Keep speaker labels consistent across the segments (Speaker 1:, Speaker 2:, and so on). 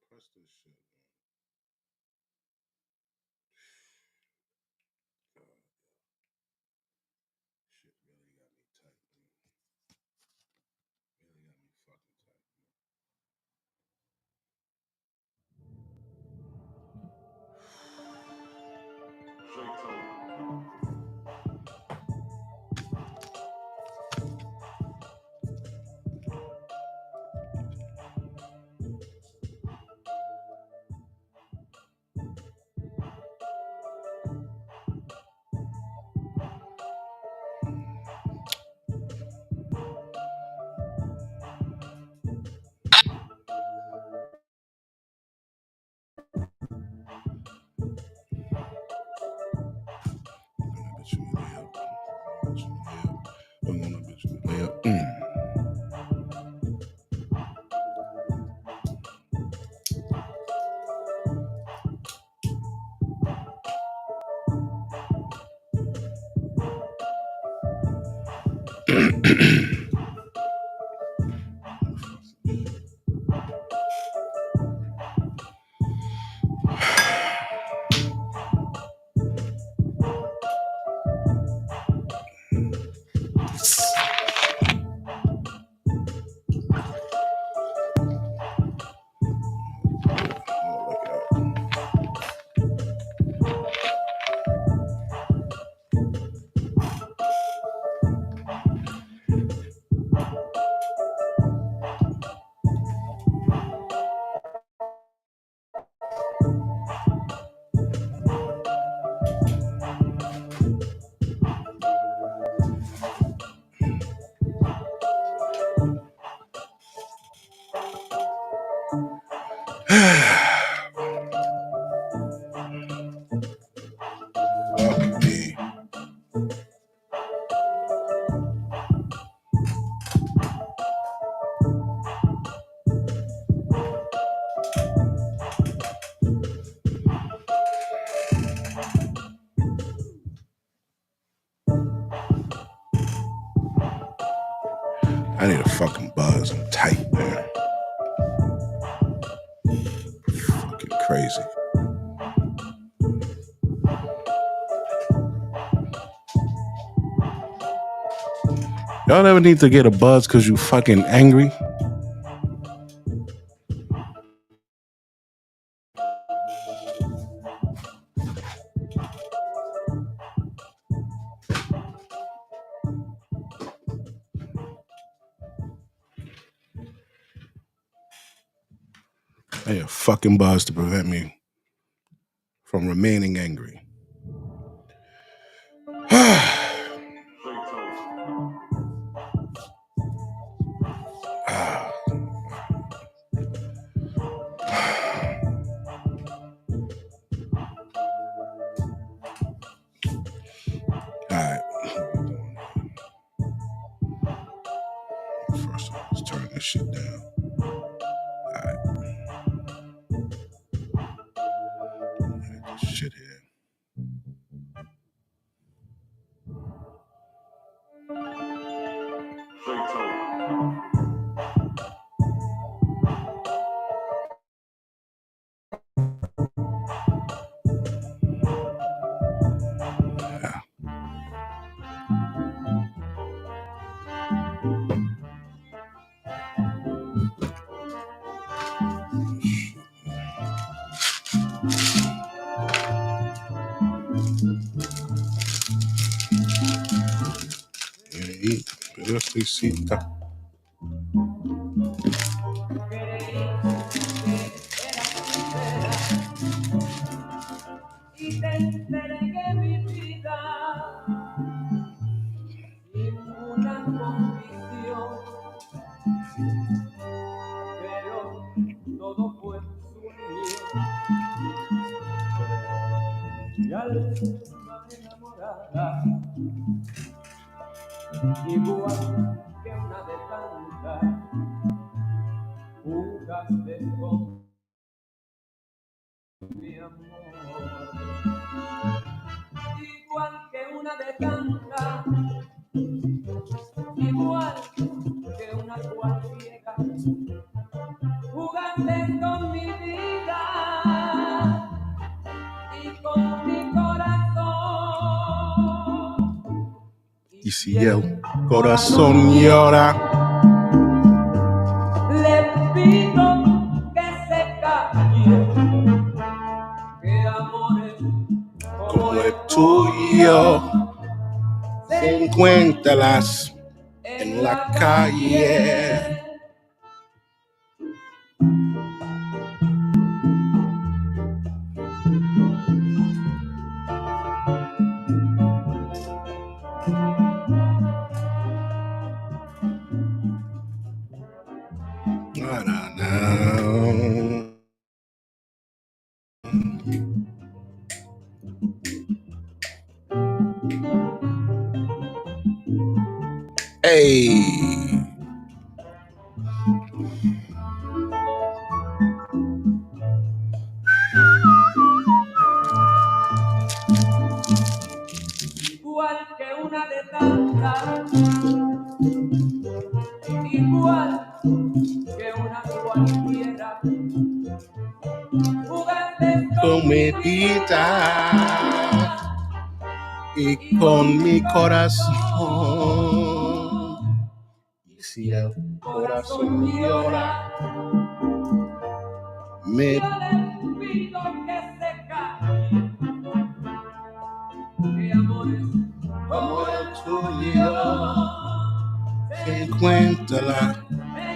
Speaker 1: press this shit, man. God, shit really got me tight, man. Really got me fucking tight, man. Straight told. I need a fucking buzz. I'm tight, man. Fucking crazy. Y'all ever need to get a buzz because you fucking angry? I need a fucking buzz to prevent me from remaining angry. Alright. First, let's turn this shit down. Alright. This shit here. Pero estoy cita.
Speaker 2: Y te entregué mi vida sin una condición, pero todo fue sueño. Mi alma enamorada, igual que una de tantas, jugaste con mi amor. Igual que una de tantas, igual que una cualquiera, jugaste con mi vida.
Speaker 1: Y si el corazón llora,
Speaker 2: le pido que se calle, que amores
Speaker 1: como el tuyo se encuentran en la calle. Hey.
Speaker 2: igual que una de tantas, igual que una cualquiera. Jugaste
Speaker 1: Con mi vida y con mi corazón. Y si el corazón llora, me
Speaker 2: yo le pido que se calle, que amores como el tuyo
Speaker 1: se encuentra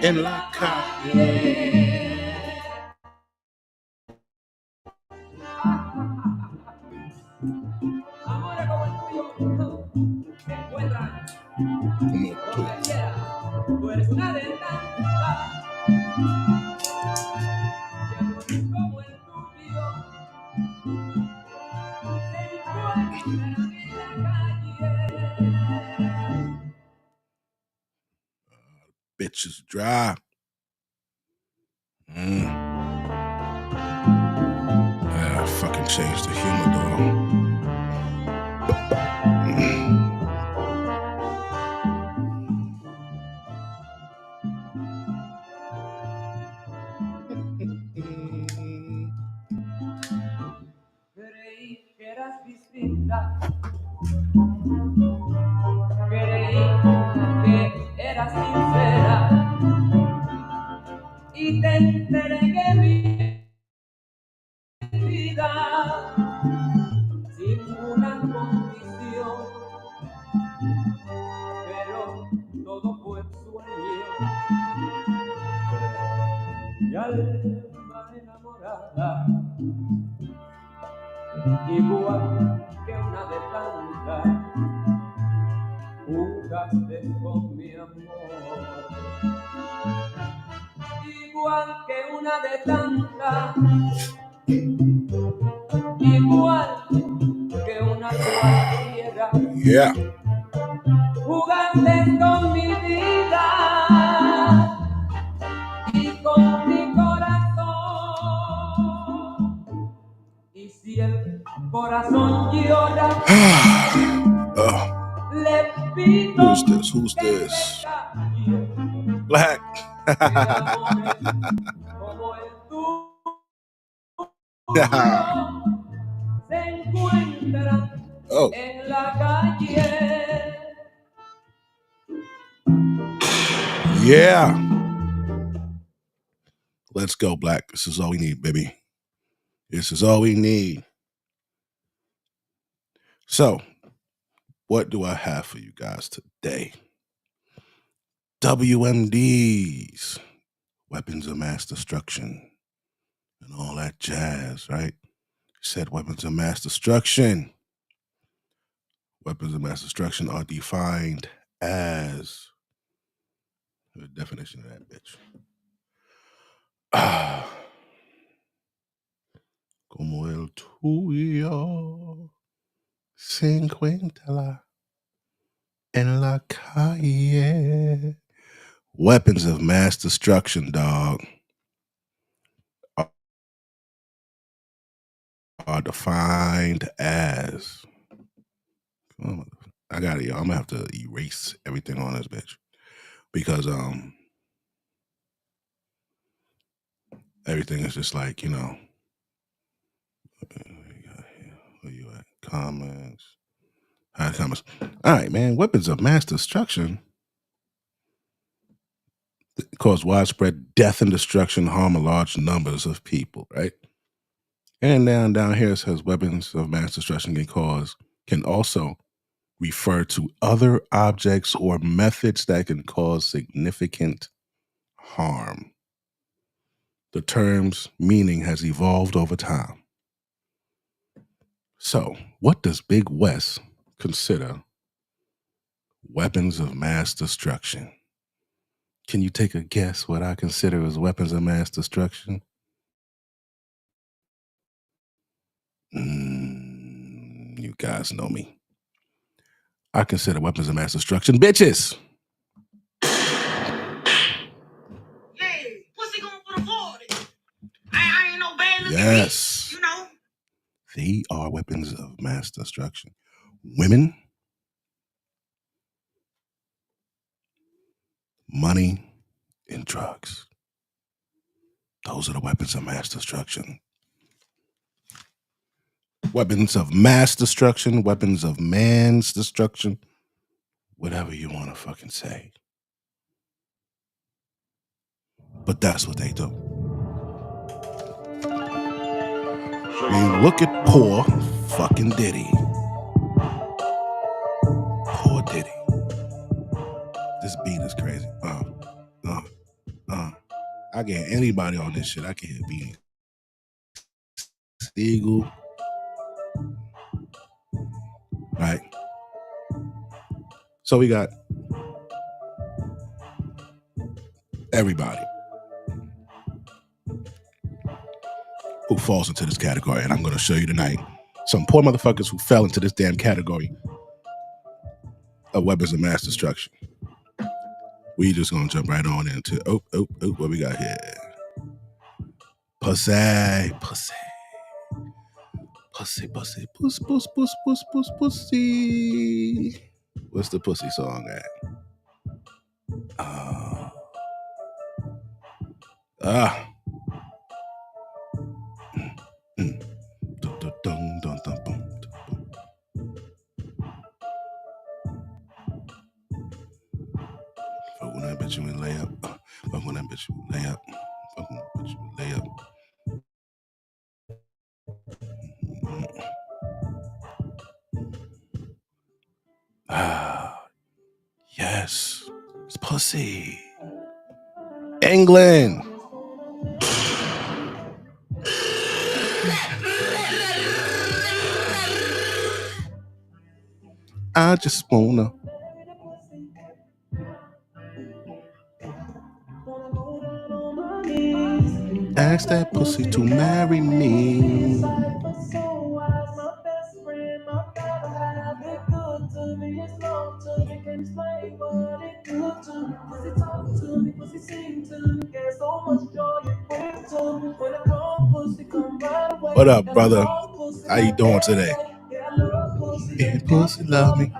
Speaker 1: en la calle.
Speaker 2: Amores como el tuyo se encuentran
Speaker 1: Como tú.
Speaker 2: donde quiera. Tú eres una de tantas. Y amores como el tuyo se encuentran en la calle.
Speaker 1: Bitches dry. Yeah, I fucking changed the humor, dog.
Speaker 2: Creí que eras distinta. Creí que eras sincera. Y te entregué mi vida sin una condición. Pero todo fue sueño. Y alma enamorada, igual que una de tantas, jugaste con mi amor. Igual que una de tantas, igual que una cualquiera.
Speaker 1: Yeah.
Speaker 2: Jugaste con mi vida y con mi corazón. Y si el corazón llora, le pido
Speaker 1: Who's
Speaker 2: que
Speaker 1: this?
Speaker 2: se calle,
Speaker 1: Black.
Speaker 2: que amores como el tuyo se encuentran en la calle.
Speaker 1: Yeah. Let's go, Black. This is all we need, baby. This is all we need. So, what do I have for you guys today? WMD'S, weapons of mass destruction, and all that jazz, right? Said weapons of mass destruction. Weapons of mass destruction are defined as the definition of that bitch. Como el tuyo se encuentra en la calle. Weapons of mass destruction, dog, are defined as. I got it, y'all. I'm gonna have to erase everything on this bitch because everything is just like, where you at? Comments. Comments. All right, man. Weapons of mass destruction cause widespread death and destruction, harm large numbers of people, right? And down here it says weapons of mass destruction can also refer to other objects or methods that can cause significant harm. The term's meaning has evolved over time. So, what does Big West consider weapons of mass destruction? Can you take a guess what I consider as weapons of mass destruction? You guys know me. I consider weapons of mass destruction bitches. Yes. You know. They are weapons of mass destruction. Women, money, and drugs. Those are the weapons of mass destruction. Weapons of mass destruction, weapons of man's destruction, whatever you want to fucking say. But that's what they do. I mean, look at poor fucking Diddy. Poor Diddy. This beat is crazy. I get anybody on this shit. I can hit beat. Eagle. Right. So we got everybody who falls into this category, and I'm going to show you tonight some poor motherfuckers who fell into this damn category of weapons of mass destruction. We just going to jump right on into what we got here. Pussy. What's the pussy song at? Fuck when that bitch you lay up. Fuck when that bitch you lay up. Fuck when that bitch you lay up. Yes. It's pussy. England. I just wanna ask that pussy to marry me. What up, brother? How you doing today? Yeah, pussy love me.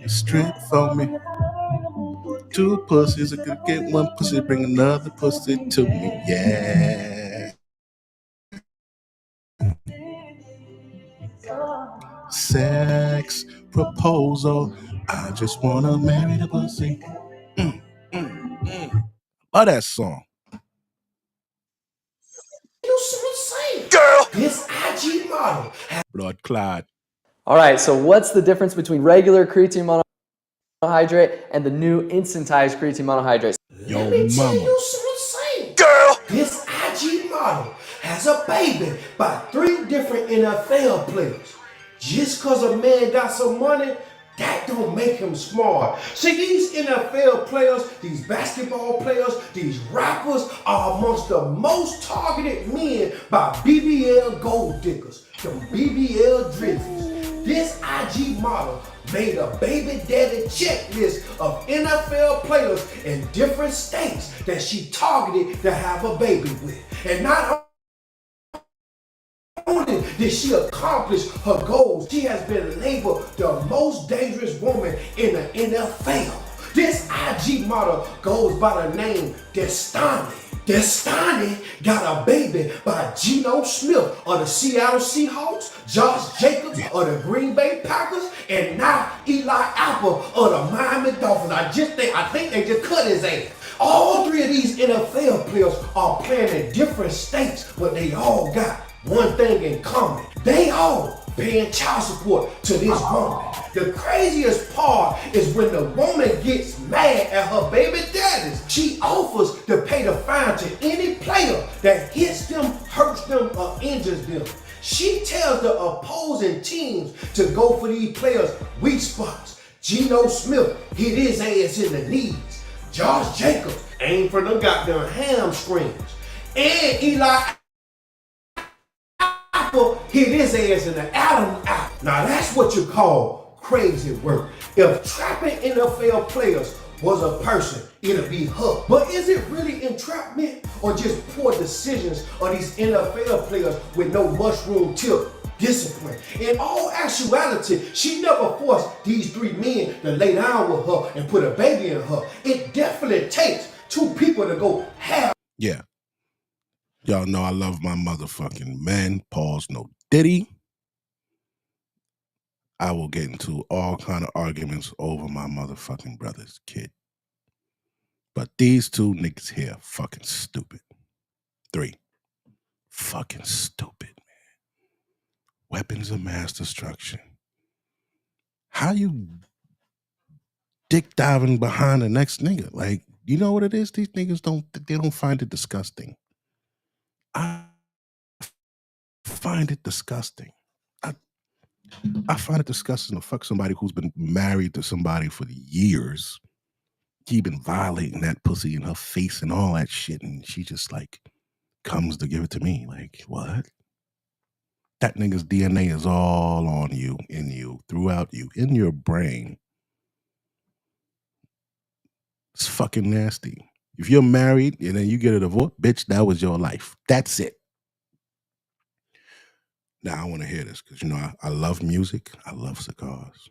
Speaker 1: You strip for me. Two pussies, I could get one pussy, bring another pussy to me. Yeah. Sex proposal. I just wanna marry the pussy. Love that song. Girl, this IG model. Blood clot.
Speaker 3: All right, so what's the difference between regular creatine monohydrate and the new instantized creatine monohydrate?
Speaker 1: Yo, mama.
Speaker 4: Girl, this IG model has a baby by 3 different NFL players. Just cause a man got some money, that don't make him smart. See, these NFL players, these basketball players, these rappers are amongst the most targeted men by BBL gold diggers, them BBL drifters. This IG model made a baby daddy checklist of NFL players in different states that she targeted to have a baby with. And not only did she accomplish her goals, she has been labeled the most dangerous woman in the NFL. This IG model goes by the name Destiny. Destiny got a baby by Geno Smith of the Seattle Seahawks, Josh Jacobs of the Green Bay Packers, and now Eli Apple of the Miami Dolphins. I think they just cut his ass. All three of these NFL players are playing in different states, but they all got one thing in common. They all paying child support to this woman. The craziest part is when the woman gets mad at her baby daddies. She offers to pay the fine to any player that hits them, hurts them, or injures them. She tells the opposing teams to go for these players' weak spots. Geno Smith hit his ass in the knees. Josh Jacobs aimed for them goddamn hamstrings. And Eli Apple hit his ass in the Adam apple. Now that's what you call crazy work. If trapping NFL players was a person, it'd be her. But is it really entrapment or just poor decisions of these NFL players with no mushroom tip discipline? In all actuality, she never forced these three men to lay down with her and put a baby in her. It definitely takes two people to go half.
Speaker 1: Yeah. Y'all know I love my motherfucking men. Pause, no Diddy. I will get into all kind of arguments over my motherfucking brother's kid. But these two niggas here fucking stupid. 3. Fucking stupid, man. Weapons of mass destruction. How you dick diving behind the next nigga? Like, you know what it is? These niggas don't find it disgusting. I find it disgusting. I find it disgusting to fuck somebody who's been married to somebody for years. He been violating that pussy in her face and all that shit, and she just like comes to give it to me. Like, what? That nigga's DNA is all on you, in you, throughout you, in your brain. It's fucking nasty. If you're married and then you get a divorce, bitch, that was your life. That's it. Now, I want to hear this because, you know, I love music. I love cigars.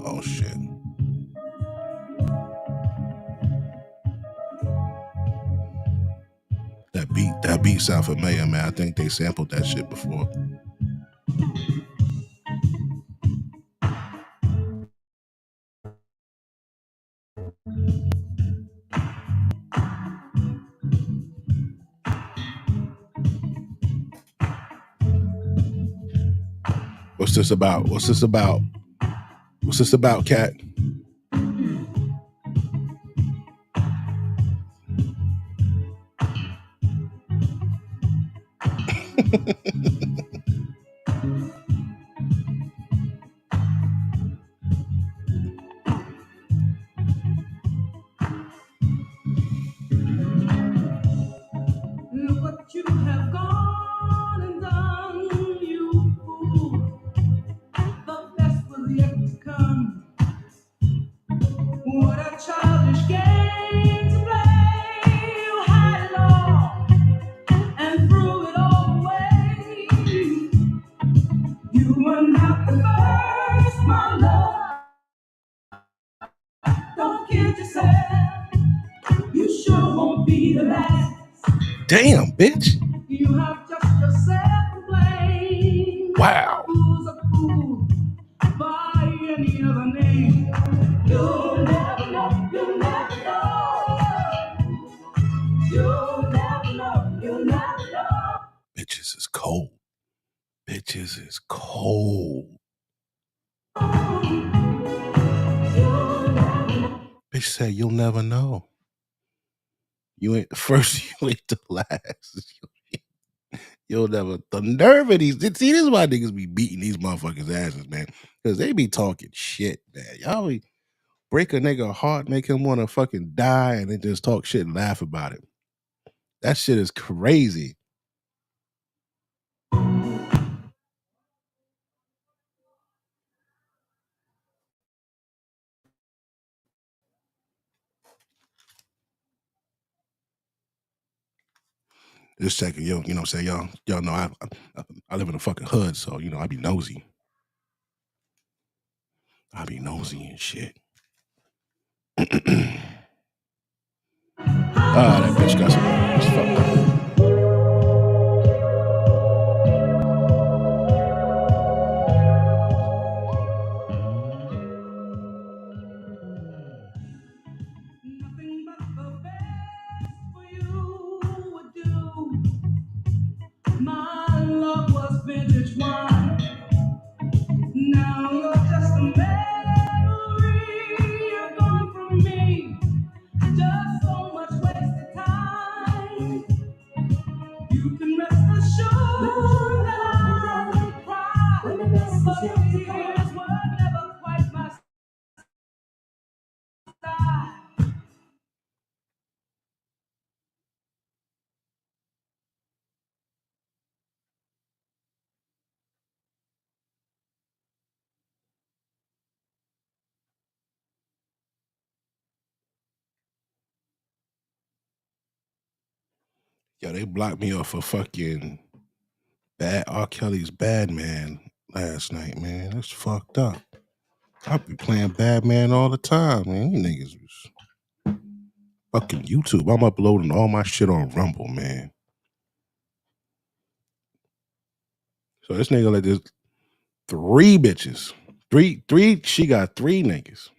Speaker 1: Oh, shit. That beat sound familiar, man. I think they sampled that shit before. What's this about? What's this about? What's this about, Cat?
Speaker 2: Look what you have gone and done, you fool. The best was yet to come. What a childish game to play. You had it all and threw it all away. You were not the first, my love. Don't kid yourself. You sure won't be the last.
Speaker 1: Damn, bitch.
Speaker 2: You have just yourself to blame.
Speaker 1: Wow.
Speaker 2: Who's a fool by any other name? You'll never know, you'll never know. You'll never know, you'll never know.
Speaker 1: Bitches is cold. Bitches is cold. Bitch say you'll never know. You ain't the first, you ain't the last. You'll never. The nerve of these. See, this is why niggas be beating these motherfuckers' asses, man. Because they be talking shit, man. Y'all be break a nigga heart, make him want to fucking die, and then just talk shit and laugh about it. That shit is crazy. Just checking, yo, you know what I'm saying? Y'all know I live in a fucking hood, so, you know, I be nosy. I be nosy and shit. That bitch got some ass. Fuck that.
Speaker 2: Nothing but the best for you would do. My love was vintage wine. Now you're just a memory. You're gone from me. Just so much wasted time. You can rest assured that I will cry. But your tears were never quite my style.
Speaker 1: Yo, they blocked me off of fucking Bad R. Kelly's Bad Man last night, man. That's fucked up. I be playing Bad Man all the time, man. You niggas was fucking YouTube. I'm uploading all my shit on Rumble, man. So this nigga like this 3 bitches. Three, she got 3 niggas.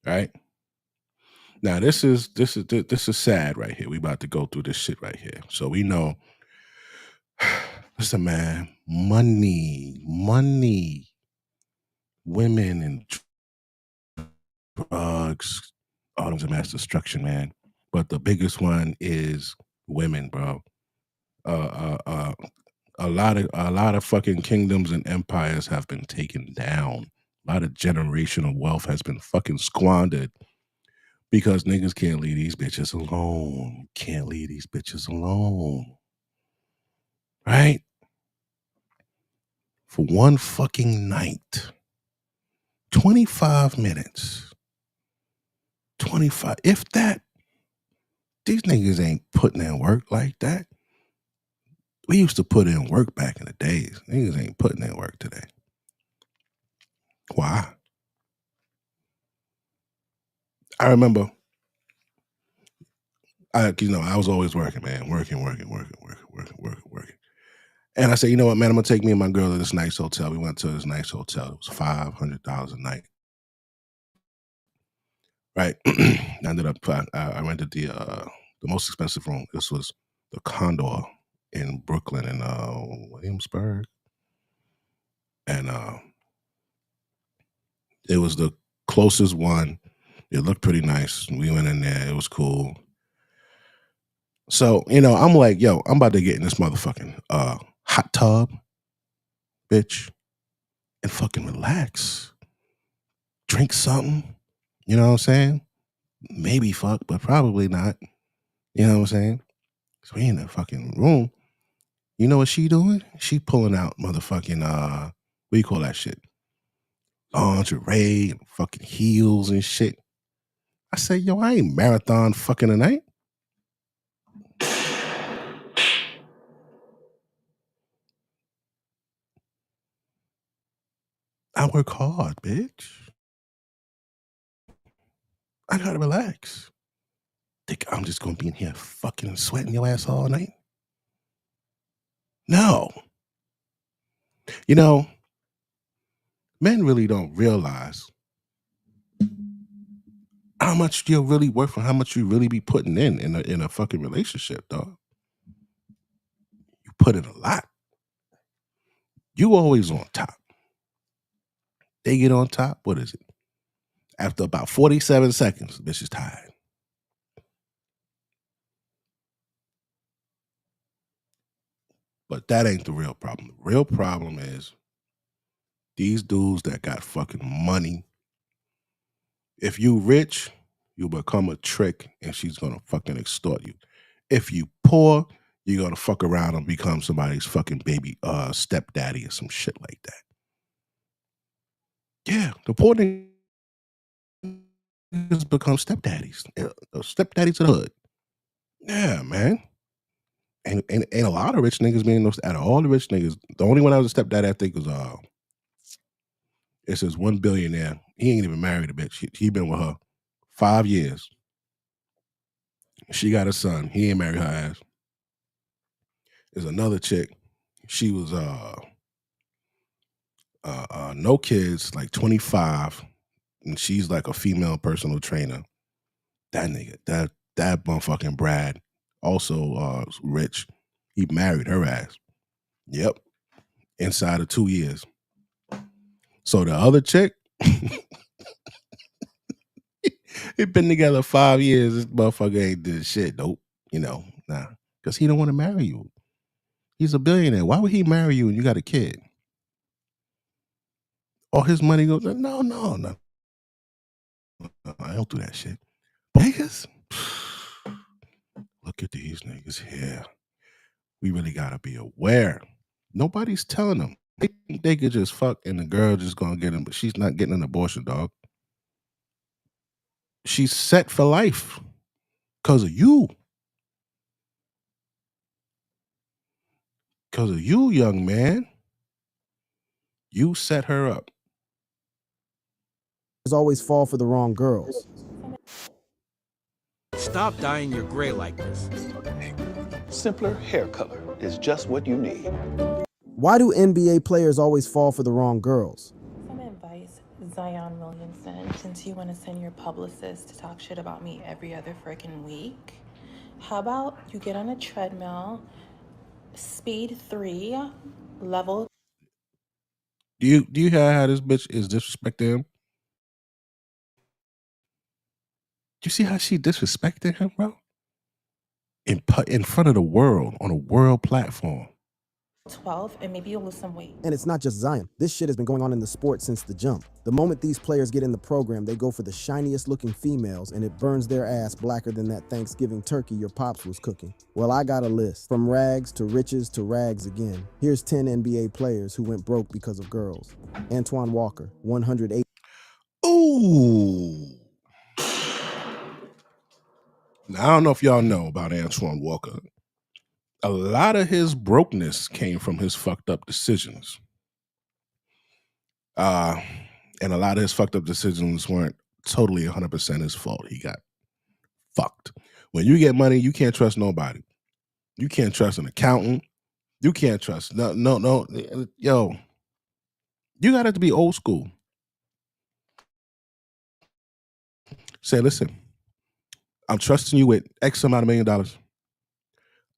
Speaker 1: Right? Now this is sad right here. We about to go through this shit right here. So we know listen, man, money, women and drugs, all those are mass destruction, man. But the biggest one is women, bro. A lot of fucking kingdoms and empires have been taken down. A lot of generational wealth has been fucking squandered because niggas can't leave these bitches alone. Can't leave these bitches alone. Right? For one fucking night. 25 minutes. 25. If that, these niggas ain't putting in work like that. We used to put in work back in the days. Niggas ain't putting in work today. Why? I remember, I was always working, man. Working. And I said, you know what, man, I'm going to take me and my girl to this nice hotel. We went to this nice hotel. It was $500 a night. Right? I ended up, I rented the most expensive room. This was the Condor in Brooklyn in Williamsburg. And it was the closest one. It looked pretty nice. We went in there. It was cool. So, I'm like, yo, I'm about to get in this motherfucking hot tub, bitch, and fucking relax. Drink something. You know what I'm saying? Maybe fuck, but probably not. You know what I'm saying? So we in the fucking room. You know what she doing? She pulling out motherfucking, what do you call that shit? Lingerie and fucking heels and shit. I said, yo, I ain't marathon fucking tonight. I work hard, bitch. I gotta relax. Think I'm just gonna be in here fucking sweating your ass all night? No. Men really don't realize how much you're really worth and how much you really be putting in a fucking relationship, dog. You put in a lot. You always on top. They get on top, what is it? After about 47 seconds, bitch is tired. But that ain't the real problem. The real problem is these dudes that got fucking money. If you rich, you become a trick and she's gonna fucking extort you. If you poor, you're gonna fuck around and become somebody's fucking baby stepdaddy or some shit like that. Yeah, the poor niggas become stepdaddies. Stepdaddies of the hood. Yeah, man. And a lot of rich niggas being those out of all the rich niggas, the only one I was a stepdaddy, I think, was It's this one billionaire. He ain't even married a bitch. He been with her 5 years. She got a son. He ain't married her ass. There's another chick. She was no kids, like 25, and she's like a female personal trainer. That nigga, that motherfucking Brad, also rich. He married her ass. Yep. Inside of 2 years. So the other chick, it been together 5 years. This motherfucker ain't did shit. Nope. Nah. Because he don't want to marry you. He's a billionaire. Why would he marry you when you got a kid? All his money goes, no. I don't do that shit. But niggas, look at these niggas here. We really gotta be aware. Nobody's telling them. They could just fuck and the girl just gonna get him, but she's not getting an abortion, dog. She's set for life because of you. Because of you, young man. You set her up.
Speaker 5: Always fall for the wrong girls.
Speaker 6: Stop dyeing your gray like this.
Speaker 7: Simpler hair color is just what you need.
Speaker 5: Why do NBA players always fall for the wrong girls?
Speaker 8: Some advice, Zion Williamson, since you want to send your publicist to talk shit about me every other freaking week, how about you get on a treadmill, speed 3, level.
Speaker 1: Do you hear how this bitch is disrespecting him? Do you see how she disrespected him, bro? In front of the world, on a world platform.
Speaker 8: 12, and maybe you'll lose some weight.
Speaker 5: And it's not just Zion. This shit has been going on in the sport since the jump. The moment these players get in the program, they go for the shiniest looking females, and it burns their ass blacker than that Thanksgiving turkey your pops was cooking. Well, I got a list. From rags to riches to rags again. Here's 10 NBA players who went broke because of girls. Antoine Walker, 108.
Speaker 1: Ooh. Now, I don't know if y'all know about Antoine Walker. A lot of his brokenness came from his fucked up decisions. And a lot of his fucked up decisions weren't totally 100% his fault. He got fucked. When you get money, you can't trust nobody. You can't trust an accountant. You can't trust no. Yo, you got to be old school. Say, listen, I'm trusting you with X amount of $1 million.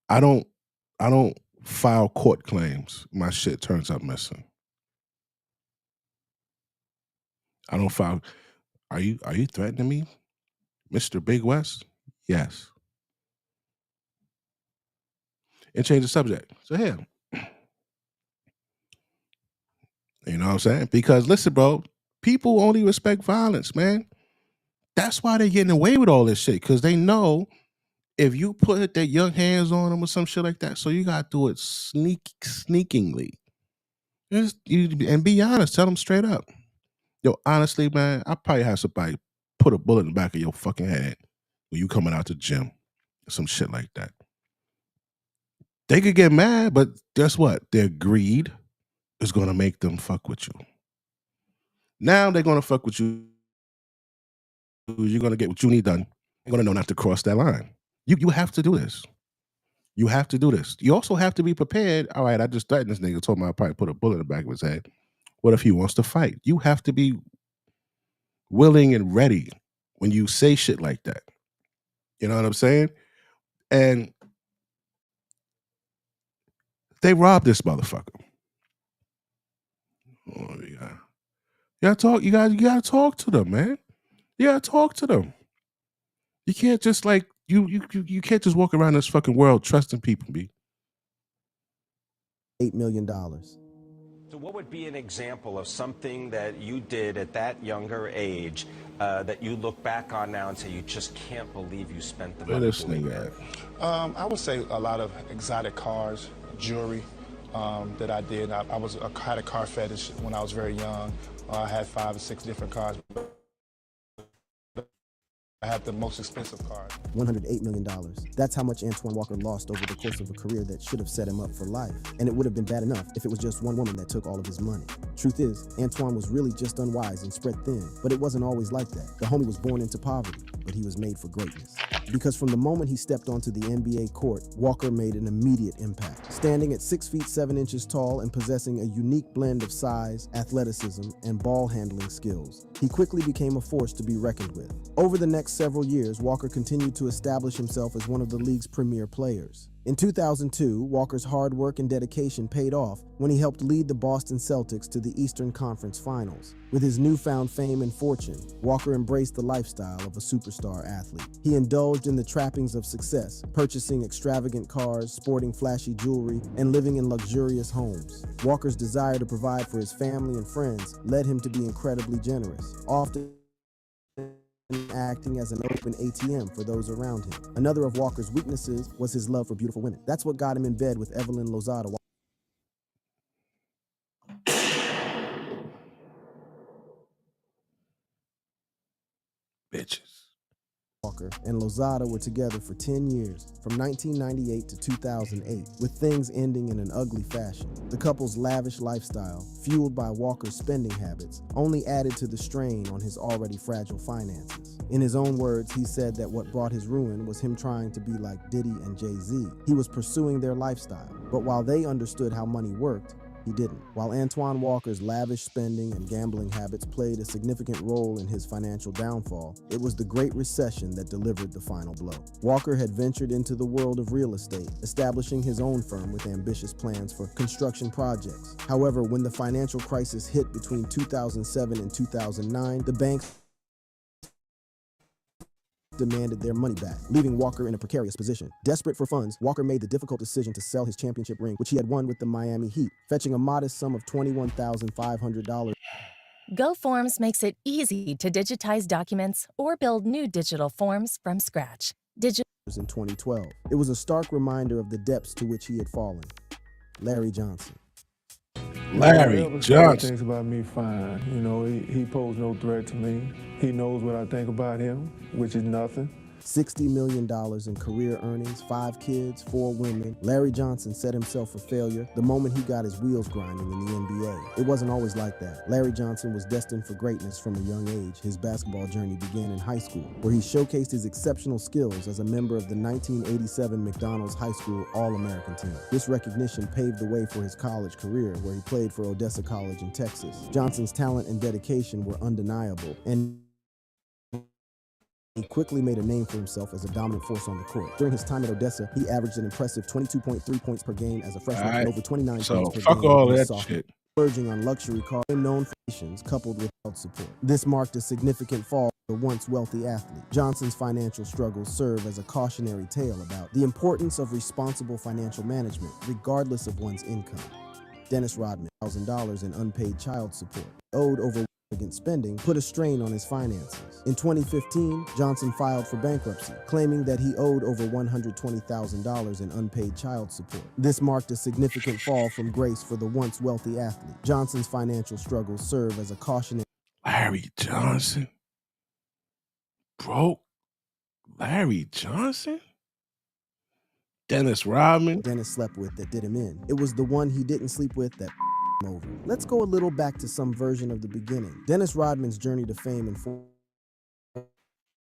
Speaker 1: I don't file court claims. My shit turns up missing. I don't file. Are you threatening me, Mr. Big West? Yes. And change the subject. So here. You know what I'm saying? Because listen, bro, people only respect violence, man. That's why they're getting away with all this shit. Because they know if you put their young hands on them or some shit like that, so you gotta do it sneakingly. And be honest, tell them straight up. Yo, honestly, man, I probably have somebody put a bullet in the back of your fucking head when you coming out the gym. Some shit like that. They could get mad, but guess what? Their greed is gonna make them fuck with you. Now they're gonna fuck with you. You're gonna get what you need done. You're gonna know not to cross that line. You have to do this. You have to do this. You also have to be prepared. All right, I just threatened this nigga, told him I'd probably put a bullet in the back of his head. What if he wants to fight? You have to be willing and ready when you say shit like that. You know what I'm saying? And they robbed this motherfucker. Oh, yeah. You gotta talk to them, man. You gotta talk to them. You can't just like you can't just walk around this fucking world trusting people, B.
Speaker 5: $8 million.
Speaker 9: So what would be an example of something that you did at that younger age that you look back on now and say you just can't believe you spent the money doing that?
Speaker 10: I would say a lot of exotic cars, jewelry that I did. I had a car fetish when I was very young. I had 5 or 6 different cars. I had the most expensive car.
Speaker 5: $108 million. That's how much Antoine Walker lost over the course of a career that should have set him up for life. And it would have been bad enough if it was just one woman that took all of his money. Truth is, Antoine was really just unwise and spread thin, but it wasn't always like that. The homie was born into poverty, but he was made for greatness. Because from the moment he stepped onto the NBA court, Walker made an immediate impact. Standing at 6 feet 7 inches tall and possessing a unique blend of size, athleticism, and ball handling skills, he quickly became a force to be reckoned with. Over the next several years, Walker continued to establish himself as one of the league's premier players. In 2002, Walker's hard work and dedication paid off when he helped lead the Boston Celtics to the Eastern Conference Finals. With his newfound fame and fortune, Walker embraced the lifestyle of a superstar athlete. He indulged in the trappings of success, purchasing extravagant cars, sporting flashy jewelry, and living in luxurious homes. Walker's desire to provide for his family and friends led him to be incredibly generous, often acting as an open ATM for those around him. Another of Walker's weaknesses was his love for beautiful women. That's what got him in bed with Evelyn Lozada.
Speaker 1: Bitches.
Speaker 5: Walker and Lozada were together for 10 years, from 1998 to 2008, with things ending in an ugly fashion. The couple's lavish lifestyle, fueled by Walker's spending habits, only added to the strain on his already fragile finances. In his own words, he said that what brought his ruin was him trying to be like Diddy and Jay-Z. He was pursuing their lifestyle, but while they understood how money worked, he didn't. While Antoine Walker's lavish spending and gambling habits played a significant role in his financial downfall, it was the Great Recession that delivered the final blow. Walker had ventured into the world of real estate, establishing his own firm with ambitious plans for construction projects. However, when the financial crisis hit between 2007 and 2009, the banks demanded their money back, leaving Walker in a precarious position. Desperate for funds, Walker made the difficult decision to sell his championship ring, which he had won with the Miami Heat, fetching a modest sum of $21,500.
Speaker 11: GoForms makes it easy to digitize documents or build new digital forms from scratch.
Speaker 5: In 2012. It was a stark reminder of the depths to which he had fallen. Larry Johnson.
Speaker 1: Larry Johnson
Speaker 12: thinks about me fine. You know, he posed no threat to me. He knows what I think about him, which is nothing.
Speaker 5: $60 million in career earnings, 5 kids, 4 women. Larry Johnson set himself for failure the moment he got his wheels grinding in the NBA. It wasn't always like that. Larry Johnson was destined for greatness from a young age. His basketball journey began in high school, where he showcased his exceptional skills as a member of the 1987 McDonald's High School All-American team. This recognition paved the way for his college career, where he played for Odessa College in Texas. Johnson's talent and dedication were undeniable, and he quickly made a name for himself as a dominant force on the court. During his time at Odessa, he averaged an impressive 22.3 points per game as a freshman and over 29 points per game.
Speaker 1: Fuck all that
Speaker 5: sophomore.
Speaker 1: shit.
Speaker 5: Verging on luxury cars and known for nations coupled with health support. This marked a significant fall for the once wealthy athlete. Johnson's financial struggles serve as a cautionary tale about the importance of responsible financial management, regardless of one's income. Dennis Rodman, $1,000 in unpaid child support, owed over against spending, put a strain on his finances. In 2015, Johnson filed for bankruptcy, claiming that he owed over $120,000 in unpaid child support. This marked a significant fall from grace for the once wealthy athlete. Johnson's financial struggles serve as a cautionary.
Speaker 1: Larry Johnson? Broke Larry Johnson? Dennis Rodman?
Speaker 5: Dennis slept with that did him in. It was the one he didn't sleep with that over. Let's go a little back to some version of the beginning. Dennis Rodman's journey to fame and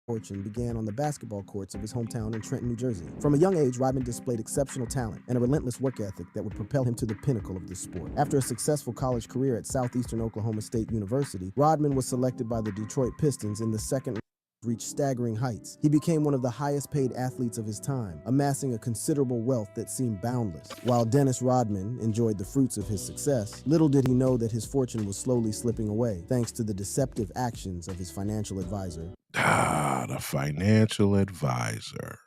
Speaker 5: fortune began on the basketball courts of his hometown in Trenton, New Jersey. From a young age, Rodman displayed exceptional talent and a relentless work ethic that would propel him to the pinnacle of this sport. After a successful college career at Southeastern Oklahoma State University, Rodman was selected by the Detroit Pistons in the second reached staggering heights. He became one of the highest paid athletes of his time, amassing a considerable wealth that seemed boundless. While Dennis Rodman enjoyed the fruits of his success, little did he know that his fortune was slowly slipping away, thanks to the deceptive actions of his financial advisor.
Speaker 1: The financial advisor.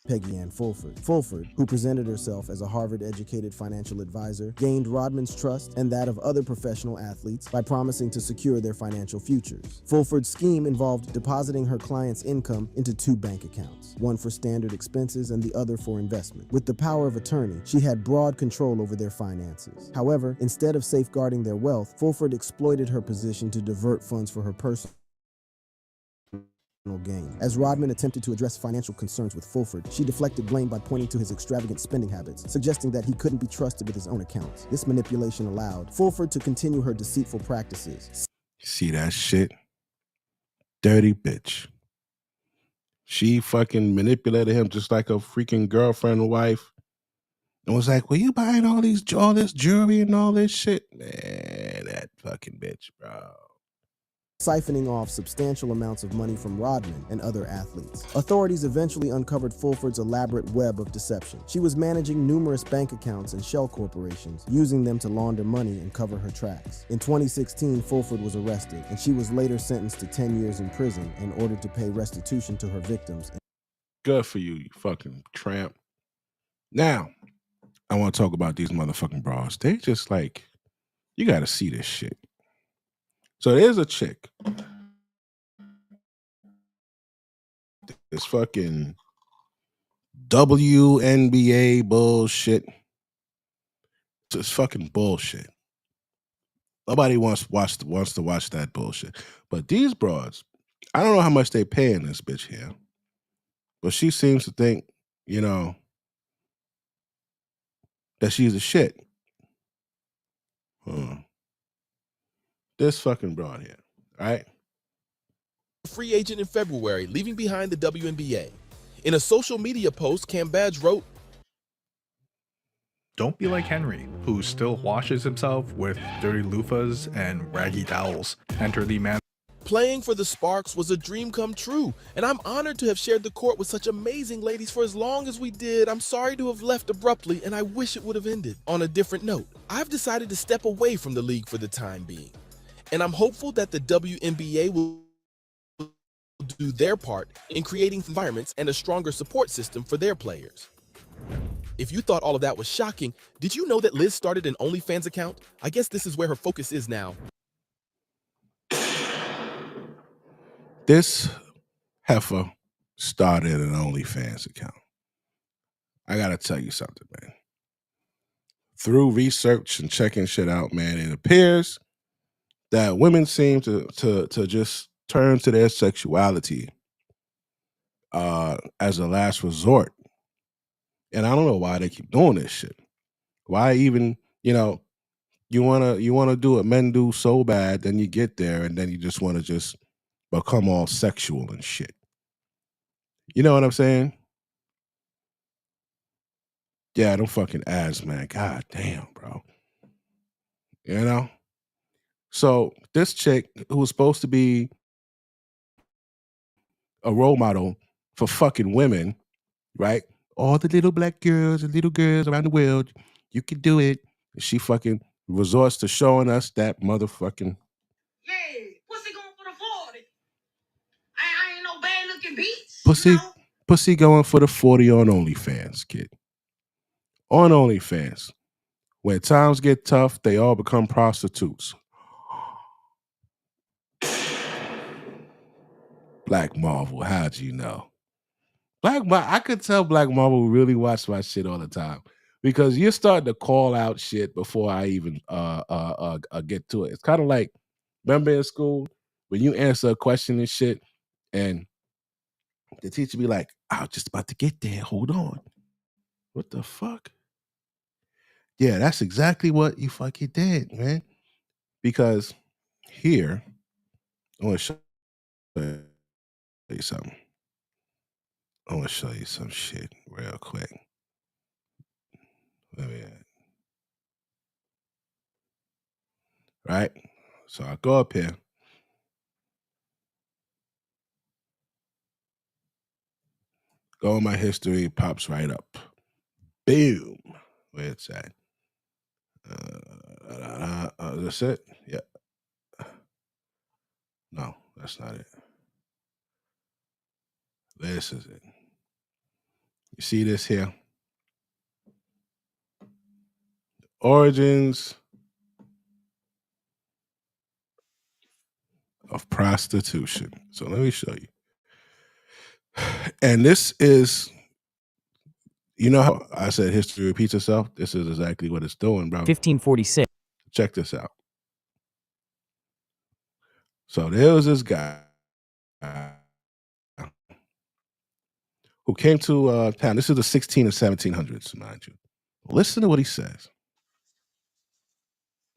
Speaker 5: Peggy Ann Fulford. Fulford, who presented herself as a Harvard-educated financial advisor, gained Rodman's trust and that of other professional athletes by promising to secure their financial futures. Fulford's scheme involved depositing her client's income into 2 bank accounts, one for standard expenses and the other for investment. With the power of attorney, she had broad control over their finances. However, instead of safeguarding their wealth, Fulford exploited her position to divert funds for her personal gain. As Rodman attempted to address financial concerns with Fulford, she deflected blame by pointing to his extravagant spending habits, suggesting that he couldn't be trusted with his own accounts. This manipulation allowed Fulford to continue her deceitful practices.
Speaker 1: See that shit? Dirty bitch. She fucking manipulated him just like a freaking girlfriend and wife. And was like, well, you buying all this jewelry and all this shit? Man, that fucking bitch, bro.
Speaker 5: Siphoning off substantial amounts of money from Rodman and other athletes. Authorities eventually uncovered Fulford's elaborate web of deception. She was managing numerous bank accounts and shell corporations, using them to launder money and cover her tracks. In 2016, Fulford was arrested, and she was later sentenced to 10 years in prison in order to pay restitution to her victims.
Speaker 1: Good for you, you fucking tramp. Now, I want to talk about these motherfucking bras. They just like, you got to see this shit. So there's a chick. This fucking WNBA bullshit. It's fucking bullshit. Nobody wants to watch that bullshit. But these broads, I don't know how much they paying this bitch here. But she seems to think, you know, that she's a shit. This fucking broad here, right?
Speaker 13: Free agent in February, leaving behind the WNBA. In a social media post, Cam Badge wrote,
Speaker 14: "Don't be like Henry, who still washes himself with dirty loofahs and raggy towels. Enter the man."
Speaker 13: Playing for the Sparks was a dream come true, and I'm honored to have shared the court with such amazing ladies for as long as we did. I'm sorry to have left abruptly, and I wish it would have ended. On a different note, I've decided to step away from the league for the time being, and I'm hopeful that the WNBA will do their part in creating environments and a stronger support system for their players. If you thought all of that was shocking, did you know that Liz started an OnlyFans account? I guess this is where her focus is now.
Speaker 1: This heifer started an OnlyFans account. I gotta tell you something, man. Through research and checking shit out, man, it appears that women seem to just turn to their sexuality as a last resort. And I don't know why they keep doing this shit. Why even, you know, you wanna do what men do so bad, then you get there and then you just wanna just become all sexual and shit. You know what I'm saying? Yeah, them fucking ads, man. God damn, bro. You know? So this chick who was supposed to be a role model for fucking women, right? All the little black girls and little girls around the world, you can do it. And she fucking resorts to showing us that motherfucking
Speaker 15: Pussy going for the 40. I ain't no bad looking bitch.
Speaker 1: pussy going for the 40 on OnlyFans, kid. On OnlyFans. When times get tough, they all become prostitutes. Black Marvel, how'd you know? I could tell Black Marvel really watch my shit all the time because you're starting to call out shit before I even get to it. It's kind of like, remember in school when you answer a question and shit, and the teacher be like, "I was just about to get there. Hold on." What the fuck? Yeah, that's exactly what you fucking did, man. Because here, I want to show you something. I want to show you some shit real quick. Where we at? Right? So I go up here. Go in my history, pops right up. Boom. Where it's at. That's it? Yeah. No, that's not it. This is it. You see this here? Origins of prostitution. So let me show you. And this is, you know how I said history repeats itself? This is exactly what it's doing, bro.
Speaker 16: 1546.
Speaker 1: Check this out. So there was this guy who came to town. This is the 16 and 1700s, mind you. Listen to what he says.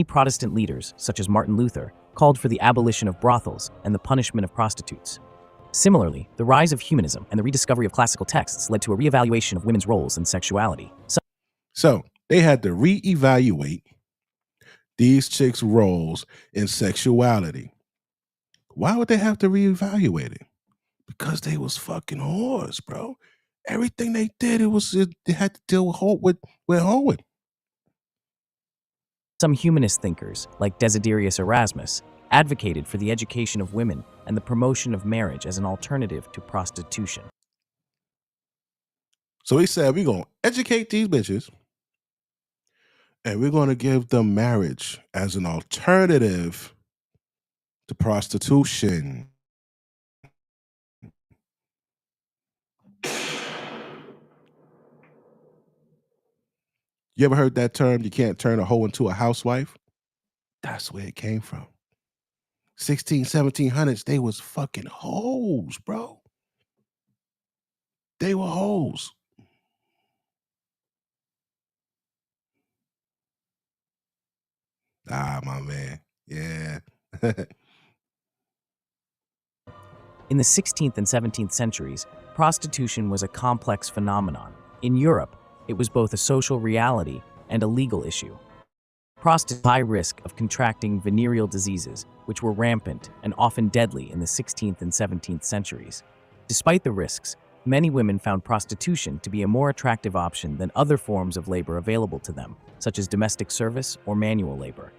Speaker 16: Protestant leaders, such as Martin Luther, called for the abolition of brothels and the punishment of prostitutes. Similarly, the rise of humanism and the rediscovery of classical texts led to a reevaluation of women's roles in sexuality.
Speaker 1: So they had to reevaluate these chicks' roles in sexuality. Why would they have to reevaluate it? Because they was fucking whores, bro. Everything they did, they had to deal with hoeing.
Speaker 16: Some humanist thinkers, like Desiderius Erasmus, advocated for the education of women and the promotion of marriage as an alternative to prostitution.
Speaker 1: So he said, we're going to educate these bitches and we're going to give them marriage as an alternative to prostitution. You ever heard that term, you can't turn a hoe into a housewife? That's where it came from. 1700s, they was fucking hoes, bro. They were hoes. Ah, my man. Yeah.
Speaker 16: In the 16th and 17th centuries, prostitution was a complex phenomenon. In Europe, it was both a social reality and a legal issue. Prostitutes had high risk of contracting venereal diseases, which were rampant and often deadly in the 16th and 17th centuries. Despite the risks, many women found prostitution to be a more attractive option than other forms of labor available to them, such as domestic service or manual labor.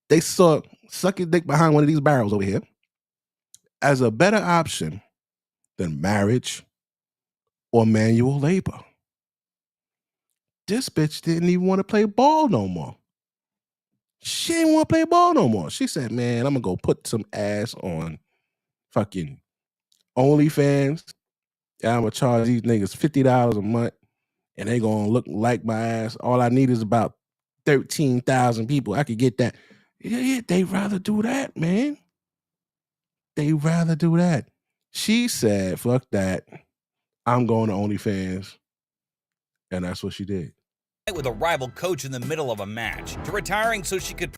Speaker 1: They saw sucking dick behind one of these barrels over here as a better option than marriage or manual labor. This bitch didn't even want to play ball no more. She didn't want to play ball no more. She said, man, I'm going to go put some ass on fucking OnlyFans. I'm going to charge these niggas $50 a month and they going to look like my ass. All I need is about 13,000 people. I could get that. Yeah, they'd rather do that, man. They'd rather do that. She said, fuck that. I'm going to OnlyFans. And that's what she did.
Speaker 17: With a rival coach in the middle of a match, to retiring so she could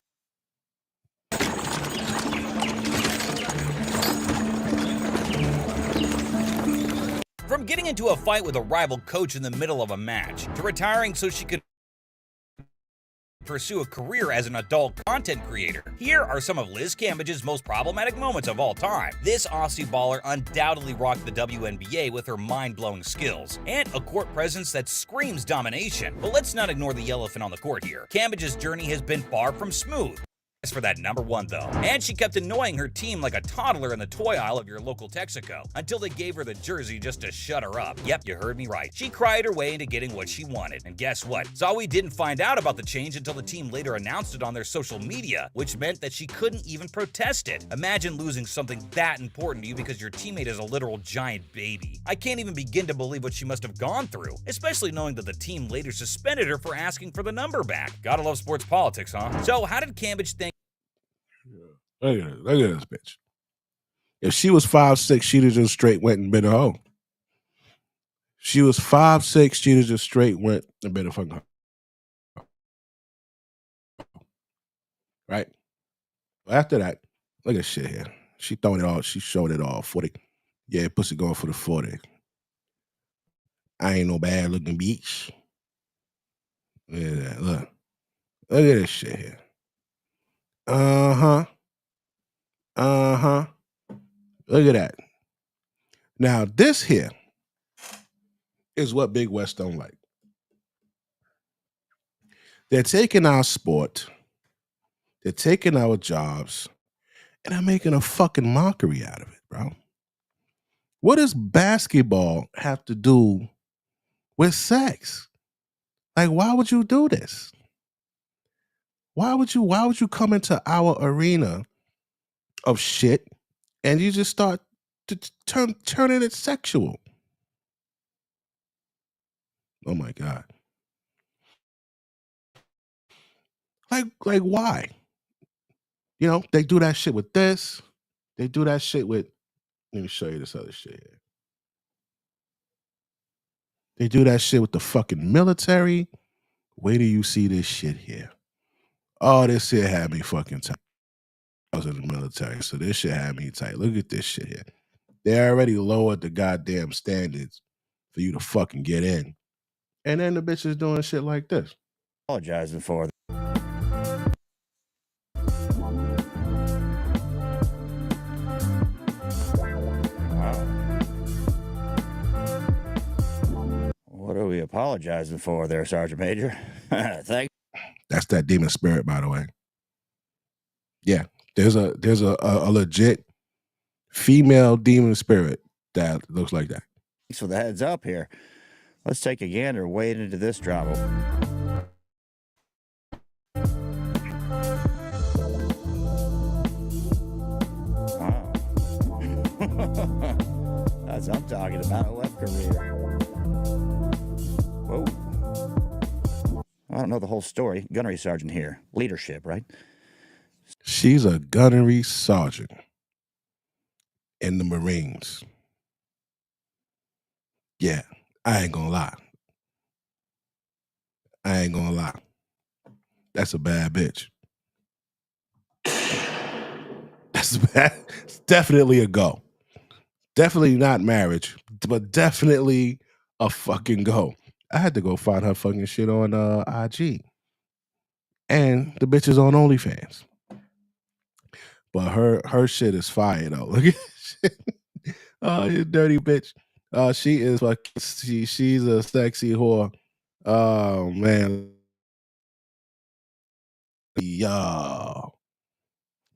Speaker 17: From getting into a fight with a rival coach in the middle of a match, to retiring so she could pursue a career as an adult content creator. Here are some of Liz Cambage's most problematic moments of all time. This Aussie baller undoubtedly rocked the WNBA with her mind-blowing skills and a court presence that screams domination. But let's not ignore the elephant on the court here. Cambage's journey has been far from smooth. As for that number one though, and she kept annoying her team like a toddler in the toy aisle of your local Texaco until they gave her the jersey just to shut her up. Yep, you heard me right. She cried her way into getting what she wanted, and guess what? Zawi didn't find out about the change until the team later announced it on their social media, which meant that she couldn't even protest it. Imagine losing something that important to you because your teammate is a literal giant baby. I can't even begin to believe what she must have gone through, especially knowing that the team later suspended her for asking for the number back. Gotta love sports politics, huh? So how did Cambage think?
Speaker 1: Look at this bitch. If she was 5'6", she'd have just straight went and been a hoe. She was 5'6", she'd have just straight went and been a fucking hoe. Right? After that, look at shit here. She throwing it all. She showed it all. 40. Yeah, pussy going for the 40. I ain't no bad looking bitch. Look at that. Look. Look at this shit here. Uh-huh. Uh-huh. Look at that. Now, this here is what Big West don't like. They're taking our sport, they're taking our jobs, and they're making a fucking mockery out of it, bro. What does basketball have to do with sex? Like, why would you do this? Why would you come into our arena of shit and you just start to turning it sexual? Oh my God. Like why? You know, they do that shit with this. They do that shit with, let me show you this other shit here. They do that shit with the fucking military. Wait till you see this shit here. Oh, this shit had me fucking tight. I was in the military, so this shit had me tight. Look at this shit here. They already lowered the goddamn standards for you to fucking get in. And then the bitch is doing shit like this.
Speaker 18: Apologizing for. What are we apologizing for there, Sergeant Major? Thank.
Speaker 1: That's that demon spirit, by the way. Yeah, there's a legit female demon spirit that looks like that.
Speaker 18: Thanks for the heads up here. Let's take a gander wade into this drama. Wow. That's what I'm talking about, a web career. Whoa. I don't know the whole story. Gunnery sergeant here. Leadership, right?
Speaker 1: She's a gunnery sergeant in the Marines. Yeah, I ain't gonna lie. That's a bad bitch. That's bad. It's definitely a go. Definitely not marriage, but definitely a fucking go. I had to go find her fucking shit on IG. And the bitch is on OnlyFans. But her shit is fire though. Look at this shit. Oh, you dirty bitch. She is fucking she's a sexy whore. Oh man. Yo.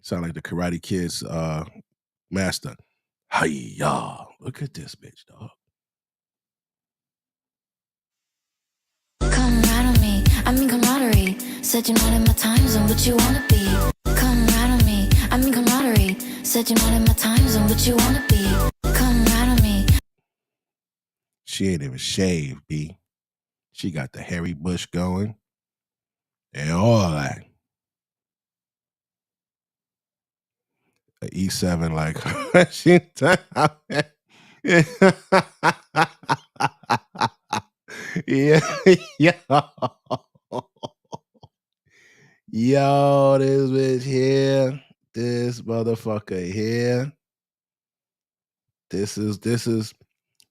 Speaker 1: Sound like the Karate Kid's master. Hi-ya. Look at this bitch, dog.
Speaker 19: Come right on me, I mean camaraderie. Said you're not in my time zone, but you wanna be. Come right on me, I mean camaraderie. Said you're not in my time zone, but you wanna be. Come right on me.
Speaker 1: She ain't even shaved, B. She got the hairy bush going and all that. The E7 like she yeah. Yo, this bitch here. This motherfucker here. This is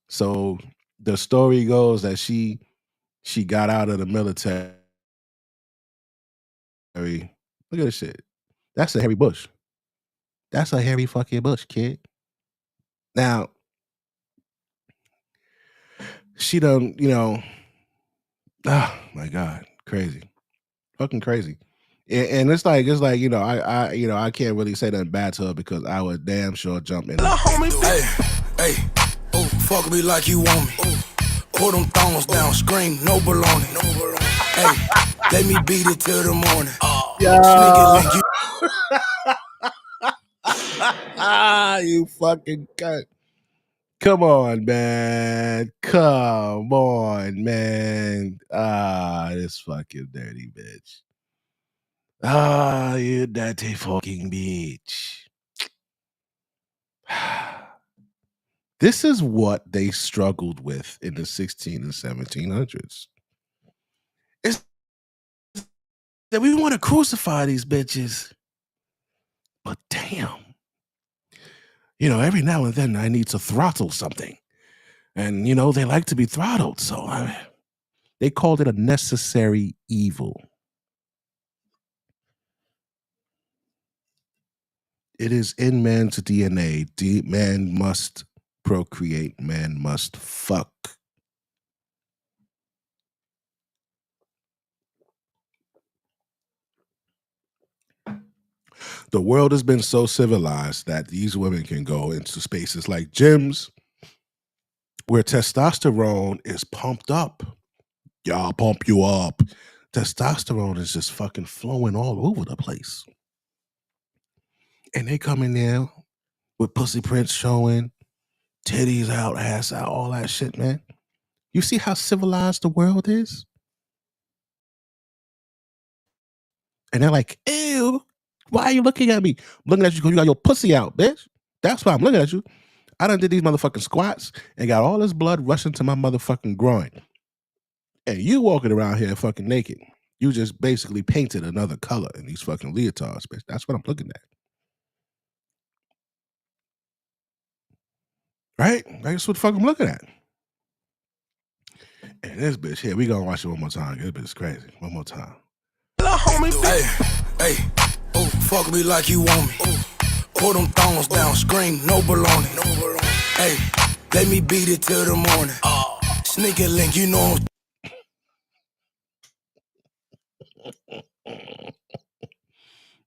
Speaker 1: so the story goes that she got out of the military. Look at this shit. That's a hairy bush. That's a hairy fucking bush, kid. Now, she done, oh my God, crazy. Fucking crazy. And it's like, I can't really say nothing bad to her because I would damn sure jump in.
Speaker 20: Hey, oh, fuck me like you want me. Pull them thongs down, scream, no baloney. Hey, let me beat it till the morning.
Speaker 1: You fucking cunt. Come on, man. Come on, man. This fucking dirty bitch. You dirty fucking bitch. This is what they struggled with in the 16 and 1700s. It's that we want to crucify these bitches. But damn. Every now and then I need to throttle something. And, they like to be throttled. So they called it a necessary evil. It is in man's DNA. Man must procreate. Man must fuck. The world has been so civilized that these women can go into spaces like gyms where testosterone is pumped up. Y'all pump you up. Testosterone is just fucking flowing all over the place. And they come in there with pussy prints showing, titties out, ass out, all that shit, man. You see how civilized the world is? And they're like, ew, Why are you looking at me? I'm looking at you because you got your pussy out, bitch. That's why I'm looking at you. I done did these motherfucking squats and got all this blood rushing to my motherfucking groin. And you walking around here fucking naked. You just basically painted another color in these fucking leotards, bitch. That's what I'm looking at. Right? That's what the fuck I'm looking at. And this bitch here, we gonna watch it one more time. This bitch is crazy. One more time.
Speaker 20: Hey, oh, fuck me like you want me. Pull them thongs down, scream, no baloney. Hey, let me beat it till the morning. Sneaky link, you know.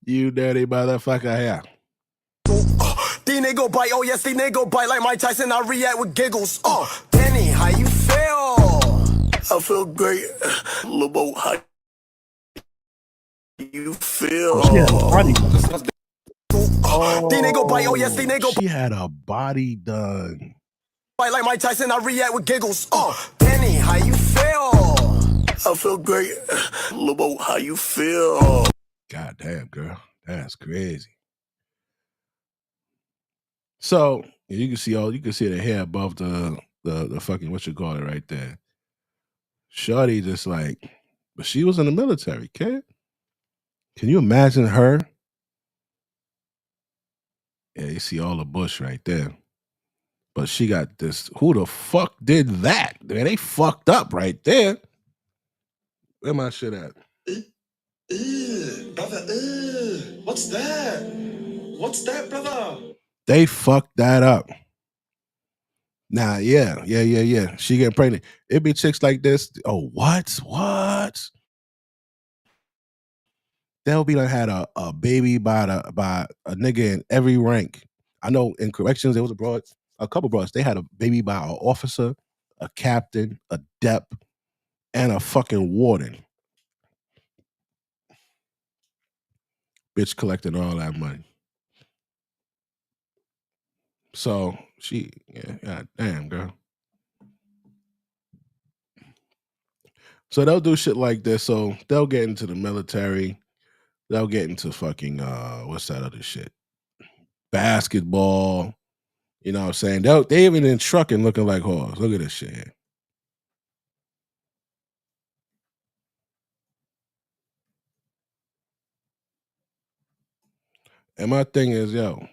Speaker 1: You dirty motherfucker here.
Speaker 21: These nigga bite, oh yes, these nigga bite like Mike Tyson, I react with giggles. Danny, how you feel?
Speaker 20: I feel great. Lobo, how you feel?
Speaker 21: These nigga bite, oh yes, these nigga
Speaker 1: She had a body done.
Speaker 21: bite like Mike Tyson, I react with giggles. Danny, how you feel?
Speaker 20: I feel great. Lobo, how you feel?
Speaker 1: God damn, girl. That's crazy. So you can see the hair above the fucking what you call it right there. Shorty just like, but she was in the military, kid. Can you imagine her? Yeah, you see all the bush right there. But she got this. Who the fuck did that? Man, they fucked up right there. Where my shit at?
Speaker 22: Brother, what's that? What's that, brother?
Speaker 1: They fucked that up. Nah, yeah. She get pregnant. It be chicks like this. Oh, what? They'll be like had a baby by a nigga in every rank. I know in corrections there was a couple broads. They had a baby by an officer, a captain, a dep, and a fucking warden. Bitch collecting all that money. So god damn, girl. So they'll do shit like this. So they'll get into the military. They'll get into fucking what's that other shit? Basketball. You know what I'm saying? They even in trucking looking like whores. Look at this shit here. And my thing is, yo.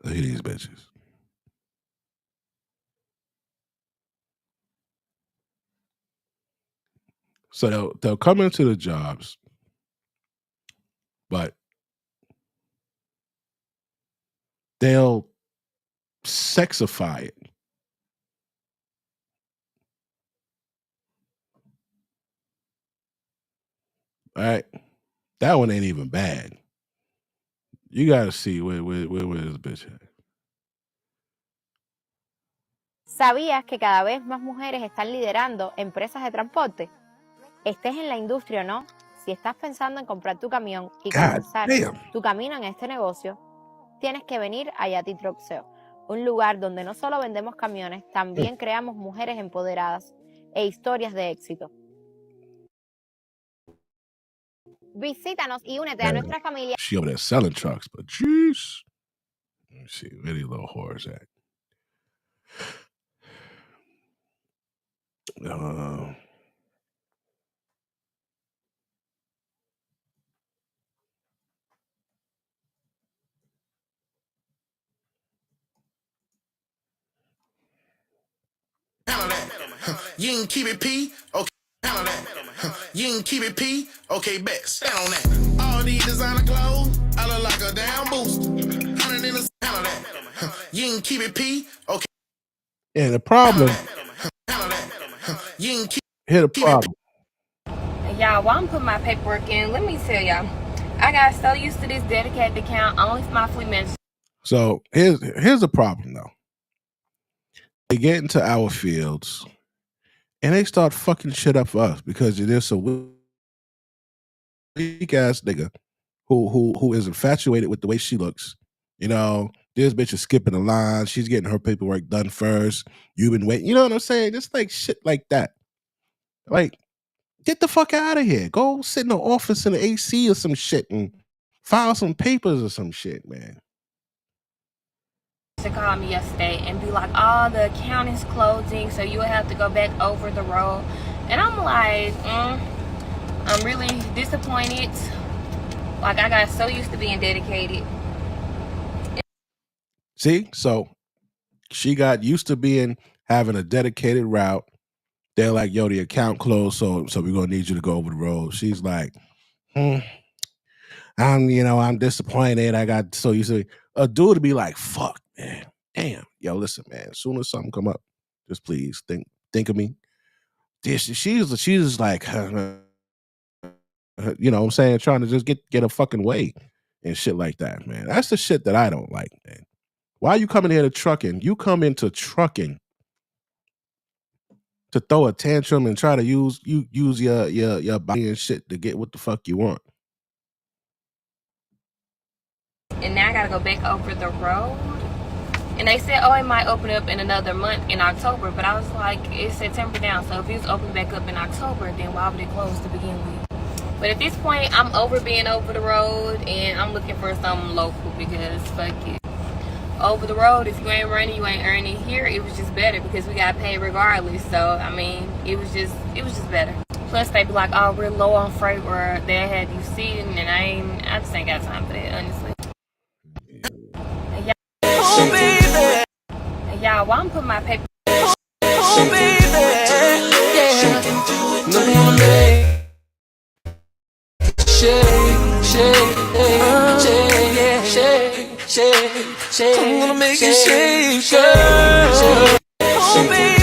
Speaker 1: Look at these bitches. So they'll come into the jobs, but they'll sexify it. All right? That one ain't even bad. You gotta see where this bitch at.
Speaker 23: ¿Sabías que cada vez más mujeres están liderando empresas de transporte? Estés en la industria o no, si estás pensando en comprar tu camión y comenzar tu camino en este negocio, tienes que venir a Yati Truck Sale, un lugar donde no solo vendemos camiones, también creamos mujeres empoderadas e historias de éxito. Visítanos y únete a nuestra familia.
Speaker 1: She over there selling trucks, but jeez. Let me see where these little whores at.
Speaker 20: You can keep it P, okay, handle that. You can keep it P, okay, bet, stand on that. All these designer clothes, I look like a damn booster. 100 in the handle that. You can keep it P, okay.
Speaker 1: Yeah, the problem.
Speaker 20: You can keep
Speaker 1: Here the problem.
Speaker 23: Y'all, while I'm putting my paperwork in, let me tell y'all, I got so used to this dedicated account only for my fleet managers.
Speaker 1: So here's the problem though. They get into our fields and they start fucking shit up for us because there's a weak ass nigga who is infatuated with the way she looks. You know, this bitch is skipping the line. She's getting her paperwork done first. You've been waiting. You know what I'm saying? Just like shit like that. Like, get the fuck out of here. Go sit in the office in the AC or some shit and file some papers or some shit, man.
Speaker 23: To call me yesterday and be like, oh, the account is closing, so you will have to go back over the road. And I'm like, I'm really disappointed. Like, I got so used to being dedicated.
Speaker 1: See? So she got used to having a dedicated route. They're like, yo, the account closed, so we're gonna need you to go over the road. She's like, I'm disappointed. I got so used to a dude to be like, fuck, man. Damn. Yo, listen, man. As soon as something come up, just please think of me. She's like, you know what I'm saying, trying to just get a fucking way and shit like that, man. That's the shit that I don't like, man. Why are you coming here to trucking? You come into trucking to throw a tantrum and try to use your body and shit to get what the fuck you want.
Speaker 23: And now I gotta go back over the road. And they said, oh, it might open up in another month in October. But I was like, it's September now. So if it's open back up in October, then why would it close to begin with? But at this point, I'm over being over the road. And I'm looking for something local because fuck it. Over the road, if you ain't running, you ain't earning. Here, it was just better because we got paid regardless. So, I mean, it was just better. Plus, they be like, oh, we're low on freight, or they had you seating. And I just ain't got time for that, honestly. Y'all, why I'm putting my paper. Oh, baby.
Speaker 21: I'm gonna make you shake, girl. Oh, baby.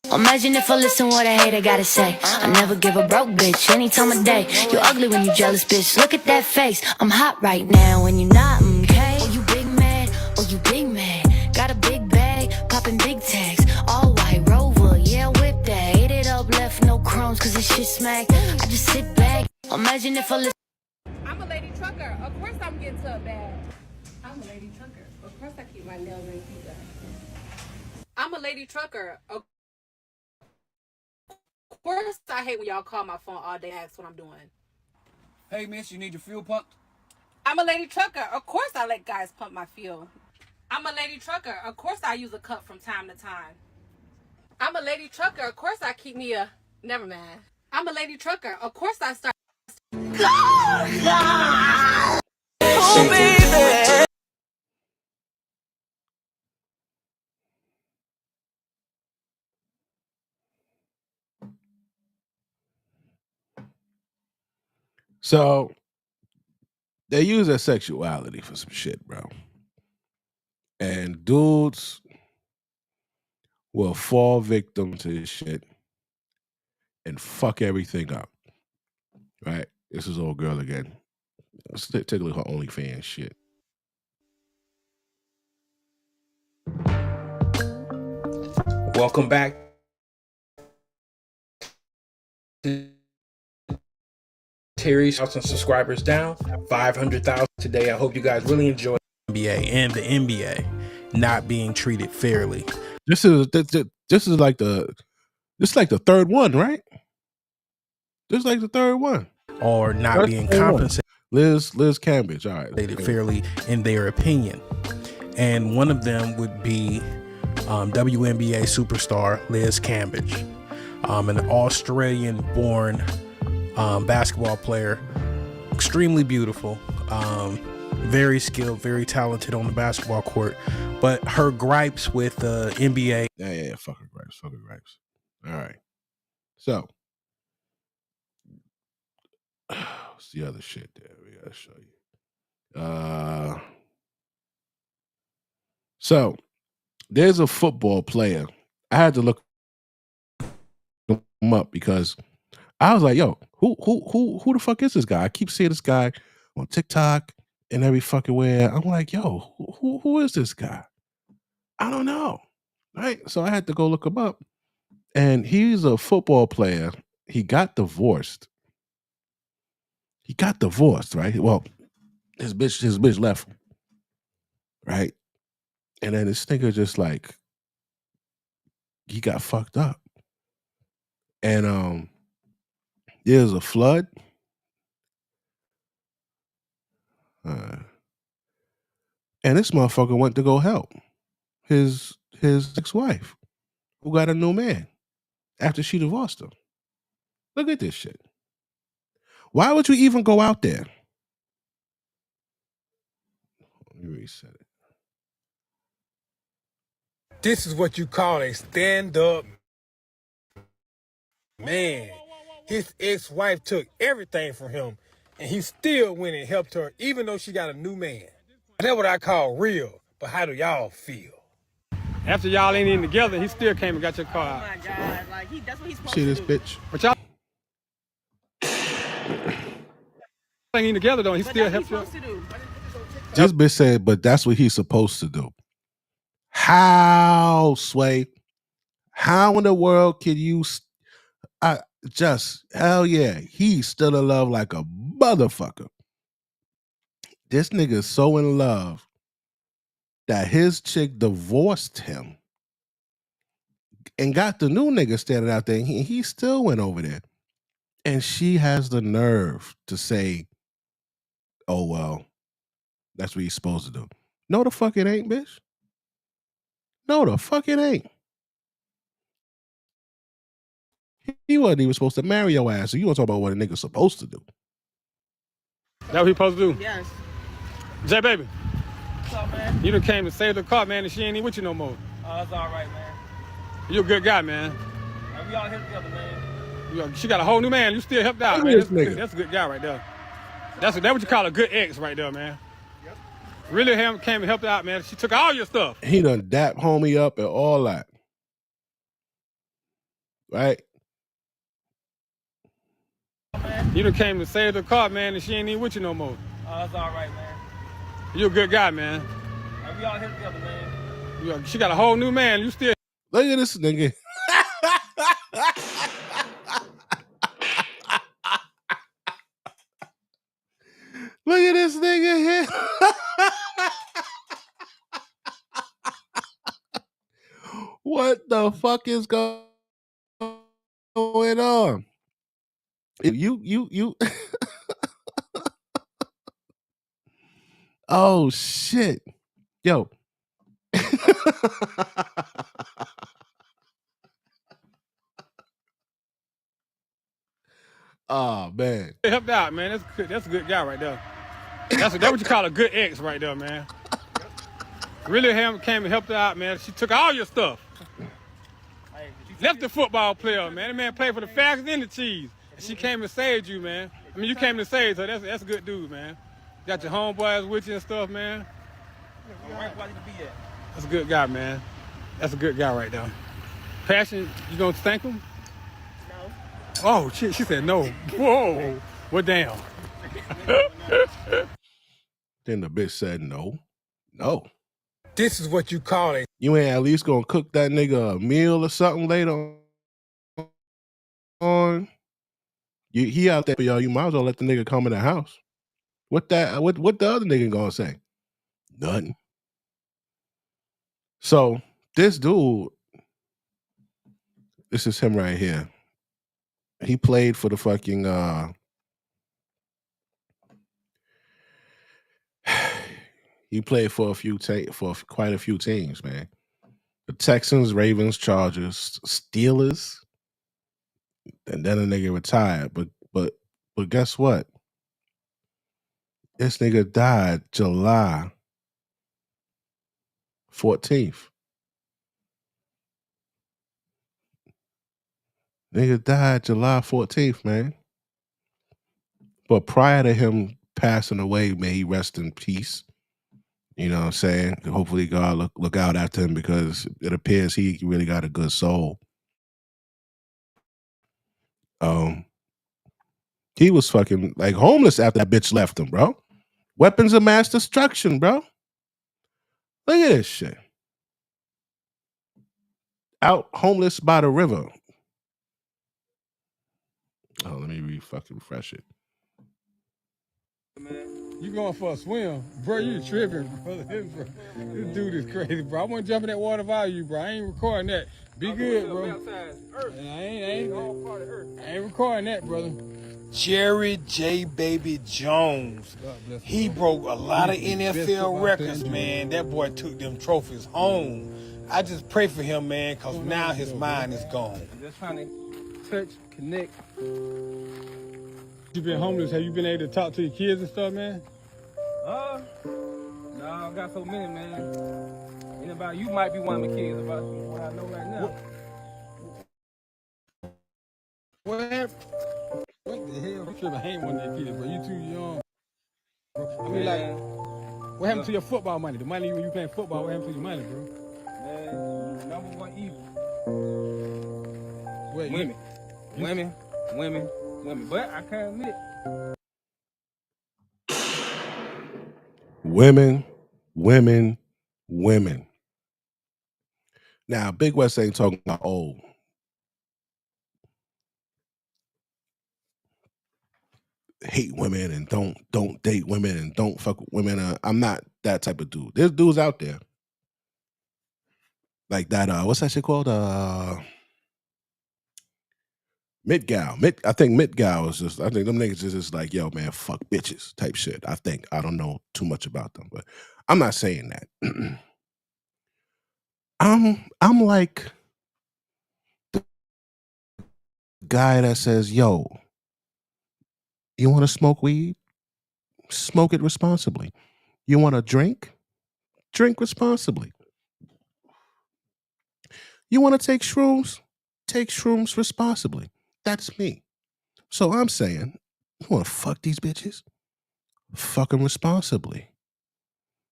Speaker 19: Imagine if I listen what a hater gotta say. I never give a broke bitch any time of day. You ugly when you jealous, bitch. Look at that face. I'm hot right now when you not, okay? Oh, you big mad? Oh, you big mad? Got a big bag, popping big tags. All white Rover, yeah, whip that. Ate it up, left no crumbs, cause this shit smack. I just sit back. Imagine if I listen.
Speaker 2: I'm a lady trucker. Of course I'm getting to a bag. I'm a lady trucker. Of course I keep my nails and feet done. I'm a lady trucker. Of course I hate when y'all call my phone all day and ask what I'm doing.
Speaker 3: Hey, miss, you need your fuel pumped?
Speaker 2: I'm a lady trucker. Of course I let guys pump my fuel. I'm a lady trucker. Of course I use a cup from time to time. I'm a lady trucker. Of course I keep me a... Never mind. I'm a lady trucker. Of course I start...
Speaker 21: Oh, baby.
Speaker 1: So they use their sexuality for some shit, bro. And dudes will fall victim to this shit and fuck everything up. Right? This is old girl again. Let's take a look at her OnlyFans shit.
Speaker 6: Welcome back. Terry, 1,000 subscribers down, 500,000 today. I hope you guys really enjoy
Speaker 13: NBA and the NBA not being treated fairly.
Speaker 1: This is like the third one, right? This is like the third one.
Speaker 13: Or not being compensated.
Speaker 1: Liz Cambridge, all right.
Speaker 13: Fairly in their opinion. And one of them would be WNBA superstar Liz Cambridge, an Australian-born basketball player, extremely beautiful, very skilled, very talented on the basketball court. But her gripes with the NBA.
Speaker 1: Yeah, fuck her gripes. All right. So, what's the other shit there we gotta show you? So there's a football player. I had to look him up because I was like, yo, who the fuck is this guy? I keep seeing this guy on TikTok and every fucking where. I'm like, yo, who is this guy? I don't know. Right? So I had to go look him up. And he's a football player. He got divorced. Right? Well, his bitch left him. Right? And then this nigga just like he got fucked up. And there's a flood. And this motherfucker went to go help his ex-wife who got a new man after she divorced him. Look at this shit. Why would you even go out there? Let me reset it.
Speaker 4: This is what you call a stand-up man. His ex-wife took everything from him, and he still went and helped her, even though she got a new man. That's what I call real. But how do y'all feel? After y'all ain't even together, he still came and got your car out.
Speaker 15: Oh my God, like that's what he's supposed
Speaker 1: See
Speaker 15: to
Speaker 1: this
Speaker 15: do.
Speaker 1: bitch?
Speaker 4: But y'all ain't even together though, he still helped you.
Speaker 1: This bitch said, but that's what he's supposed to do. How, Sway? How in the world can you hell yeah, he's still in love like a motherfucker. This nigga's so in love that his chick divorced him and got the new nigga standing out there, and he still went over there. And she has the nerve to say, oh, well, that's what he's supposed to do. No, the fuck it ain't, bitch. No, the fuck it ain't. He wasn't even supposed to marry your ass, so you want to talk about what a nigga's supposed to do.
Speaker 4: That what he supposed to do?
Speaker 15: Yes.
Speaker 4: J Baby.
Speaker 15: What's up, man?
Speaker 4: You done came to save the car, man, and she ain't even with you no more.
Speaker 15: That's all right, man.
Speaker 4: You a good guy, man.
Speaker 15: We all here together, man.
Speaker 4: She got a whole new man. You still helped out, man. That's a good guy right there. That's what you call a good ex right there, man. Yep. Really came and helped out, man. She took all your stuff.
Speaker 1: He done dap homie up and all that. Right?
Speaker 4: You done came to save the car, man, and she ain't even with you no more.
Speaker 15: That's all right, man.
Speaker 4: You a good guy, man.
Speaker 15: We all here together, man.
Speaker 4: She got a whole new man. You still.
Speaker 1: Look at this nigga. Look at this nigga here. What the fuck is going on? You. Oh shit. Yo. Oh man.
Speaker 4: Helped out, man. That's a good guy right there. That's what you call a good ex right there, man. Really came and helped out, man. She took all your stuff. Left the football player, man. The man played for the Falcons and the Chiefs. And she came and saved you, man. I mean, you came to save her. That's a good dude, man. Got your homeboys with you and stuff, man. That's a good guy, man. That's a good guy right there. Passion, you gonna thank him?
Speaker 15: No.
Speaker 4: Oh, shit, she said no. Whoa. Well, damn.
Speaker 1: Then the bitch said no. No.
Speaker 4: This is what you call it.
Speaker 1: You ain't at least gonna cook that nigga a meal or something later on. He out there, y'all. You might as well let the nigga come in the house. What the other nigga gonna say? Nothing. So this dude, this is him right here. He played for the fucking he played for quite a few teams, man. The Texans, Ravens, Chargers, Steelers, and then a nigga retired. But guess what? This nigga died July 14th. Nigga died July 14th, man. But prior to him passing away, may he rest in peace. You know what I'm saying? Hopefully God look out after him, because it appears he really got a good soul. He was fucking like homeless after that bitch left him, bro. Weapons of mass destruction, bro. Look at this shit. Out homeless by the river. Oh, let me fucking refresh it.
Speaker 4: You going for a swim, bro? You tripping, bro? This dude is crazy, bro. I want to jump in that water by you, bro. I ain't recording that. Be good, bro. I ain't recording that, brother.
Speaker 7: Jerry J. Baby Jones. He broke a lot of NFL records, man. That boy took them trophies home. I just pray for him, man, because now his mind is gone.
Speaker 4: Just trying to touch, connect. You been homeless? Have you been able to talk to your kids and stuff, man?
Speaker 8: No, I got so many, man. Anybody, you might be one of my kids, about what I know right now.
Speaker 4: What happened? What the hell? You should have ain't one of your kids, bro. You too young. Bro. I mean, like, what happened to your football money? The money when you playing football, what happened to your money, bro?
Speaker 8: Man, number one evil.
Speaker 4: Wait,
Speaker 8: Women. But I can't admit.
Speaker 1: Women. Now, Big West ain't talking about hate women and don't date women and don't fuck with women. I'm not that type of dude. There's dudes out there like that. What's that shit called? Midgal. I think Midgal is just. I think them niggas is just like, yo, man, fuck bitches type shit. I think I don't know too much about them, but I'm not saying that. I'm like the guy that says, yo, you want to smoke weed? Smoke it responsibly. You want to drink? Drink responsibly. You want to take shrooms? Take shrooms responsibly. That's me. So I'm saying, you want to fuck these bitches? Fuck them responsibly.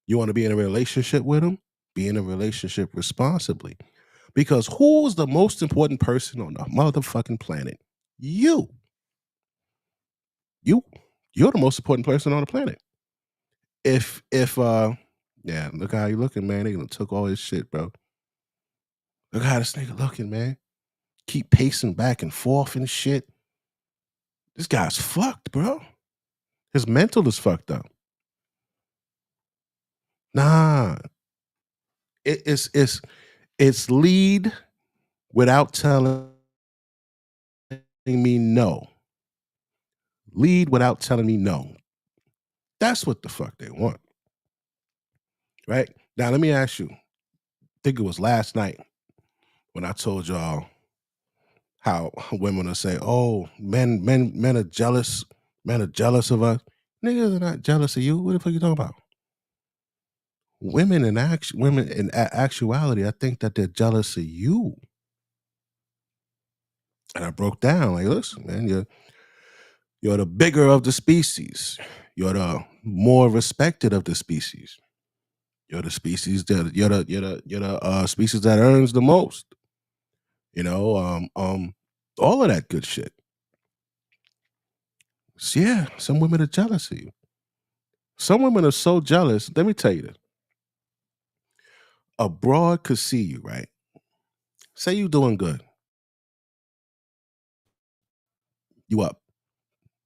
Speaker 1: You want to be in a relationship with them? Be in a relationship responsibly. Because who's the most important person on the motherfucking planet? You. You're the most important person on the planet. If yeah, look how you looking, man. They gonna took all his shit, bro. Look how this nigga looking, man. Keep pacing back and forth and shit. This guy's fucked, bro. His mental is fucked up. Nah. It's lead without telling me no. Lead without telling me no. That's what the fuck they want. Right? Now let me ask you. I think it was last night when I told y'all how women will say, "Oh, men are jealous. Men are jealous of us." Niggas are not jealous of you. What the fuck you talking about? Women in actuality, I think that they're jealous of you. And I broke down like, listen, man, you're the bigger of the species. You're the more respected of the species. You're the species that you're the species that earns the most. You know, all of that good shit. So yeah, some women are jealous of you. Some women are so jealous. Let me tell you this. A broad could see you, right? Say you doing good. You up,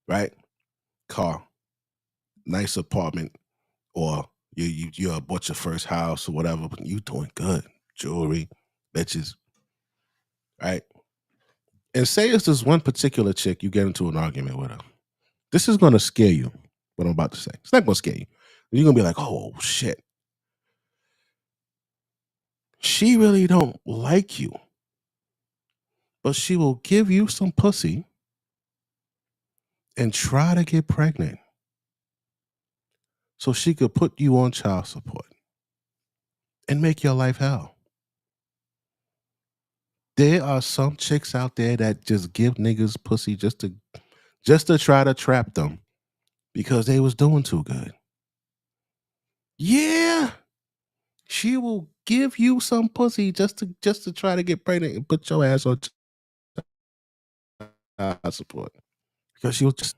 Speaker 1: right? Car, nice apartment, or you bought your first house or whatever, but you doing good. Jewelry, bitches, right? And say it's this one particular chick, you get into an argument with her. This is gonna scare you, what I'm about to say. It's not gonna scare you. You're gonna be like, oh shit. She really don't like you, but she will give you some pussy and try to get pregnant so she could put you on child support and make your life hell. There are some chicks out there that just give niggas pussy just to try to trap them because they was doing too good. Yeah. She will give you some pussy just to try to get pregnant and put your ass on child support. Because she was just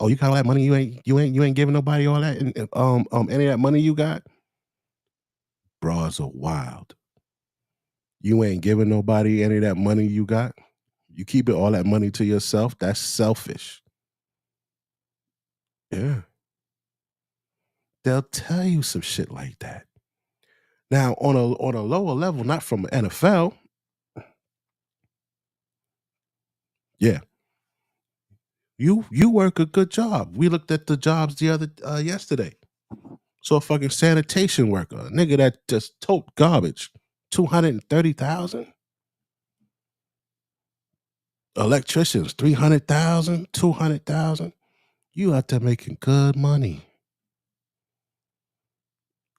Speaker 1: Oh, you got all that money? You ain't giving nobody all that and any of that money you got? Bras are wild. You ain't giving nobody any of that money you got. You keep it all that money to yourself. That's selfish. Yeah. They'll tell you some shit like that. Now, on a lower level, not from NFL. Yeah. You work a good job. We looked at the jobs the other yesterday. So a fucking sanitation worker, a nigga that just tote garbage, 230,000. Electricians, 300,000, 200,000. You out there making good money.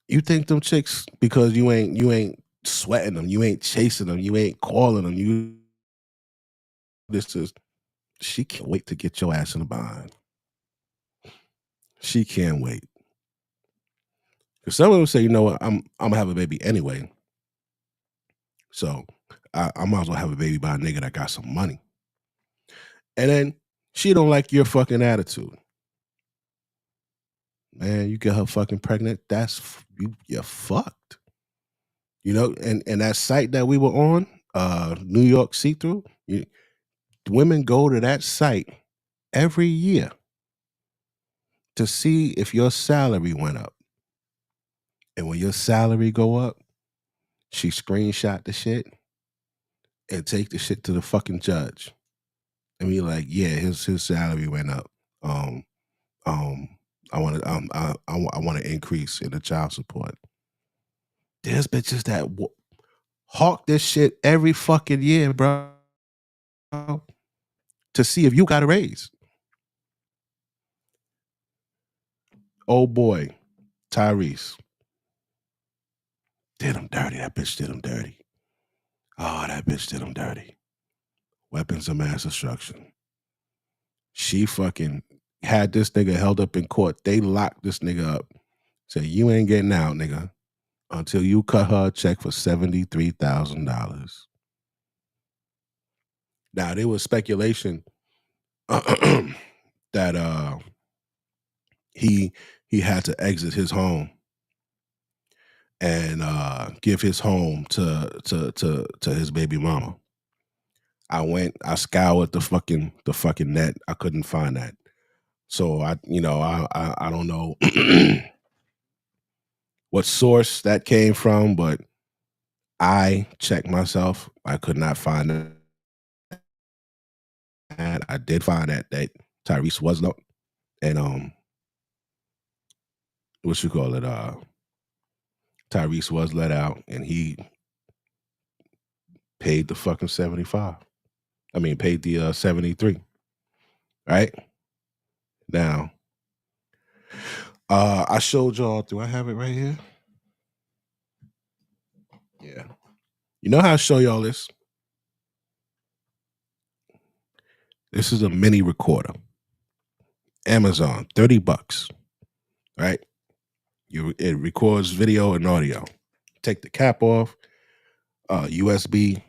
Speaker 1: You think them chicks, because you ain't sweating them, you ain't chasing them, you ain't calling them, she can't wait to get your ass in the bind. She can't wait. Because some of them say, you know what, I'm gonna have a baby anyway. So I might as well have a baby by a nigga that got some money. And then she don't like your fucking attitude. Man, you get her fucking pregnant, you're fucked. You know, and that site that we were on, New York See-Through, women go to that site every year to see if your salary went up. And when your salary go up, she screenshot the shit and take the shit to the fucking judge. And be like, yeah, his salary went up. I want to increase in the child support. There's bitches that hawk this shit every fucking year, bro, to see if you got a raise. Oh boy, Tyrese. Did him dirty. That bitch did him dirty. Oh, that bitch did him dirty. Weapons of mass destruction. She fucking had this nigga held up in court. They locked this nigga up. Said, you ain't getting out, nigga, until you cut her a check for $73,000. Now, there was speculation that he had to exit his home and give his home to his baby mama. I scoured the fucking net. I couldn't find that. So I don't know what source that came from, but I checked myself. I could not find it. And I did find that Tyrese was not, and what you call it? Tyrese was let out, and he paid the fucking 75. I mean, paid the 73. Right now, I showed y'all. Do I have it right here? Yeah. You know how I show y'all this? This is a mini recorder. Amazon, $30. Right? It records video and audio. Take the cap off, USB,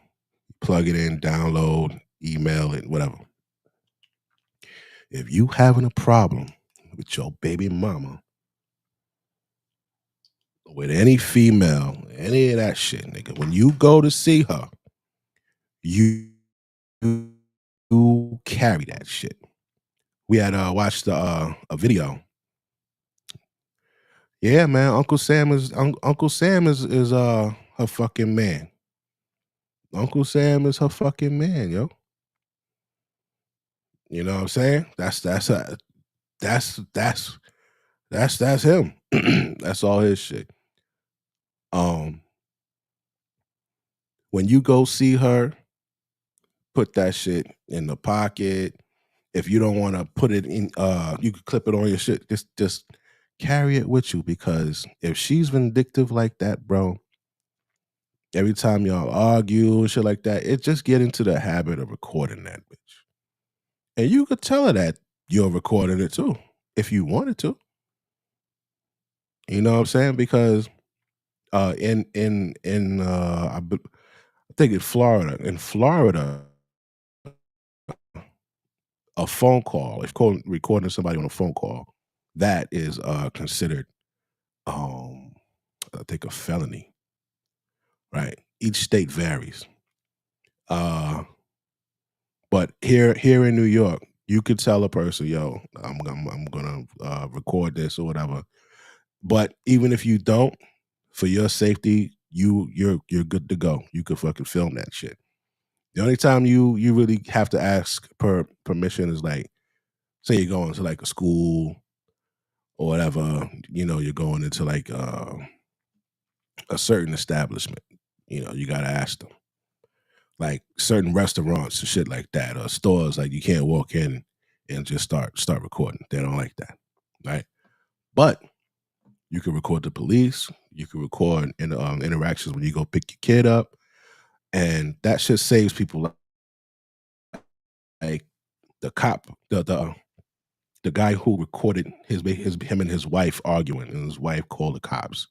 Speaker 1: plug it in, download, email it, whatever. If you having a problem with your baby mama, with any female, any of that shit, nigga, when you go to see her, you carry that shit. We had watched a video. Yeah, man, Uncle Sam is her fucking man. Uncle Sam is her fucking man, yo. You know what I'm saying? That's him. That's all his shit. When you go see her, put that shit in the pocket. If you don't want to put it in, you could clip it on your shit. Just carry it with you, because if she's vindictive like that, bro, every time y'all argue and shit like that, it just get into the habit of recording that bitch. And you could tell her that you're recording it too, if you wanted to. You know what I'm saying? Because I think in Florida, a phone call, if recording somebody on a phone call, that is considered, I think, a felony. Right? Each state varies. But here in New York, you could tell a person, "Yo, I'm gonna record this or whatever." But even if you don't, for your safety, you're good to go. You could fucking film that shit. The only time you really have to ask permission is like, say you're going to like a school or whatever. You know, you're going into like a certain establishment. You know, you gotta ask them. Like certain restaurants and shit like that, or stores, like you can't walk in and just start recording. They don't like that, right? But you can record the police. You can record in interactions when you go pick your kid up, and that shit saves people. Like the cop, the guy who recorded him and his wife arguing, and his wife called the cops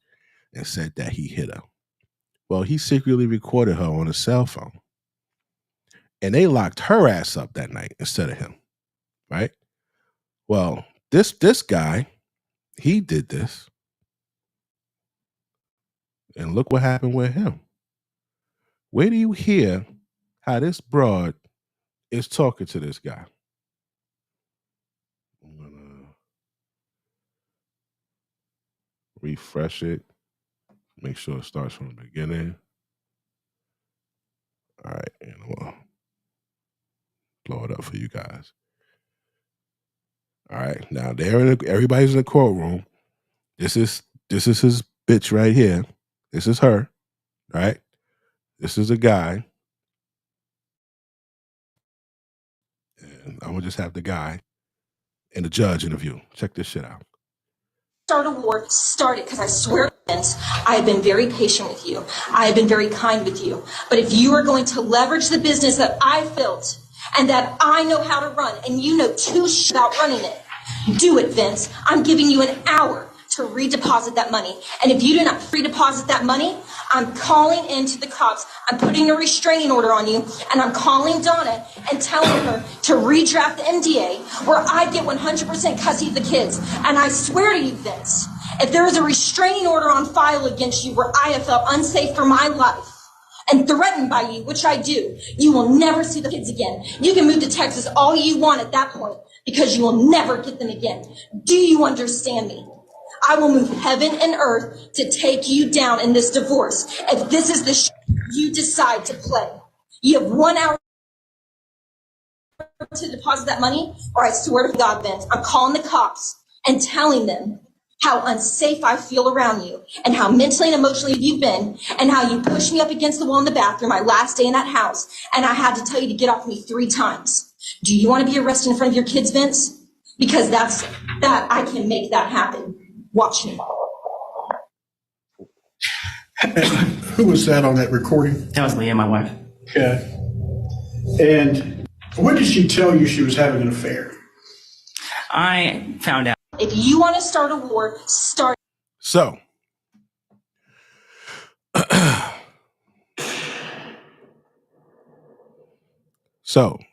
Speaker 1: and said that he hit her. Well, he secretly recorded her on a cell phone, and they locked her ass up that night instead of him, right? Well, this guy, he did this, and look what happened with him. Where do you hear how this broad is talking to this guy? I'm gonna refresh it, make sure it starts from the beginning. All right, and I'm gonna blow it up for you guys. All right, now everybody's in the courtroom. This is his bitch right here. This is her, right? This is a guy. And I'm gonna just have the guy and the judge interview. Check this shit out.
Speaker 9: Start a war, start it, because I swear, Vince, I have been very patient with you. I have been very kind with you. But if you are going to leverage the business that I built and that I know how to run, and you know two shit about running it, do it, Vince. I'm giving you an hour to redeposit that money. And if you do not redeposit that money, I'm calling into the cops. I'm putting a restraining order on you, and I'm calling Donna and telling her to redraft the MDA where I get 100% custody of the kids. And I swear to you, Vince, if there is a restraining order on file against you where I have felt unsafe for my life and threatened by you, which I do, you will never see the kids again. You can move to Texas all you want at that point because you will never get them again. Do you understand me? I will move heaven and earth to take you down in this divorce if this is the you decide to play. You have 1 hour to deposit that money, or I swear to God, Vince, I'm calling the cops and telling them how unsafe I feel around you and how mentally and emotionally you've been and how you pushed me up against the wall in the bathroom my last day in that house, and I had to tell you to get off me 3 times. Do you want to be arrested in front of your kids, Vince? Because I can make that happen. Watch me.
Speaker 10: Who was that on that recording?
Speaker 11: That was Leah, my wife.
Speaker 10: Okay. And when did she tell you she was having an affair?
Speaker 11: I found out.
Speaker 9: If you want to start a war, start.
Speaker 1: So,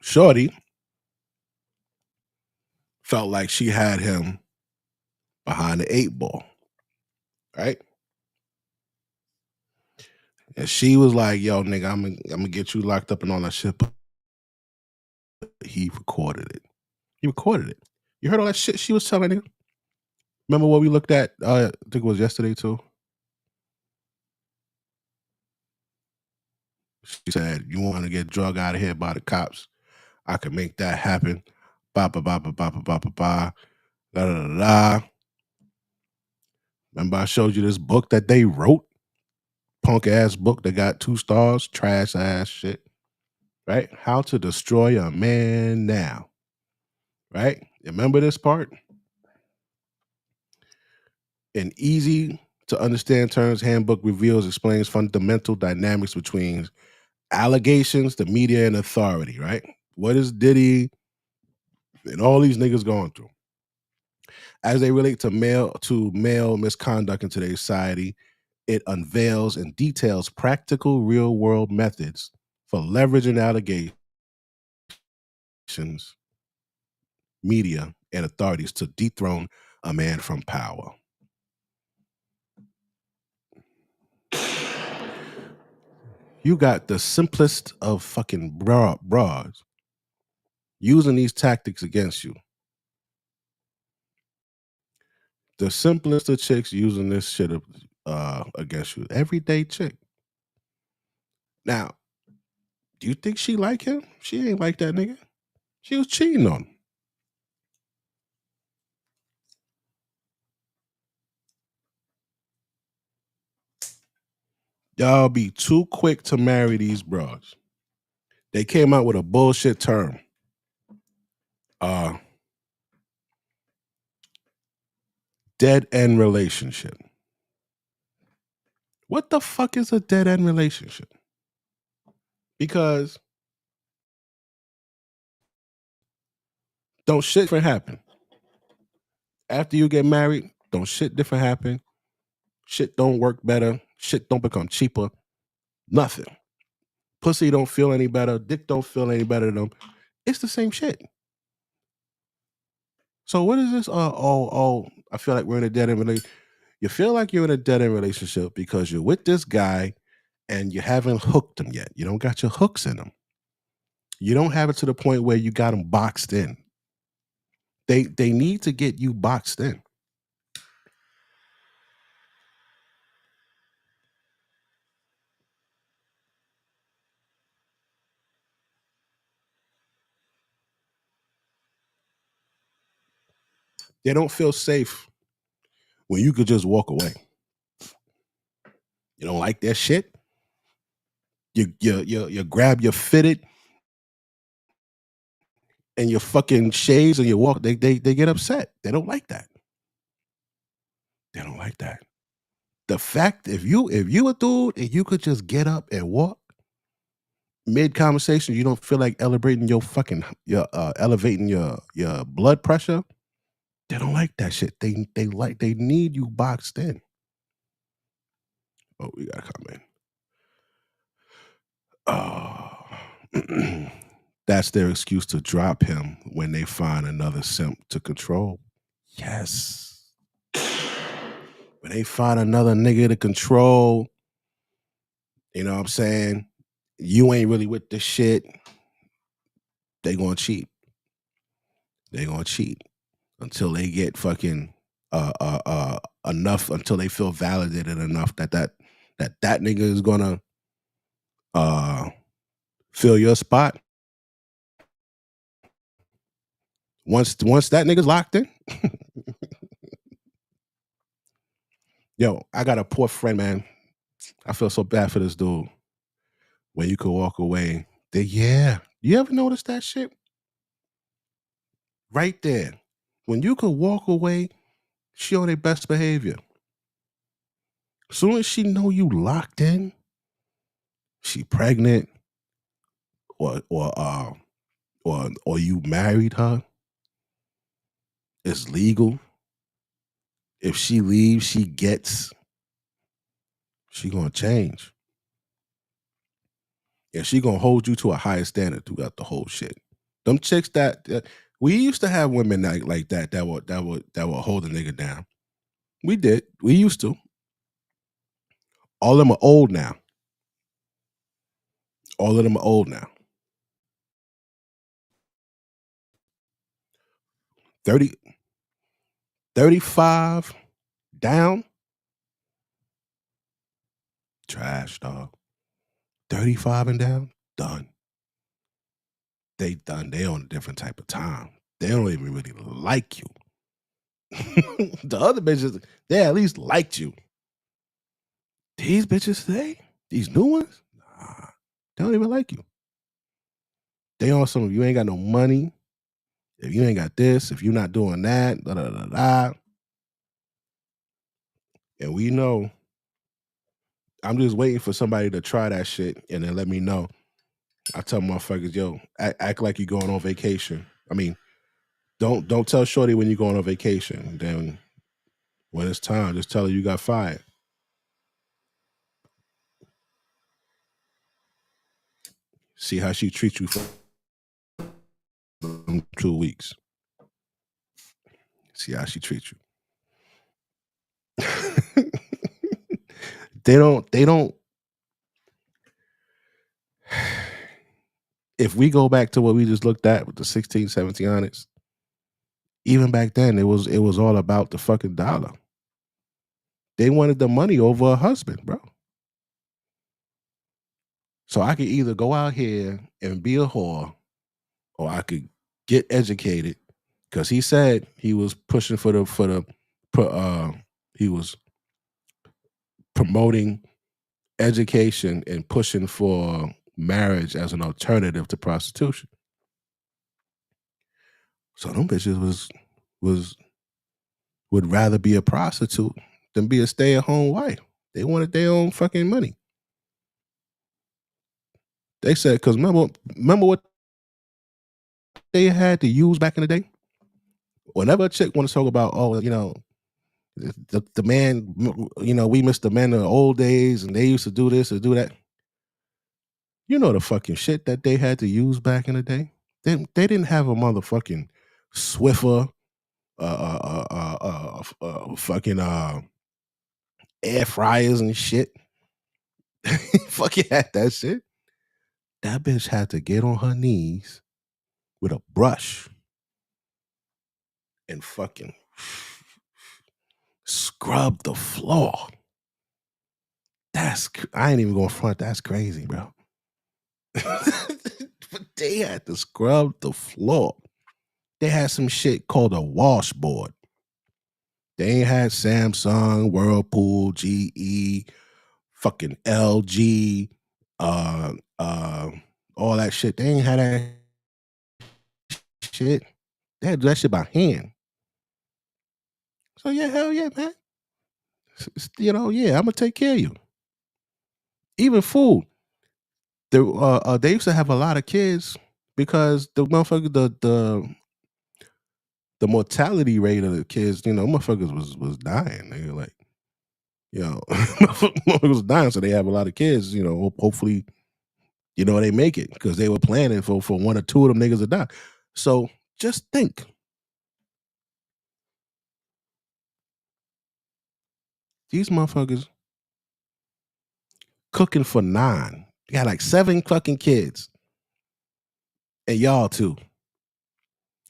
Speaker 1: Shorty felt like she had him behind the 8 ball, right? And she was like, "Yo, nigga, I'm gonna get you locked up and all that shit." But he recorded it. He recorded it. You heard all that shit she was telling, nigga? Remember what we looked at? I think it was yesterday too. She said, "You want to get drug out of here by the cops? I can make that happen." Ba ba ba ba ba ba ba ba ba. Da da da da. Remember I showed you this book that they wrote? Punk ass book that got 2 stars, trash ass shit. Right? How to Destroy a Man Now. Right? Remember this part? In easy to understand terms, handbook explains fundamental dynamics between allegations, the media, and authority, right? What is Diddy and all these niggas going through? As they relate to male misconduct in today's society, it unveils and details practical real-world methods for leveraging allegations media, and authorities to dethrone a man from power. You got the simplest of fucking broads using these tactics against you. The simplest of chicks using this shit against you. Everyday chick. Now, do you think she like him? She ain't like that nigga. She was cheating on him. Y'all be too quick to marry these broads. They came out with a bullshit term. Dead end relationship. What the fuck is a dead end relationship? Because don't shit different happen. After you get married, don't shit different happen. Shit don't work better. Shit don't become cheaper. Nothing. Pussy don't feel any better. Dick don't feel any better than them. It's the same shit. So what is this? I feel like we're in a dead end relationship. You feel like you're in a dead end relationship because you're with this guy and you haven't hooked him yet. You don't got your hooks in him. You don't have it to the point where you got them boxed in. They need to get you boxed in. They don't feel safe when you could just walk away. You don't like that shit? You grab your fitted and your fucking shades and you walk. They get upset. They don't like that. They don't like that. The fact if you a dude and you could just get up and walk mid conversation, you don't feel like elevating elevating your blood pressure. They don't like that shit. They need you boxed in. Oh, we got a comment. That's their excuse to drop him when they find another simp to control. Yes. When they find another nigga to control, you know what I'm saying? You ain't really with the shit. They gonna cheat. They gonna cheat until they get fucking enough, until they feel validated enough that nigga is gonna fill your spot. Once that nigga's locked in. Yo, I got a poor friend, man. I feel so bad for this dude. When you could walk away. Yeah. You ever notice that shit? Right there. When you could walk away, she on their best behavior. As soon as she know you locked in, she pregnant, or you married her, it's legal. If she leaves, she gonna change. And she gonna hold you to a higher standard throughout the whole shit. Them chicks that we used to have women like that would hold a nigga down. We did. We used to. All of them are old now. All of them are old now. 30, 35 down. Trash, dog. 35 and down, done. They done. They on a different type of time. They don't even really like you. The other bitches, they at least liked you. These bitches today, these new ones, nah, they don't even like you. They on some, you ain't got no money. If you ain't got this, if you're not doing that, da da da da. And we know, I'm just waiting for somebody to try that shit and then let me know. I tell motherfuckers, yo, act like you're going on vacation. I mean, don't tell shorty when you're going on vacation. Then when it's time, just tell her you got fired. See how she treats you for 2 weeks. See how she treats you. They don't. If we go back to what we just looked at with the 16, 1700s, even back then, it was all about the fucking dollar. They wanted the money over a husband, bro. So I could either go out here and be a whore, or I could get educated. Because he said he was pushing he was promoting education and pushing for marriage as an alternative to prostitution. So them bitches would rather be a prostitute than be a stay-at-home wife. They wanted their own fucking money. They said, because remember what they had to use back in the day? Whenever a chick want to talk about, oh, you know, the man, you know, we miss the men of the old days and they used to do this or do that. You know the fucking shit that they had to use back in the day? They didn't have a motherfucking Swiffer, fucking air fryers and shit. Fucking had that shit. That bitch had to get on her knees with a brush and fucking scrub the floor. I ain't even going front. That's crazy, bro. But they had to scrub the floor. They had some shit called a washboard. They ain't had Samsung, Whirlpool, GE, fucking LG, all that shit. They ain't had that shit. They had to do that shit by hand. So yeah, hell yeah, man. You know, yeah, I'm gonna take care of you. Even food. They used to have a lot of kids because the motherfucker, the mortality rate of the kids, you know, motherfuckers was dying. They were like, you know, motherfuckers was dying, so they have a lot of kids. You know, hopefully, you know, they make it because they were planning for one or two of them niggas to die. So just think. These motherfuckers cooking for 9. They got like 7 fucking kids. And y'all too.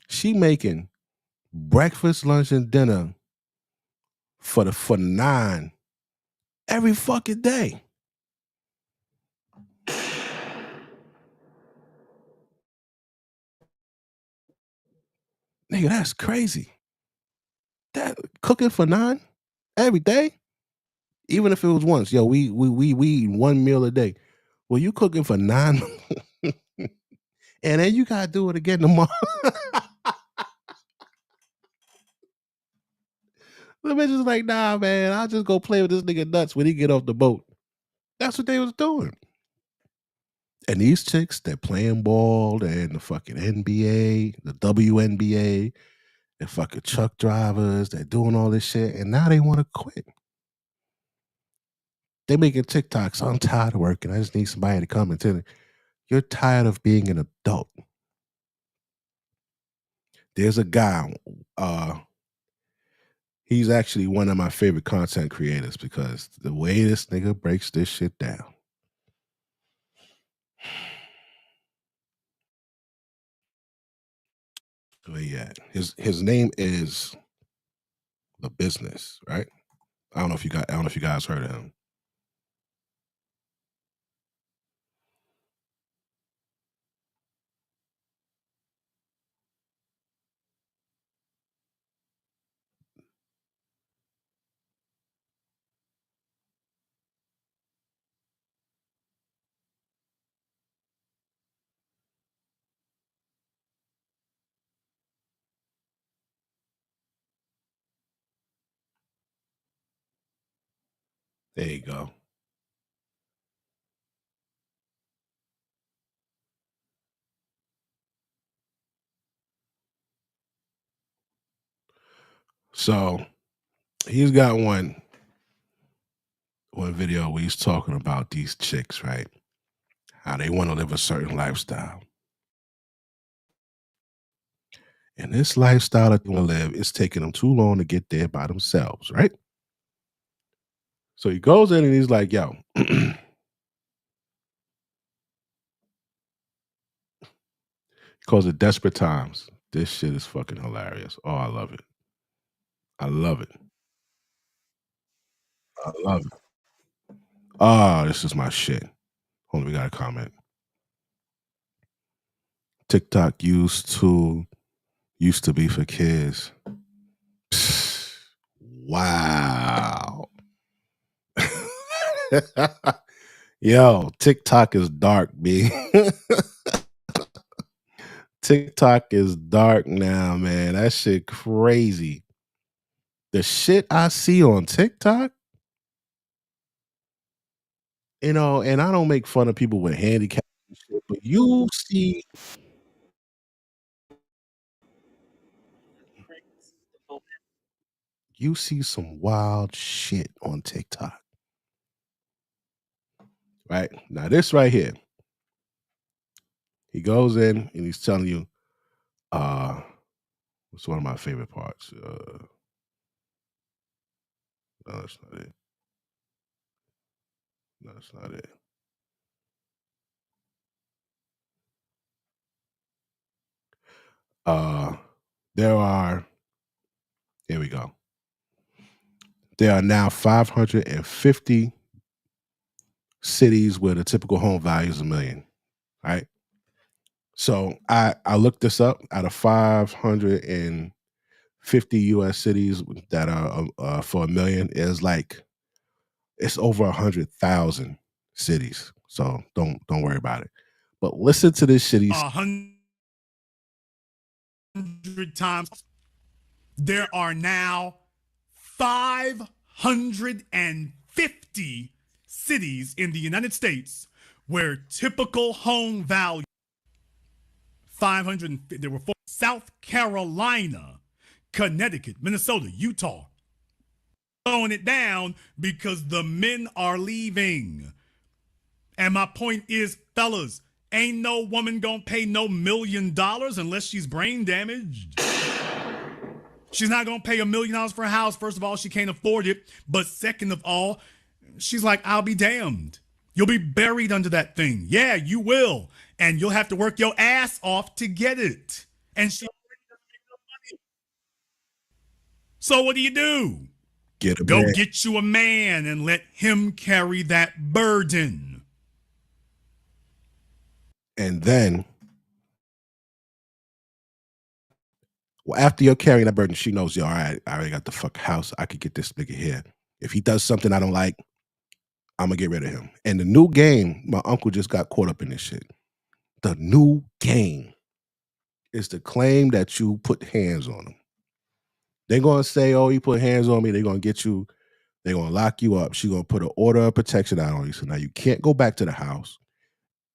Speaker 1: She making breakfast, lunch, and dinner for 9 every fucking day. Nigga, that's crazy. That cooking for 9 every day? Even if it was once, yo, we eat 1 meal a day. Well, you cooking for 9 and then you gotta do it again tomorrow. The bitch is like, nah, man, I'll just go play with this nigga nuts when he get off the boat. That's what they was doing. And these chicks, they're playing ball, they're in the fucking NBA, the WNBA, they're fucking truck drivers, they're doing all this shit, and now they want to quit. They making TikToks. I'm tired of working. I just need somebody to come and tell me, you're tired of being an adult. There's a guy, he's actually one of my favorite content creators because the way this nigga breaks this shit down. Where he at? His name is The Business, right? I don't know if you guys heard of him. There you go. So he's got one video where he's talking about these chicks, right? How they want to live a certain lifestyle. And this lifestyle that they want to live is taking them too long to get there by themselves, right? So he goes in and he's like, yo, he calls it Desperate Times. This shit is fucking hilarious. Oh, I love it. I love it. I love it. Oh, this is my shit. Hold on, we got a comment. TikTok used to be for kids. Wow. Yo, TikTok is dark, B. TikTok is dark now, man. That shit crazy. The shit I see on TikTok, you know, and I don't make fun of people with handicaps and shit, but you see some wild shit on TikTok. Right? Now this right here. He goes in and he's telling you, what's one of my favorite parts? No, that's not it. No, that's not it. Here we go. There are now 550 cities where the typical home value is $1 million. Right? So I looked this up. Out of 550 US cities that are for $1 million, it's over 100,000 cities. So don't worry about it. But listen to this shit.
Speaker 5: 100 times. There are now 550 cities in the United States where typical home value 550. There were 4: South Carolina, Connecticut, Minnesota, Utah. Slowing it down because the men are leaving. And my point is, fellas, ain't no woman gonna pay no $1 million unless she's brain damaged. She's not gonna pay $1 million for a house. First of all, she can't afford it. But second of all, she's like, I'll be damned. You'll be buried under that thing. Yeah, you will. And you'll have to work your ass off to get it. And she already doesn't make no money. So what do? Go
Speaker 1: man.
Speaker 5: get you a man and let him carry that burden.
Speaker 1: And then, well, after you're carrying that burden, she knows, yo, all right, I already got the fuck house. I could get this nigga here. If he does something I don't like, I'm gonna get rid of him. And the new game, my uncle just got caught up in this shit. The new game is to claim that you put hands on him. They're gonna say, oh, he put hands on me. They're gonna get you, they're gonna lock you up. She's gonna put an order of protection out on you. So now you can't go back to the house.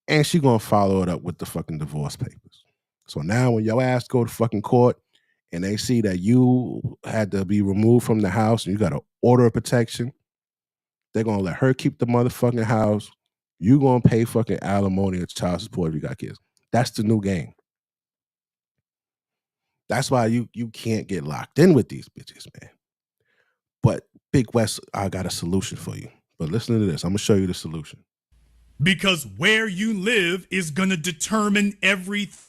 Speaker 1: And she's gonna follow it up with the fucking divorce papers. So now when your ass go to fucking court and they see that you had to be removed from the house and you got an order of protection, they're gonna let her keep the motherfucking house. You gonna pay fucking alimony or child support if you got kids. That's the new game. That's why you can't get locked in with these bitches, man. But Big West, I got a solution for you. But listen to this. I'm gonna show you the solution.
Speaker 5: Because where you live is gonna determine everything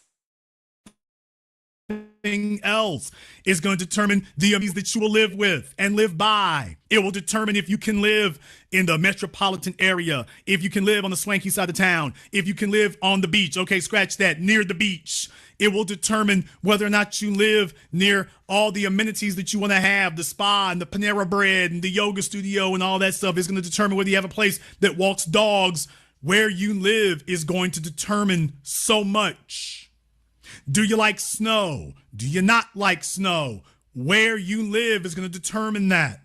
Speaker 5: else. Is going to determine the amenities that you will live with and live by. It will determine if you can live in the metropolitan area, if you can live on the swanky side of town, if you can live on the beach. Okay, scratch that, near the beach. It will determine whether or not you live near all the amenities that you want to have, the spa and the Panera Bread and the yoga studio and all that stuff. Is going to determine whether you have a place that walks dogs. Where you live is going to determine so much. Do you like snow? Do you not like snow? Where you live is going to determine that.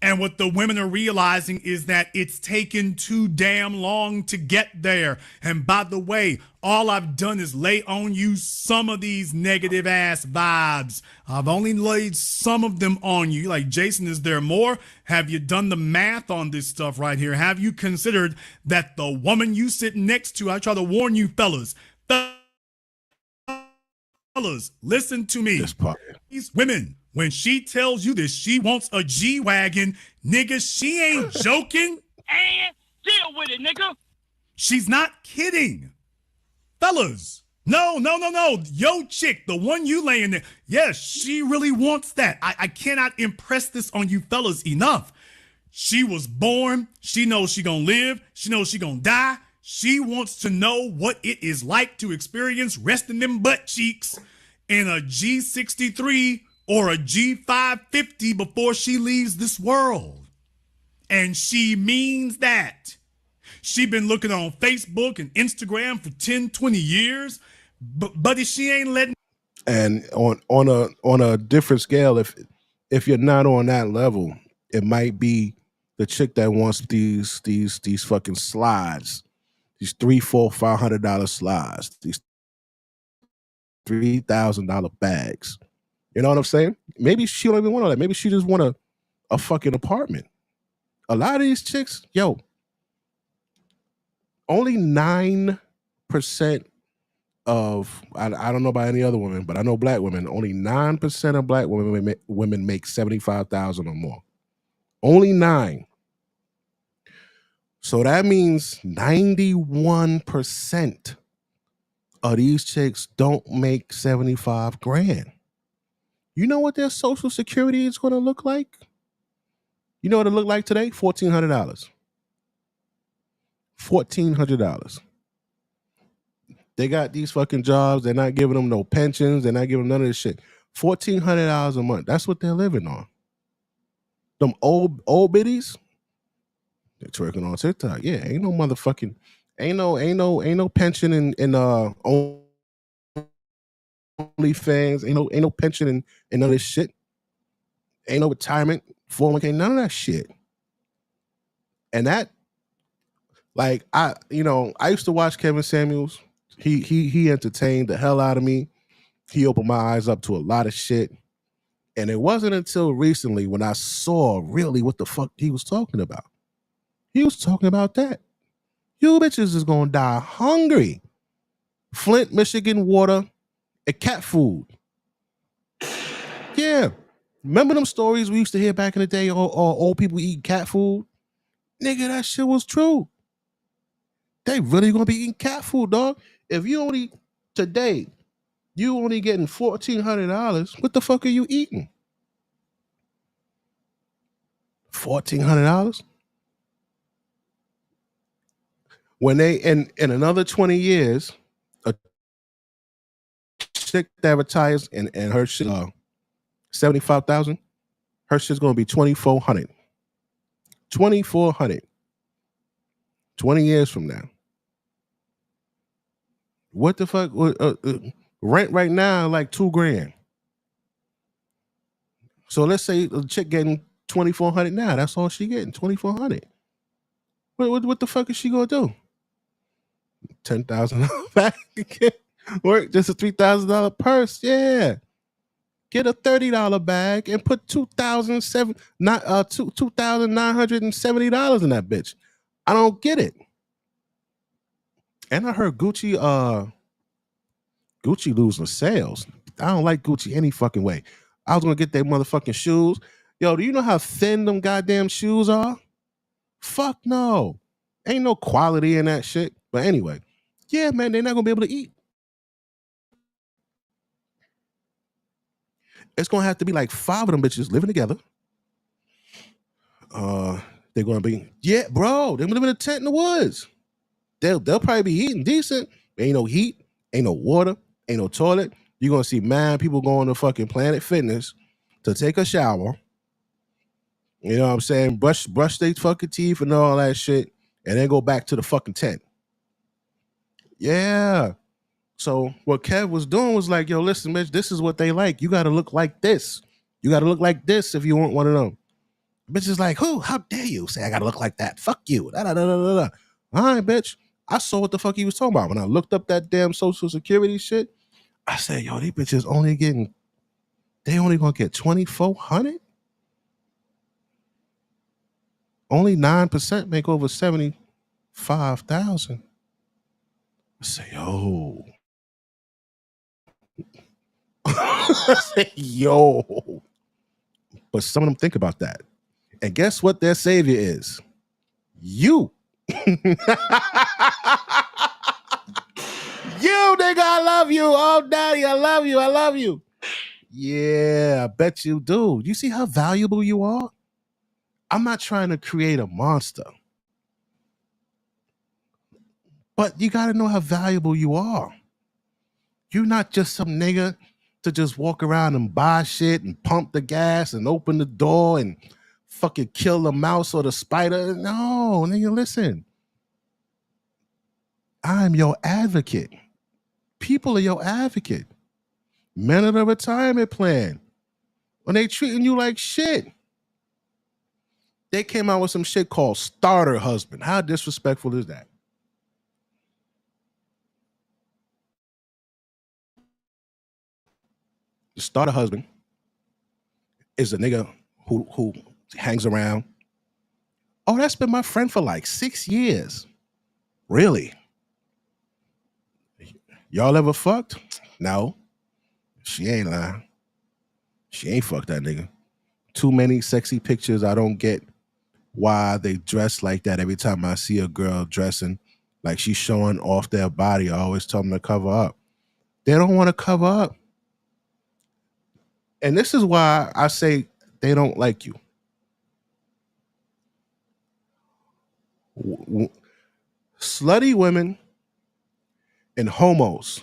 Speaker 5: And what the women are realizing is that it's taken too damn long to get there. And by the way, all I've done is lay on you some of these negative ass vibes. I've only laid some of them on you. Like, Jason, is there more? Have you done the math on this stuff right here? Have you considered that the woman you sit next to, I try to warn you fellas, Fellas, listen to me.
Speaker 1: This part.
Speaker 5: These women, when she tells you that she wants a G-Wagon, nigga, she ain't joking.
Speaker 8: And deal with it, nigga.
Speaker 5: She's not kidding. Fellas, no. Yo chick, the one you laying there, yes, she really wants that. I cannot impress this on you fellas enough. She was born. She knows she gonna live. She knows she gonna die. She wants to know what it is like to experience resting them butt cheeks in a G63 or a G550 before she leaves this world. And she means that. She been looking on Facebook and Instagram for 10, 20 years, but she ain't letting.
Speaker 1: And on a different scale, if you're not on that level, it might be the chick that wants these fucking slides, these $300-$500 slides, these $3,000 bags. You know what I'm saying? Maybe she don't even want all that. Maybe she just want a fucking apartment. A lot of these chicks, yo, only 9% of, I don't know about any other women, but I know black women, only 9% of black women make $75,000 or more. Only 9. So that means 91% of these chicks don't make 75 grand. You know what their social security is going to look like? You know what it look like today? $1,400. $1,400. They got these fucking jobs. They're not giving them no pensions. They're not giving them none of this shit. $1,400 a month. That's what they're living on. Them old biddies, they're twerking on TikTok. Yeah, ain't no motherfucking, ain't no pension in OnlyFans. Ain't no pension in none of this shit. Ain't no retirement, 401k, none of that shit. And that, like, I used to watch Kevin Samuels. He entertained the hell out of me. He opened my eyes up to a lot of shit. And it wasn't until recently when I saw really what the fuck he was talking about. He was talking about that. You bitches is gonna die hungry. Flint, Michigan water and cat food. Yeah. Remember them stories we used to hear back in the day, or old people eating cat food? Nigga, that shit was true. They really gonna be eating cat food, dog. If you only, today, you only getting $1,400, what the fuck are you eating? $1,400? When they, in another 20 years, a chick that retires and her shit, 75,000, her shit's gonna be 2,400. 2,400. 20 years from now. What the fuck? Rent right now like $2,000. So let's say a chick getting 2,400 now. That's all she getting, 2,400. What the fuck is she gonna do? $10,000 back. Work just a $3,000 purse. Yeah. Get a $30 bag and put $2,970 in that bitch. I don't get it. And I heard Gucci losing sales. I don't like Gucci any fucking way. I was gonna get their motherfucking shoes. Yo, do you know how thin them goddamn shoes are? Fuck no. Ain't no quality in that shit. But anyway, yeah, man, they're not gonna be able to eat. It's gonna have to be like 5 of them bitches living together. They're gonna be, yeah, bro. They're gonna live in a tent in the woods. They'll probably be eating decent. Ain't no heat, ain't no water, ain't no toilet. You're gonna see mad people going to fucking Planet Fitness to take a shower. You know what I'm saying? Brush their fucking teeth and all that shit, and then go back to the fucking tent. Yeah. So what Kev was doing was like, yo, listen, bitch, this is what they like. You got to look like this. You got to look like this if you want one of them. Bitch is like, who? How dare you say I got to look like that? Fuck you. Da, da, da, da, da. All right, bitch. I saw what the fuck he was talking about. When I looked up that damn social security shit, I said, yo, these bitches only going to get 2,400? Only 9% make over 75,000. I say, yo. Yo. But some of them think about that. And guess what their savior is? You. You, nigga, I love you. Oh, daddy, I love you. I love you. Yeah, I bet you do. You see how valuable you are? I'm not trying to create a monster. But you got to know how valuable you are. You're not just some nigga to just walk around and buy shit and pump the gas and open the door and fucking kill the mouse or the spider. No, nigga, listen. I'm your advocate. People are your advocate. Men of the retirement plan. When they treating you like shit. They came out with some shit called starter husband. How disrespectful is that? The starter husband is a nigga who hangs around. Oh, that's been my friend for like 6 years. Really? Y'all ever fucked? No. She ain't lying. She ain't fucked that nigga. Too many sexy pictures. I don't get why they dress like that. Every time I see a girl dressing like she's showing off their body, I always tell them to cover up. They don't want to cover up. And this is why I say they don't like you. Slutty women and homos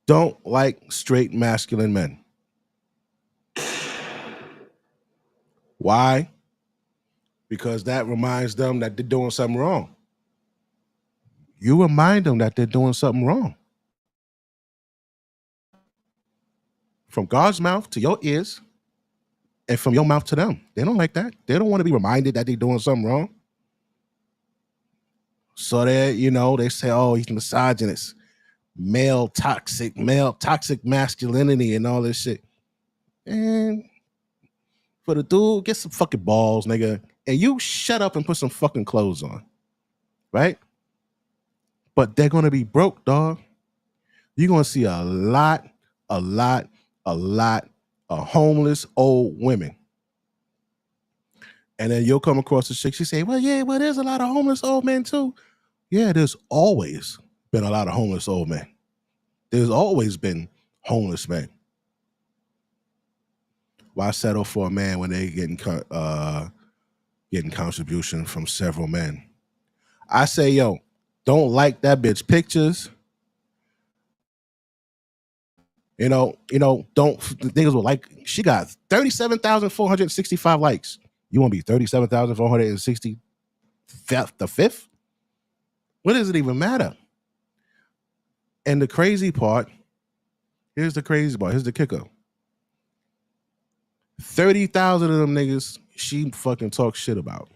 Speaker 1: don't like straight masculine men. Why? Because that reminds them that they're doing something wrong. You remind them that they're doing something wrong. From God's mouth to your ears and from your mouth to them. They don't like that. They don't want to be reminded that they're doing something wrong. So they say, oh, he's misogynist, male toxic masculinity and all this shit. And for the dude, get some fucking balls, nigga. And you shut up and put some fucking clothes on. Right? But they're going to be broke, dog. You're going to see a lot of homeless old women. And then you'll come across a chick, she say, well, there's a lot of homeless old men too. Yeah, there's always been a lot of homeless old men. There's always been homeless men. Why settle for a man when they getting contribution from several men? I say, yo, don't like that bitch pictures. Don't niggas will like, she got 37,465 likes. You want to be 37,460 the fifth? What does it even matter? And the crazy part, here's the kicker. 30,000 of them niggas she fucking talks shit about.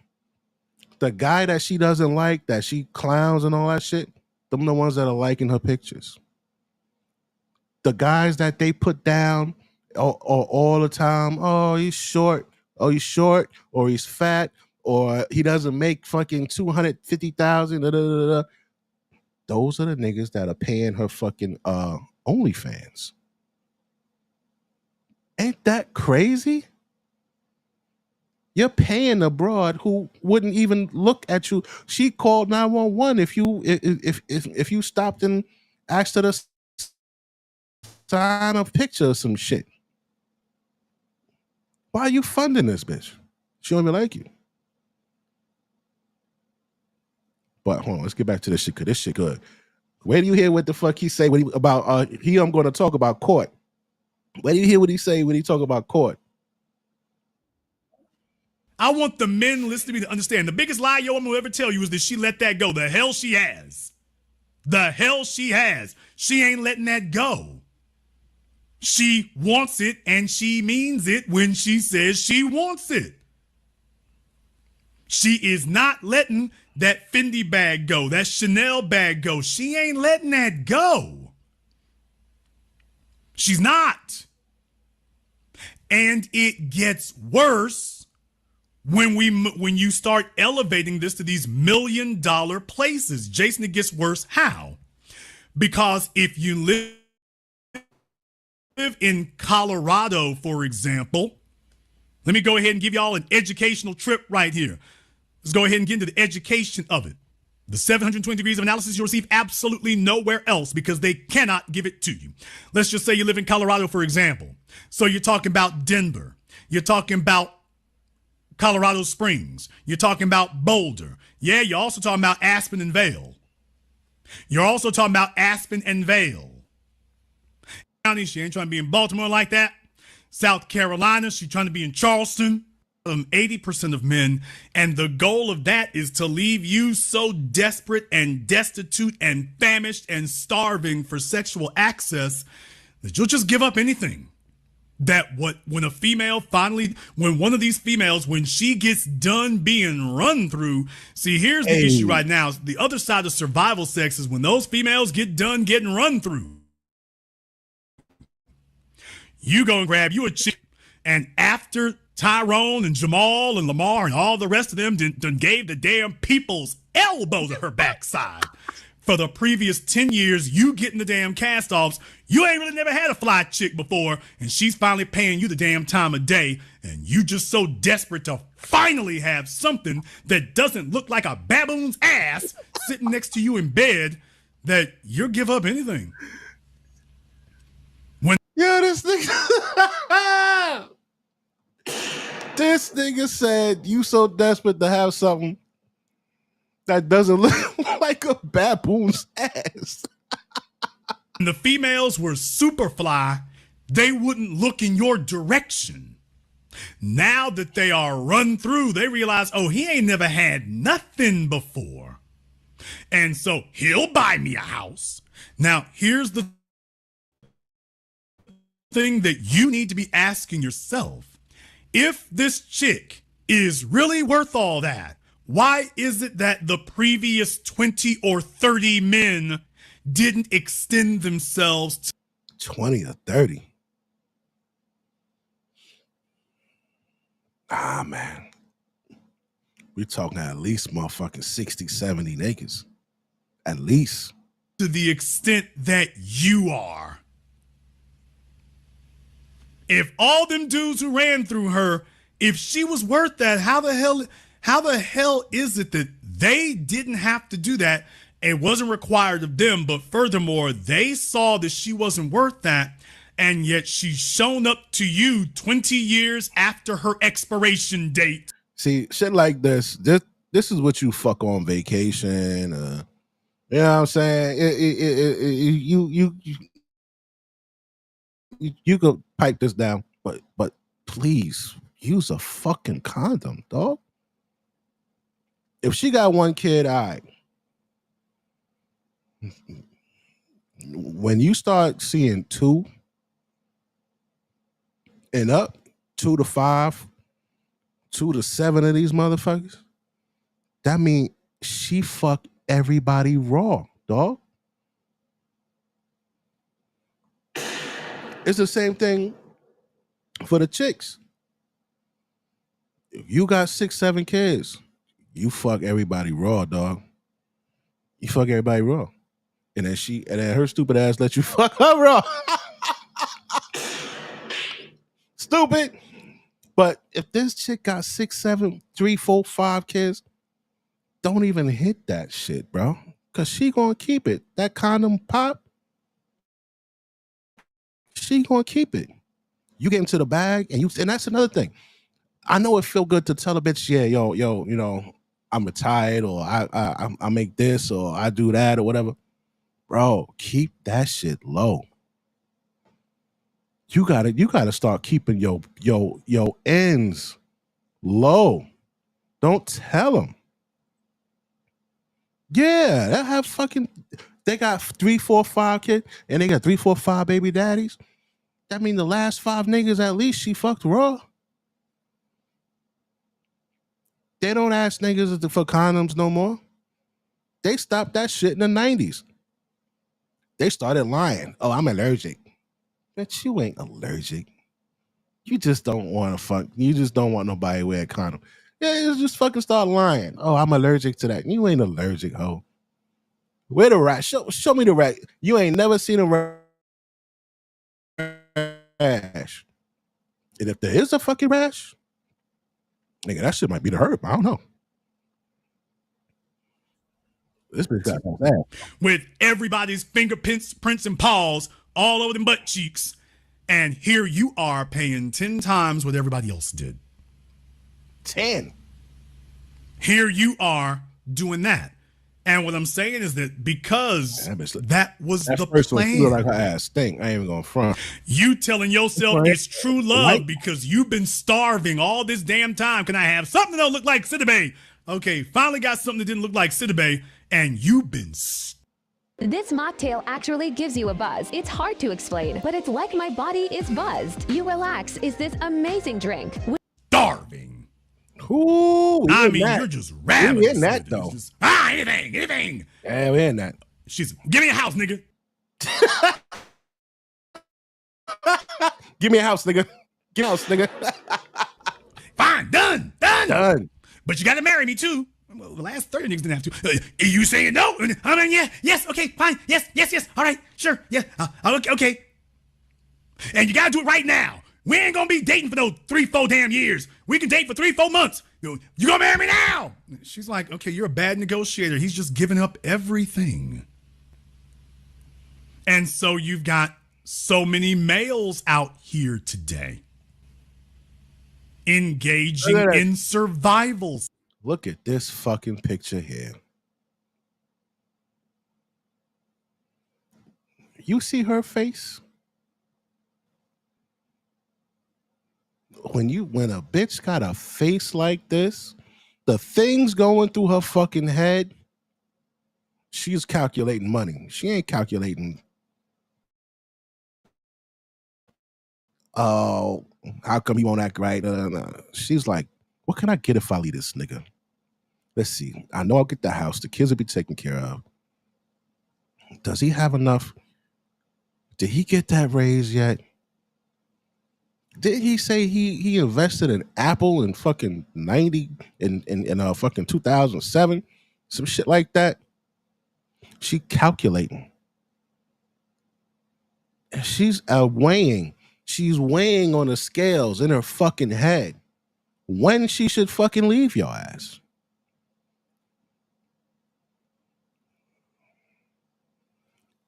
Speaker 1: The guy that she doesn't like, that she clowns and all that shit, them the ones that are liking her pictures. The guys that they put down all the time, oh, he's short, or he's fat, or he doesn't make fucking 250,000. Those are the niggas that are paying her fucking OnlyFans. Ain't that crazy? You're paying a broad who wouldn't even look at you. She called 911 if you stopped and asked her to sign a picture of some shit. Why are you funding this bitch? She don't even like you. But hold on, let's get back to this shit, because this shit good. Where do you hear what the fuck he say about I'm going to talk about court? Where do you hear what he say when he talk about court?
Speaker 5: I want the men listening to understand the biggest lie your woman will ever tell you is that she let that go. The hell she has. The hell she has. She ain't letting that go. She wants it, and she means it when she says she wants it. She is not letting that Fendi bag go, that Chanel bag go. She ain't letting that go. She's not. And it gets worse when you start elevating this to these $1 million places. Jason, it gets worse. How? Because if you live live in Colorado, for example, let me go ahead and give y'all an educational trip right here. Let's go ahead and get into the education of it. The 720 degrees of analysis you'll receive absolutely nowhere else because they cannot give it to you. Let's just say you live in Colorado, for example. So you're talking about Denver. You're talking about Colorado Springs. You're talking about Boulder. Yeah, you're also talking about Aspen and Vail. You're also talking about Aspen and Vail. County, she ain't trying to be in Baltimore like that. South Carolina, she's trying to be in Charleston. 80% of men, and the goal of that is to leave you so desperate and destitute and famished and starving for sexual access that you'll just give up anything. That when a female finally, when one of these females, when she gets done being run through, see, here's the issue right now. The other side of survival sex is when those females get done getting run through. You go and grab you a chick, and after Tyrone and Jamal and Lamar and all the rest of them done gave the damn people's elbow to her backside. For the previous 10 years, you getting the damn cast-offs. You ain't really never had a fly chick before, and she's finally paying you the damn time of day, and you just so desperate to finally have something that doesn't look like a baboon's ass sitting next to you in bed that you'll give up anything.
Speaker 1: Yo, this nigga. This nigga said you so desperate to have something that doesn't look like a baboon's ass.
Speaker 5: When the females were super fly, they wouldn't look in your direction. Now that they are run through, they realize, oh, he ain't never had nothing before. And so he'll buy me a house. Now, here's the thing that you need to be asking yourself. If this chick is really worth all that, why is it that the previous 20 or 30 men didn't extend themselves to
Speaker 1: 20 or 30? Ah, man. We're talking at least motherfucking 60, 70 niggas. At least.
Speaker 5: To the extent that you are. If all them dudes who ran through her, if she was worth that, how the hell is it that they didn't have to do that? It wasn't required of them, but furthermore, they saw that she wasn't worth that, and yet she's shown up to you 20 years after her expiration date.
Speaker 1: See, shit like this is what you fuck on vacation. You know what I'm saying? You could pipe this down, but please use a fucking condom, dog. If she got one kid, all right. When you start seeing 2 and up, 2 to 5, 2 to 7 of these motherfuckers, that means she fucked everybody raw, dog. It's the same thing for the chicks. If you got 6, 7 kids, you fuck everybody raw, dog. You fuck everybody raw. And then her stupid ass let you fuck her raw. Stupid. But if this chick got 6, 7, 3, 4, 5 kids, don't even hit that shit, bro. Cause she gonna keep it. That condom pop, she gonna keep it. You get into the bag, and that's another thing. I know it feel good to tell a bitch, yeah, yo, you know, I'm retired, or I make this, or I do that, or whatever. Bro, keep that shit low. You gotta start keeping your ends low. Don't tell them. Yeah, they have they got 3, 4, 5 kids, and they got 3, 4, 5 baby daddies. That mean the last 5 niggas at least she fucked raw. They don't ask niggas for condoms no more. They stopped that shit in the 90s. They started lying. Oh, I'm allergic. But you ain't allergic. You just don't want to fuck. You just don't want nobody to wear a condom. Yeah, you just fucking start lying. Oh, I'm allergic to that. You ain't allergic, ho. Where the rat? Show me the rat. You ain't never seen a rat rash. And if there is a fucking rash, nigga, that shit might be the herb. I don't know. This bitch got that.
Speaker 5: With everybody's fingerprints, prints, and paws all over them butt cheeks. And here you are paying 10 times what everybody else did.
Speaker 1: 10.
Speaker 5: Here you are doing that. And what I'm saying is that because that was the
Speaker 1: first
Speaker 5: plan.
Speaker 1: One, she look like her ass stink. I ain't even gonna front.
Speaker 5: You telling yourself it's true love because you've been starving all this damn time. Can I have something that don't look like Citibank? Okay, finally got something that didn't look like Citibank, and you've been
Speaker 12: This mocktail actually gives you a buzz. It's hard to explain, but it's like my body is buzzed. You relax is this amazing drink.
Speaker 5: Starving.
Speaker 1: Ooh,
Speaker 5: I mean, you're just ravenous.
Speaker 1: We in that though.
Speaker 5: Anything.
Speaker 1: Yeah, we in that.
Speaker 5: She's give me a house, nigga.
Speaker 1: Give me a house, nigga. Give me a house, nigga.
Speaker 5: Fine, done. But you got to marry me too. Well, the last 30 niggas didn't have to. You saying no? I mean, yeah, yes, okay, fine, yes. All right, sure, yeah, okay. And you got to do it right now. We ain't gonna be dating for those 3-4 damn years. We can date for 3-4 months. You gonna marry me now? She's like, okay, you're a bad negotiator. He's just giving up everything. And so you've got so many males out here today engaging in survival.
Speaker 1: Look at this fucking picture here. You see her face? When a bitch got a face like this, the things going through her fucking head, she's calculating money. She ain't calculating, oh, how come you won't act right? She's like, what can I get if I leave this nigga? Let's see. I know I'll get the house. The kids will be taken care of. Does he have enough? Did he get that raise yet? Did he say he invested in Apple in fucking 90 in fucking 2007? Some shit like that. She calculating. And she's weighing. She's weighing on the scales in her fucking head when she should fucking leave your ass.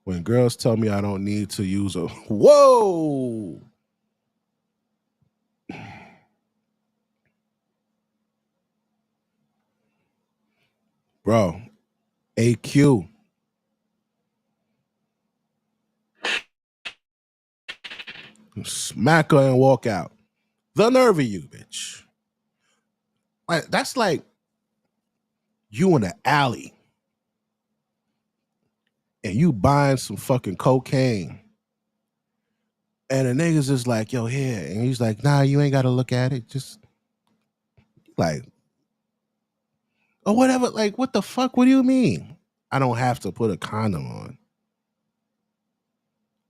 Speaker 1: When girls tell me I don't need to use a whoa. Bro, AQ. Smack her and walk out. The nerve of you, bitch. Like, that's like you in the alley and you buying some fucking cocaine. And the niggas is like, yo, here. And he's like, nah, you ain't got to look at it. Just like, or whatever. Like, what the fuck? What do you mean? I don't have to put a condom on.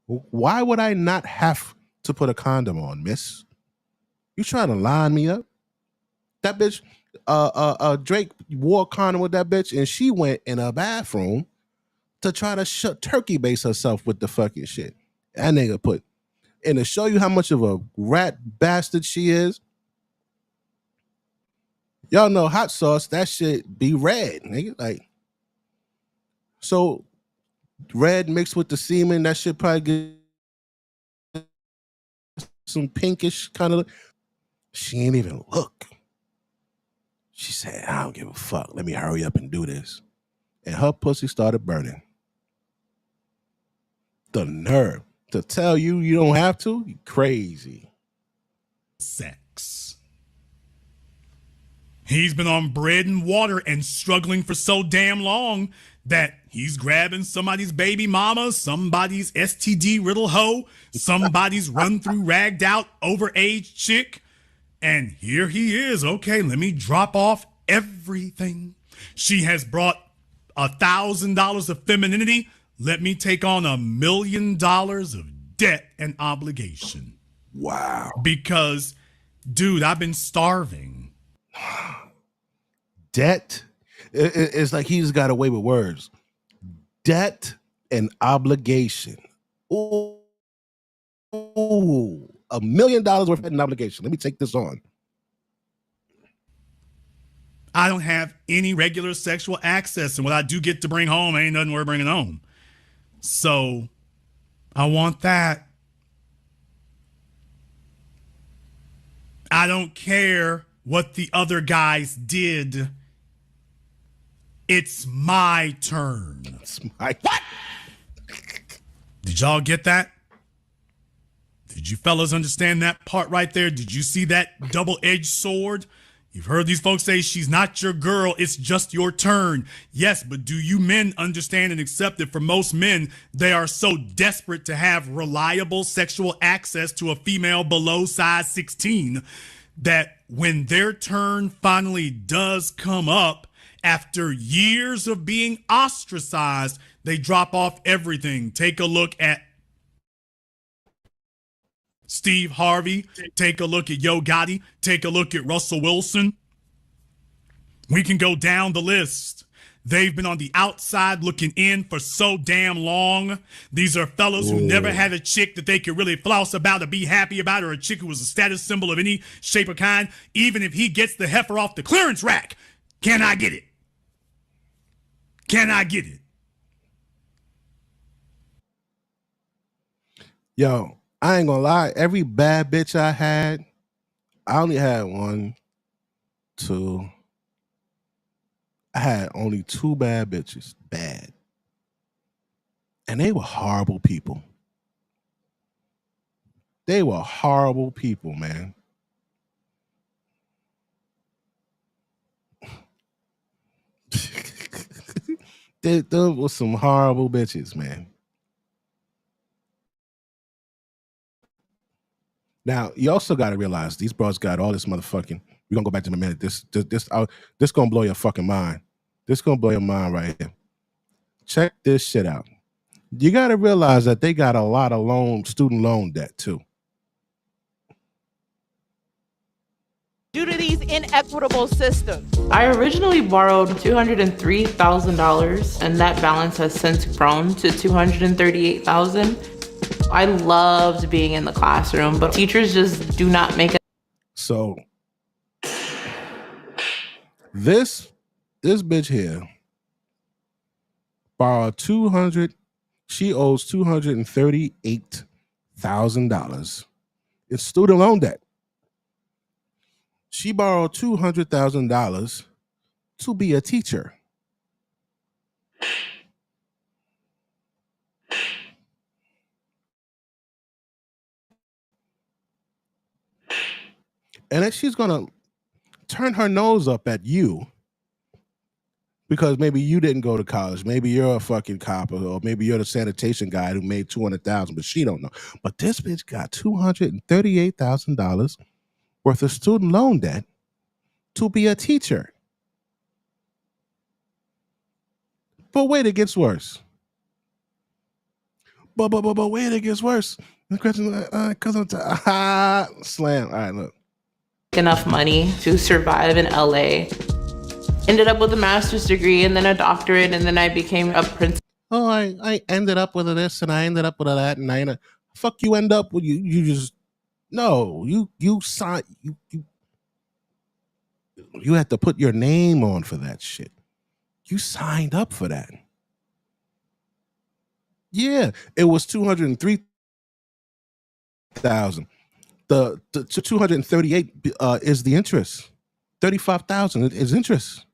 Speaker 1: Why would I not have to put a condom on, miss? You trying to line me up? That bitch, Drake wore a condom with that bitch and she went in a bathroom to try to turkey base herself with the fucking shit. That nigga put, and to show you how much of a rat bastard she is, y'all know hot sauce, that shit be red, nigga. Like, so red mixed with the semen, that shit probably get some pinkish kind of look. She ain't even look. She said, I don't give a fuck. Let me hurry up and do this. And her pussy started burning. The nerve to tell you you don't have to? You crazy.
Speaker 5: Sex. He's been on bread and water and struggling for so damn long that he's grabbing somebody's baby mama, somebody's STD riddle hoe, somebody's run through ragged out overage chick. And here he is. Okay, let me drop off everything. She has brought $1,000 of femininity. Let me take on $1 million of debt and obligation.
Speaker 1: Wow.
Speaker 5: Because, dude, I've been starving.
Speaker 1: Debt? It's like he's got away with words. Debt and obligation. Ooh. $1 million worth of an obligation. Let me take this on.
Speaker 5: I don't have any regular sexual access, and what I do get to bring home ain't nothing worth bringing home. So I want that. I don't care what the other guys did. It's my turn.
Speaker 1: It's my what?
Speaker 5: Did y'all get that? Did you fellas understand that part right there? Did you see that double-edged sword? You've heard these folks say she's not your girl, it's just your turn. Yes, but do you men understand and accept that for most men, they are so desperate to have reliable sexual access to a female below size 16 that when their turn finally does come up, after years of being ostracized, they drop off everything. Take a look at Steve Harvey. Take a look at Yo Gotti. Take a look at Russell Wilson. We can go down the list. They've been on the outside looking in for so damn long. These are fellows who never had a chick that they could really floss about or be happy about, or a chick who was a status symbol of any shape or kind. Even if he gets the heifer off the clearance rack, can I get it? Can I get it?
Speaker 1: Yo, I ain't gonna lie. Every bad bitch I had, I only had one, two. I had only 2 bad bitches. Bad. And they were horrible people. They were horrible people, man. Those were some horrible bitches, man. Now, you also got to realize these bros got all this motherfucking. We're going to go back to in a minute. This going to blow your fucking mind. This going to blow your mind right here. Check this shit out. You got to realize that they got a lot of student loan debt, too.
Speaker 14: Due to these inequitable systems.
Speaker 16: I originally borrowed $203,000, and that balance has since grown to $238,000. I loved being in the classroom, but teachers just do not make it.
Speaker 1: So this bitch here borrowed she owes $238,000 in student loan debt. She borrowed $200,000 to be a teacher. And then she's going to turn her nose up at you because maybe you didn't go to college. Maybe you're a fucking cop, or maybe you're the sanitation guy who made $200,000, but she don't know. But this bitch got $238,000 worth of student loan debt to be a teacher. But wait, it gets worse. But wait, it gets worse. The question, slam. All right, look.
Speaker 16: Enough money to survive in LA. Ended up with a master's degree and then a doctorate, and then I became a principal.
Speaker 1: Oh, I ended up with this and I ended up with that, and I ended. Fuck, you end up with you just no. You sign you had to put your name on for that shit. You signed up for that. Yeah, it was 203,000. The 238 is the interest. 35,000 is interest.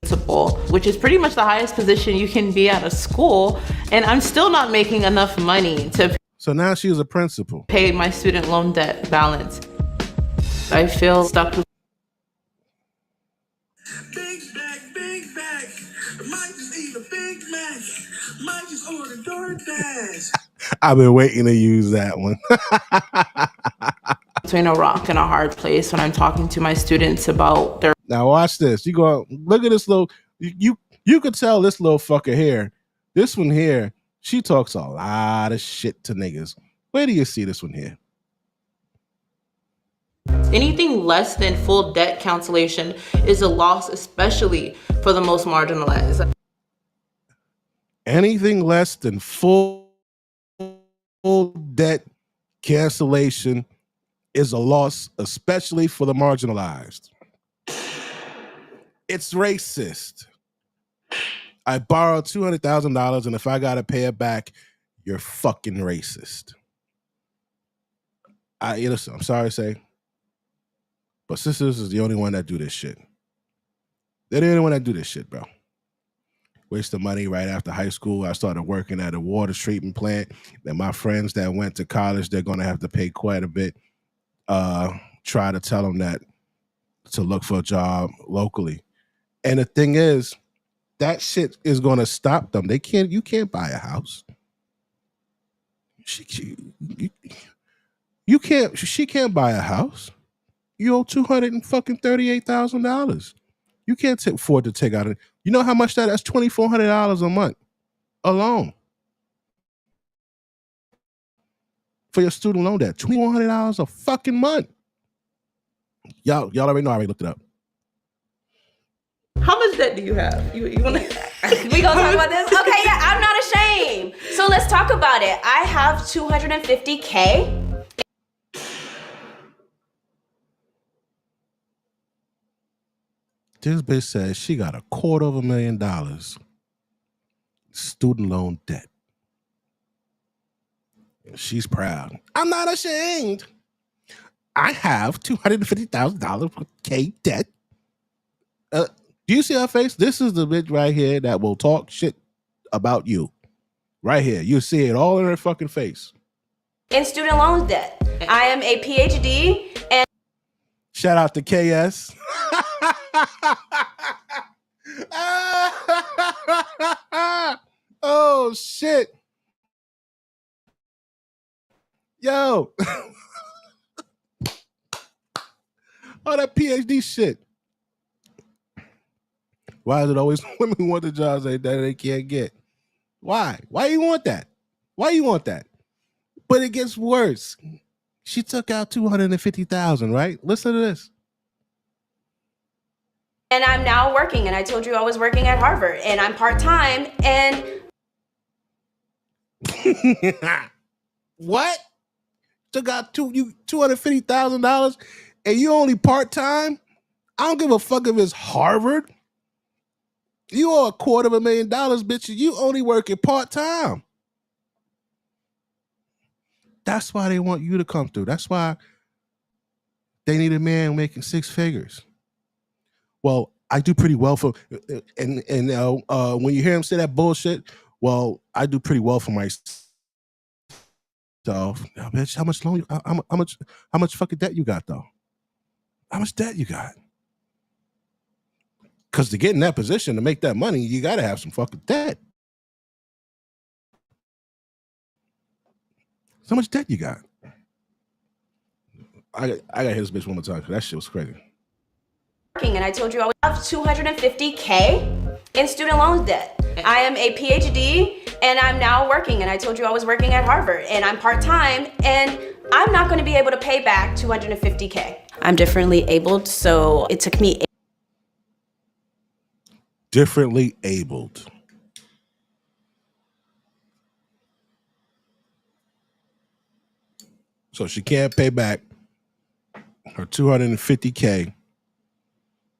Speaker 16: Principal, which is pretty much the highest position you can be at a school, and I'm still not making enough money to.
Speaker 1: So now she's a principal.
Speaker 16: Pay my student loan debt balance. I feel stuck with.
Speaker 22: Big back. Might just eat a Big Mac. Might just order DoorDash.
Speaker 1: I've been waiting to use that one.
Speaker 16: Between a rock and a hard place when I'm talking to my students about their.
Speaker 1: Now watch this. You go look at this little. You could tell this little fucker here. This one here. She talks a lot of shit to niggas. Where do you see this one here?
Speaker 16: Anything less than full debt cancellation is a loss, especially for the most marginalized.
Speaker 1: Anything less than full debt cancellation is a loss, especially for the marginalized. It's racist. I borrowed $200,000, and if I got to pay it back, you're fucking racist. I'm sorry to say, but sisters is the only one that do this shit. They're the only one that do this shit, bro. Waste the money right after high school. I started working at a water treatment plant. And my friends that went to college, they're going to have to pay quite a bit. Try to tell them that to look for a job locally. And the thing is, that shit is going to stop them. You can't buy a house. She can't buy a house. You owe $238,000. You can't afford to take out it. You know how much that's $2,400 a month alone for your student loan debt. $2,400 a fucking month. Y'all already know. I already looked it up.
Speaker 16: How much debt do you have? You want to?
Speaker 17: We gonna talk about this? Okay, yeah, I'm not ashamed. So let's talk about it. I have $250K.
Speaker 1: This bitch says she got $250,000 student loan debt. She's proud. I'm not ashamed. I have $250,000 debt. Do you see her face? This is the bitch right here that will talk shit about you. Right here. You see it all in her fucking face.
Speaker 17: In student loan debt. I am a PhD and
Speaker 1: shout out to KS. Oh shit. Yo. Oh, that PhD shit. Why is it always women who want the jobs that they can't get? Why? Why you want that? Why you want that? But it gets worse. She took out $250,000, right? Listen to this.
Speaker 17: and I'm now working, and I told you I was working at Harvard, and I'm part-time, and
Speaker 1: what? Took out $250,000 and you only part-time? I don't give a fuck if it's Harvard. You owe $250,000, bitch. You only working part-time. That's why they want you to come through. That's why they need a man making six figures. Well, I do pretty well for, and when you hear him say that bullshit, well, I do pretty well for myself. Now, bitch, how much loan? How much fucking debt you got though? How much debt you got? Because to get in that position to make that money, you got to have some fucking debt. So much debt you got? I got to hear this bitch one more time because that shit was crazy.
Speaker 17: and I told you I have $250K in student loan debt. I am a PhD, and I'm now working, and I told you I was working at Harvard, and I'm part-time, and I'm not going to be able to pay back $250K. I'm differently abled, so it took me.
Speaker 1: Differently abled. So she can't pay back her $250K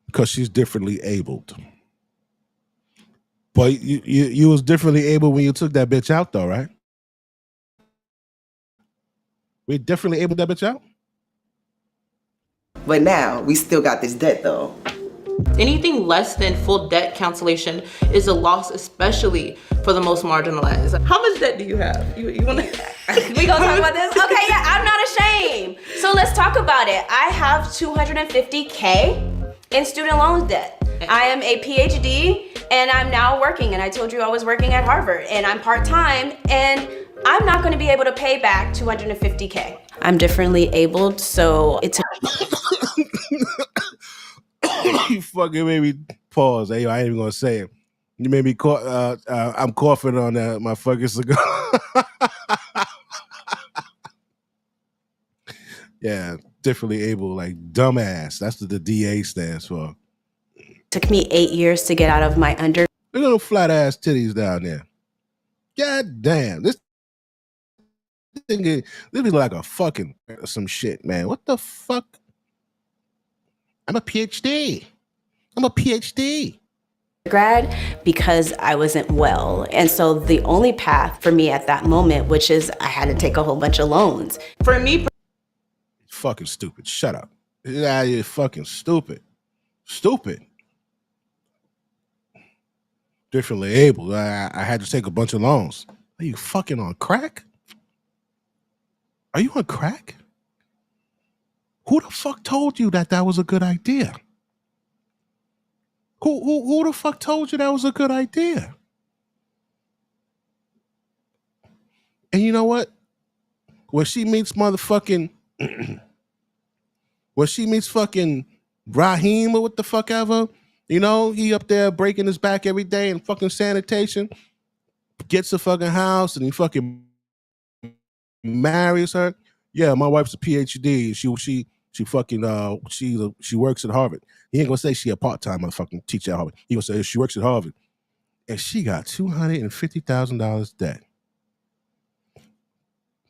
Speaker 1: because she's differently abled. But you was differently able when you took that bitch out though, right? We differently able that bitch out?
Speaker 18: But now we still got this debt though.
Speaker 16: Anything less than full debt cancellation is a loss, especially for the most marginalized. How much debt do you have? You want to?
Speaker 17: We gonna talk about this? Okay, yeah, I'm not ashamed. So let's talk about it. I have $250K in student loan debt. I am a PhD, and I'm now working, and I told you I was working at Harvard, and I'm part-time, and I'm not going to be able to pay back $250K. I'm differently abled, so it's.
Speaker 1: You fucking made me pause. Hey, I ain't even gonna say it. You made me I'm coughing on my fucking cigar. Yeah, differently able, like dumbass. That's what the DA stands for.
Speaker 17: Took me 8 years to get out of my
Speaker 1: Look at those flat ass titties down there. God damn. This This be like a fucking some shit, man. What the fuck? I'm a PhD.
Speaker 17: Grad because I wasn't well. And so the only path for me at that moment, which is I had to take a whole bunch of loans. For me,
Speaker 1: fucking stupid. Shut up. Yeah, you're fucking stupid. Stupid. Differently able. I had to take a bunch of loans. Are you fucking on crack? Are you on crack? Who the fuck told you that was a good idea? Who the fuck told you that was a good idea? And you know what? When she meets motherfucking when she meets fucking Raheem or what the fuck ever, you know, he up there breaking his back every day in fucking sanitation, gets a fucking house and he fucking marries her. Yeah, my wife's a PhD. She fucking she works at Harvard. He ain't gonna say she a part-time motherfucking teacher at Harvard. He gonna say she works at Harvard. And she got $250,000 debt.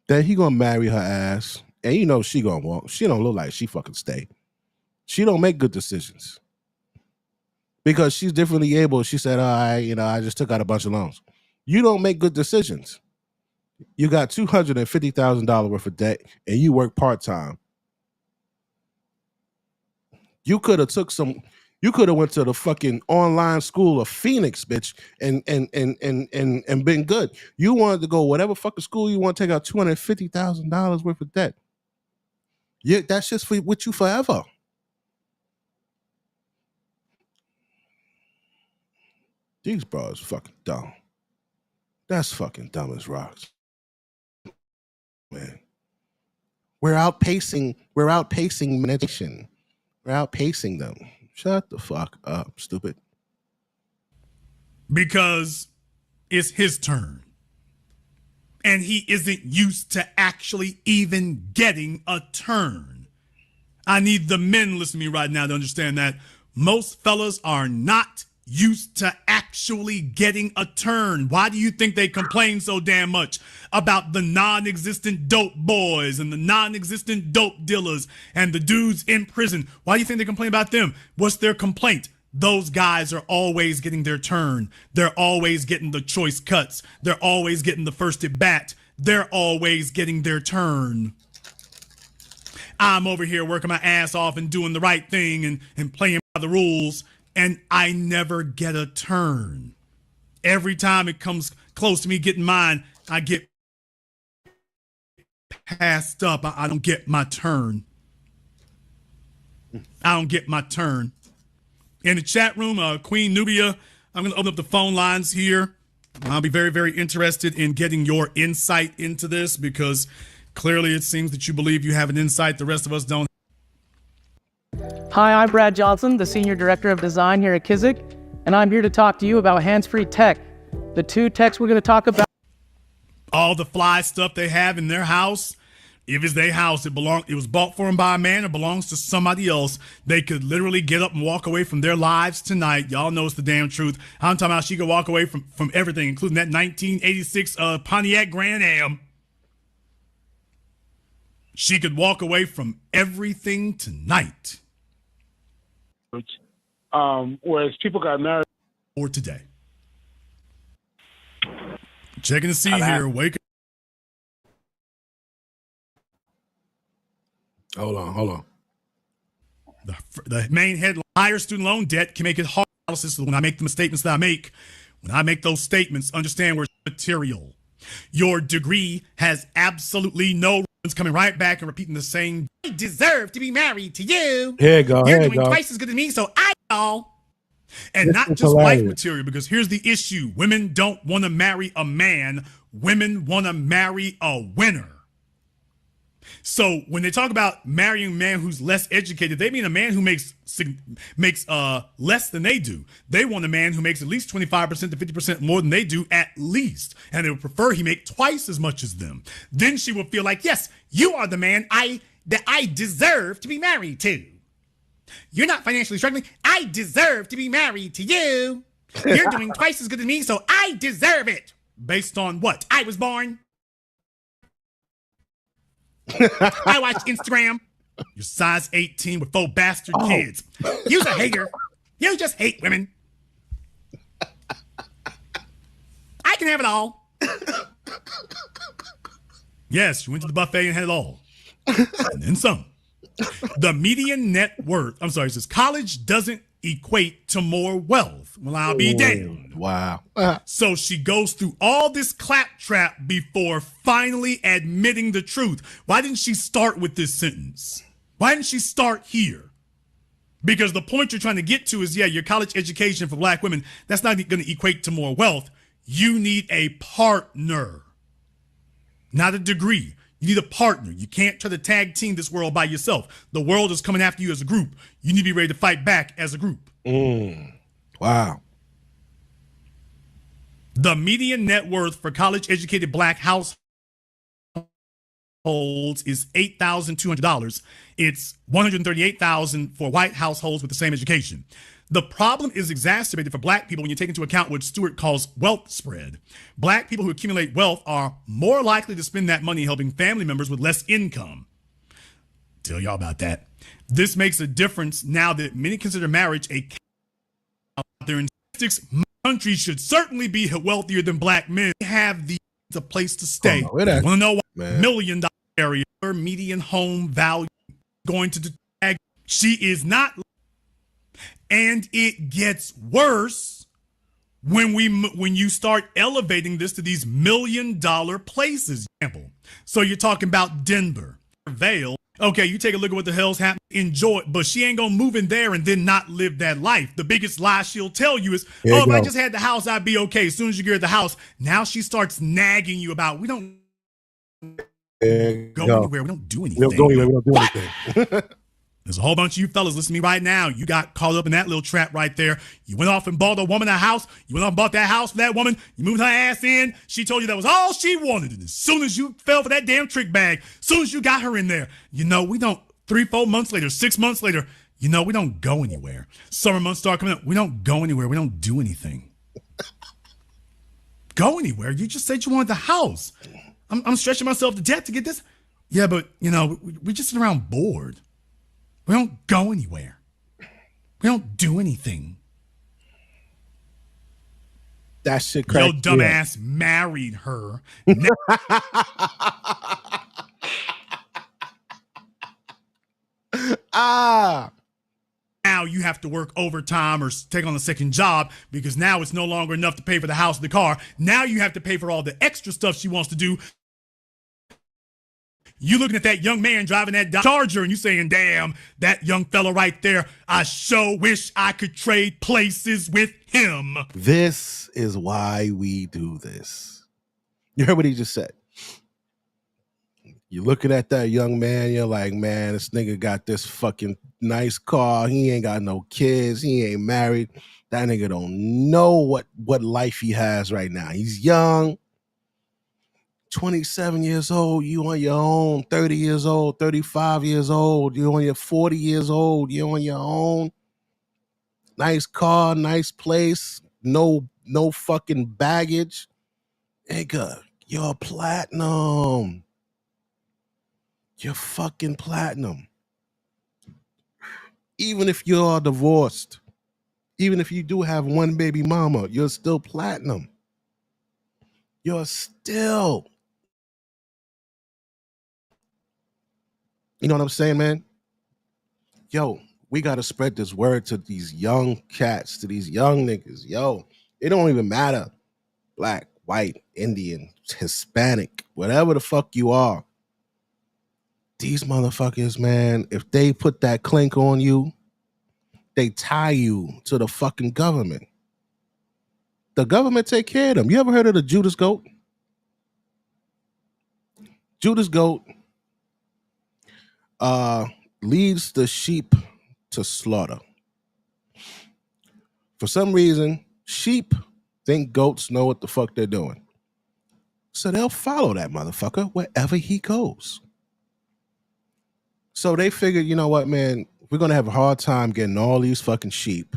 Speaker 1: Then he gonna marry her ass. And you know she gonna walk. She don't look like she fucking stay. She don't make good decisions. Because she's differently able. She said, I just took out a bunch of loans. You don't make good decisions. You got $250,000 worth of debt and you work part-time. You could have went to the fucking online school of Phoenix, bitch, and been good. You wanted to go whatever fucking school you want to take out $250,000 worth of debt. Yeah, that's just with you forever. These bros fucking dumb. That's fucking dumb as rocks. Man. We're outpacing meditation. We're outpacing them. Shut the fuck up, stupid.
Speaker 5: Because it's his turn. And he isn't used to actually even getting a turn. I need the men listening to me right now to understand that most fellas are not used to actually getting a turn. Why do you think they complain so damn much about the non-existent dope boys and the non-existent dope dealers and the dudes in prison? Why do you think they complain about them? What's their complaint? Those guys are always getting their turn. They're always getting the choice cuts. They're always getting the first at bat. They're always getting their turn. I'm over here working my ass off and doing the right thing and playing by the rules, and I never get a turn. Every time it comes close to me getting mine, I get passed up. I don't get my turn. I don't get my turn. In the chat room, Queen Nubia, I'm going to open up the phone lines here. I'll be very, very interested in getting your insight into this because clearly it seems that you believe you have an insight the rest of us don't.
Speaker 19: Hi, I'm Brad Johnson, the Senior Director of Design here at Kizik, and I'm here to talk to you about hands-free tech. The two techs we're going to talk about.
Speaker 5: All the fly stuff they have in their house. If it's their house, it was bought for them by a man, it belongs to somebody else. They could literally get up and walk away from their lives tonight. Y'all know it's the damn truth. I'm talking about she could walk away from everything, including that 1986 Pontiac Grand Am. She could walk away from everything tonight.
Speaker 20: Whereas people got married.
Speaker 5: Or today. Checking to see here. Wake up.
Speaker 1: Hold on.
Speaker 5: The main headline, higher student loan debt can make it hard. When I make the statements that I make, when I make those statements, understand where it's material. Your degree has absolutely no reasons coming right back and repeating the same. I deserve to be married to you.
Speaker 1: Here you go.
Speaker 5: You're doing twice as good as me, so I know. And not just wife material, because here's the issue. Women don't want to marry a man. Women want to marry a winner. So when they talk about marrying a man who's less educated, they mean a man who makes less than they do. They want a man who makes at least 25% to 50% more than they do at least. And they would prefer he make twice as much as them. Then she will feel like, yes, you are the man that I deserve to be married to. You're not financially struggling. I deserve to be married to you. You're doing twice as good as me, so I deserve it. Based on what? I was born. I watch Instagram. You're size 18 with 4 bastard kids. You's a hater. You just hate women. I can have it all. Yes, you went to the buffet and had it all. And then some. The median net worth, I'm sorry, it says college doesn't equate to more wealth. Well, I'll be damned.
Speaker 1: Wow.
Speaker 5: So she goes through all this claptrap before finally admitting the truth. Why didn't she start with this sentence? Why didn't she start here? Because the point you're trying to get to is, yeah, your college education for black women, that's not going to equate to more wealth. You need a partner, not a degree. You need a partner. You can't try to tag team this world by yourself. The world is coming after you as a group. You need to be ready to fight back as a group.
Speaker 1: Wow.
Speaker 5: The median net worth for college-educated black households is $8,200. It's $138,000 for white households with the same education. The problem is exacerbated for black people when you take into account what Stewart calls wealth spread. Black people who accumulate wealth are more likely to spend that money helping family members with less income. Tell y'all about that. This makes a difference now that many consider marriage a their statistics. Countries should certainly be wealthier than black men. They have a place to stay. You want to know what $1 million area median home value going to tag? She is not. And it gets worse when you start elevating this to these $1 million places. So you're talking about Denver, Vale. Okay, you take a look at what the hell's happening. Enjoy it, but she ain't gonna move in there and then not live that life. The biggest lie she'll tell you is, "Oh, if I just had the house, I'd be okay." As soon as you get the house, now she starts nagging you about, "We don't go anywhere. We don't do anything.
Speaker 1: We don't go anywhere. We don't do anything."
Speaker 5: There's a whole bunch of you fellas listening to me right now. You got caught up in that little trap right there. You went off and bought a woman a house. You went off and bought that house for that woman. You moved her ass in. She told you that was all she wanted. And as soon as you fell for that damn trick bag, as soon as you got her in there, we don't, 3-4 months later, 6 months later, we don't go anywhere. Summer months start coming up. We don't go anywhere. We don't do anything. Go anywhere? You just said you wanted the house. I'm stretching myself to death to get this. Yeah, but, we just sit around bored. We don't go anywhere. We don't do anything.
Speaker 1: That shit
Speaker 5: Your
Speaker 1: cracked.
Speaker 5: dumbass married her. Now you have to work overtime or take on a second job because now it's no longer enough to pay for the house or the car. Now you have to pay for all the extra stuff she wants to do. You looking at that young man driving that Charger and you saying, "Damn, that young fella right there, I sure wish I could trade places with him."
Speaker 1: This is why we do this. You heard what he just said. You're looking at that young man, you're like, "Man, this nigga got this fucking nice car. He ain't got no kids. He ain't married. That nigga don't know what life he has right now. He's young. 27 years old, you on your own. 30 years old, 35 years old, you on your 40 years old, you on your own. Nice car, nice place, no fucking baggage. Nigga, you're platinum. You're fucking platinum. Even if you're divorced, even if you do have one baby mama, you're still platinum. You're still. You know what I'm saying, man? Yo, we got to spread this word to these young cats, to these young niggas. Yo, it don't even matter. Black, white, Indian, Hispanic, whatever the fuck you are. These motherfuckers, man, if they put that clink on you, they tie you to the fucking government. The government take care of them. You ever heard of the Judas goat? Judas goat leads the sheep to slaughter. For some reason, sheep think goats know what the fuck they're doing. So they'll follow that motherfucker wherever he goes. So they figured, you know what, man, we're going to have a hard time getting all these fucking sheep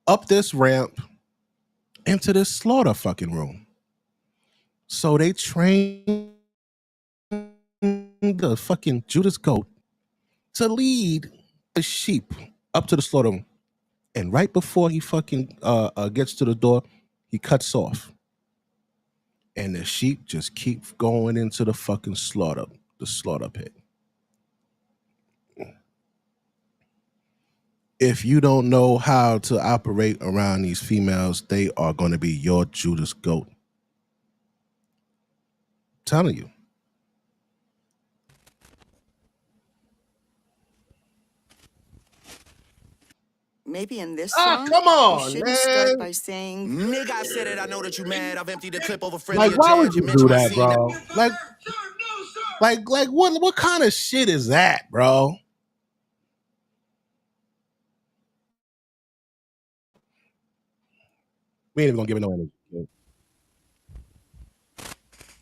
Speaker 1: up this ramp into this slaughter fucking room. So they train the fucking Judas goat to lead the sheep up to the slaughter. And right before he fucking gets to the door, he cuts off. And the sheep just keep going into the fucking slaughter pit. If you don't know how to operate around these females, they are going to be your Judas goat. I'm telling you.
Speaker 2: Maybe in this
Speaker 1: Ah,
Speaker 2: song,
Speaker 1: come on,
Speaker 2: you shouldn't
Speaker 1: man.
Speaker 2: start by saying,
Speaker 21: Nigga, I said it. I know that you mad. I've emptied the clip over friendly
Speaker 1: Like, why would
Speaker 21: jabs.
Speaker 1: you do that, bro? Like, what kind of shit is that, bro? We ain't even gonna give it no energy.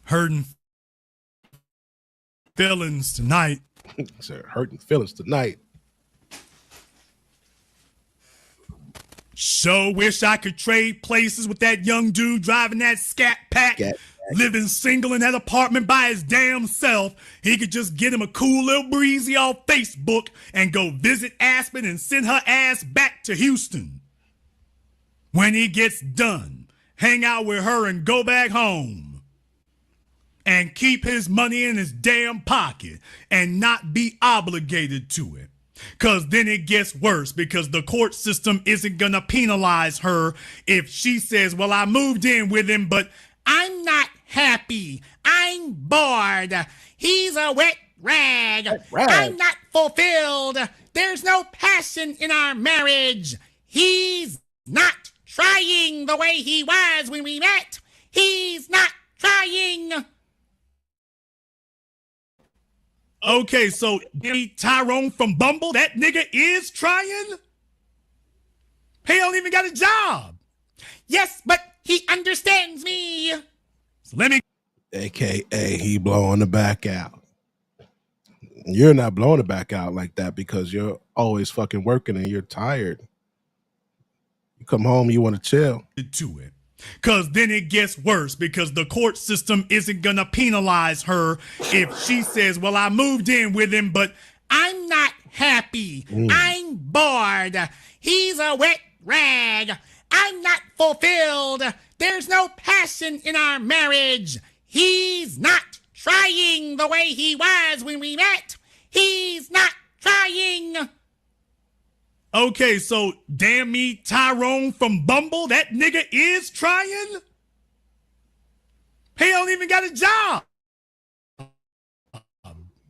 Speaker 5: Hurting feelings tonight.
Speaker 1: Sir, hurting feelings tonight.
Speaker 5: So wish I could trade places with that young dude driving that scat pack, living single in that apartment by his damn self. He could just get him a cool little breezy off Facebook and go visit Aspen and send her ass back to Houston. When he gets done, hang out with her and go back home. And keep his money in his damn pocket and not be obligated to it. Because then it gets worse because the court system isn't going to penalize her if she says, well, I moved in with him, but I'm not happy. I'm bored. He's a wet rag. I'm not fulfilled. There's no passion in our marriage. He's not trying the way he was when we met. He's not trying. Okay, so Tyrone from Bumble, that nigga is trying? He don't even got a job. Yes, but he understands me. So let me...
Speaker 1: AKA, he blowing the back out. You're not blowing the back out like that because you're always fucking working and you're tired. You come home, you want to chill.
Speaker 5: To it. Because then it gets worse because the court system isn't going to penalize her if she says, well, I moved in with him, but I'm not happy. I'm bored. He's a wet rag. I'm not fulfilled. There's no passion in our marriage. He's not trying the way he was when we met. He's not trying. Okay, so damn me, Tyrone from Bumble, that nigga is trying? He don't even got a job.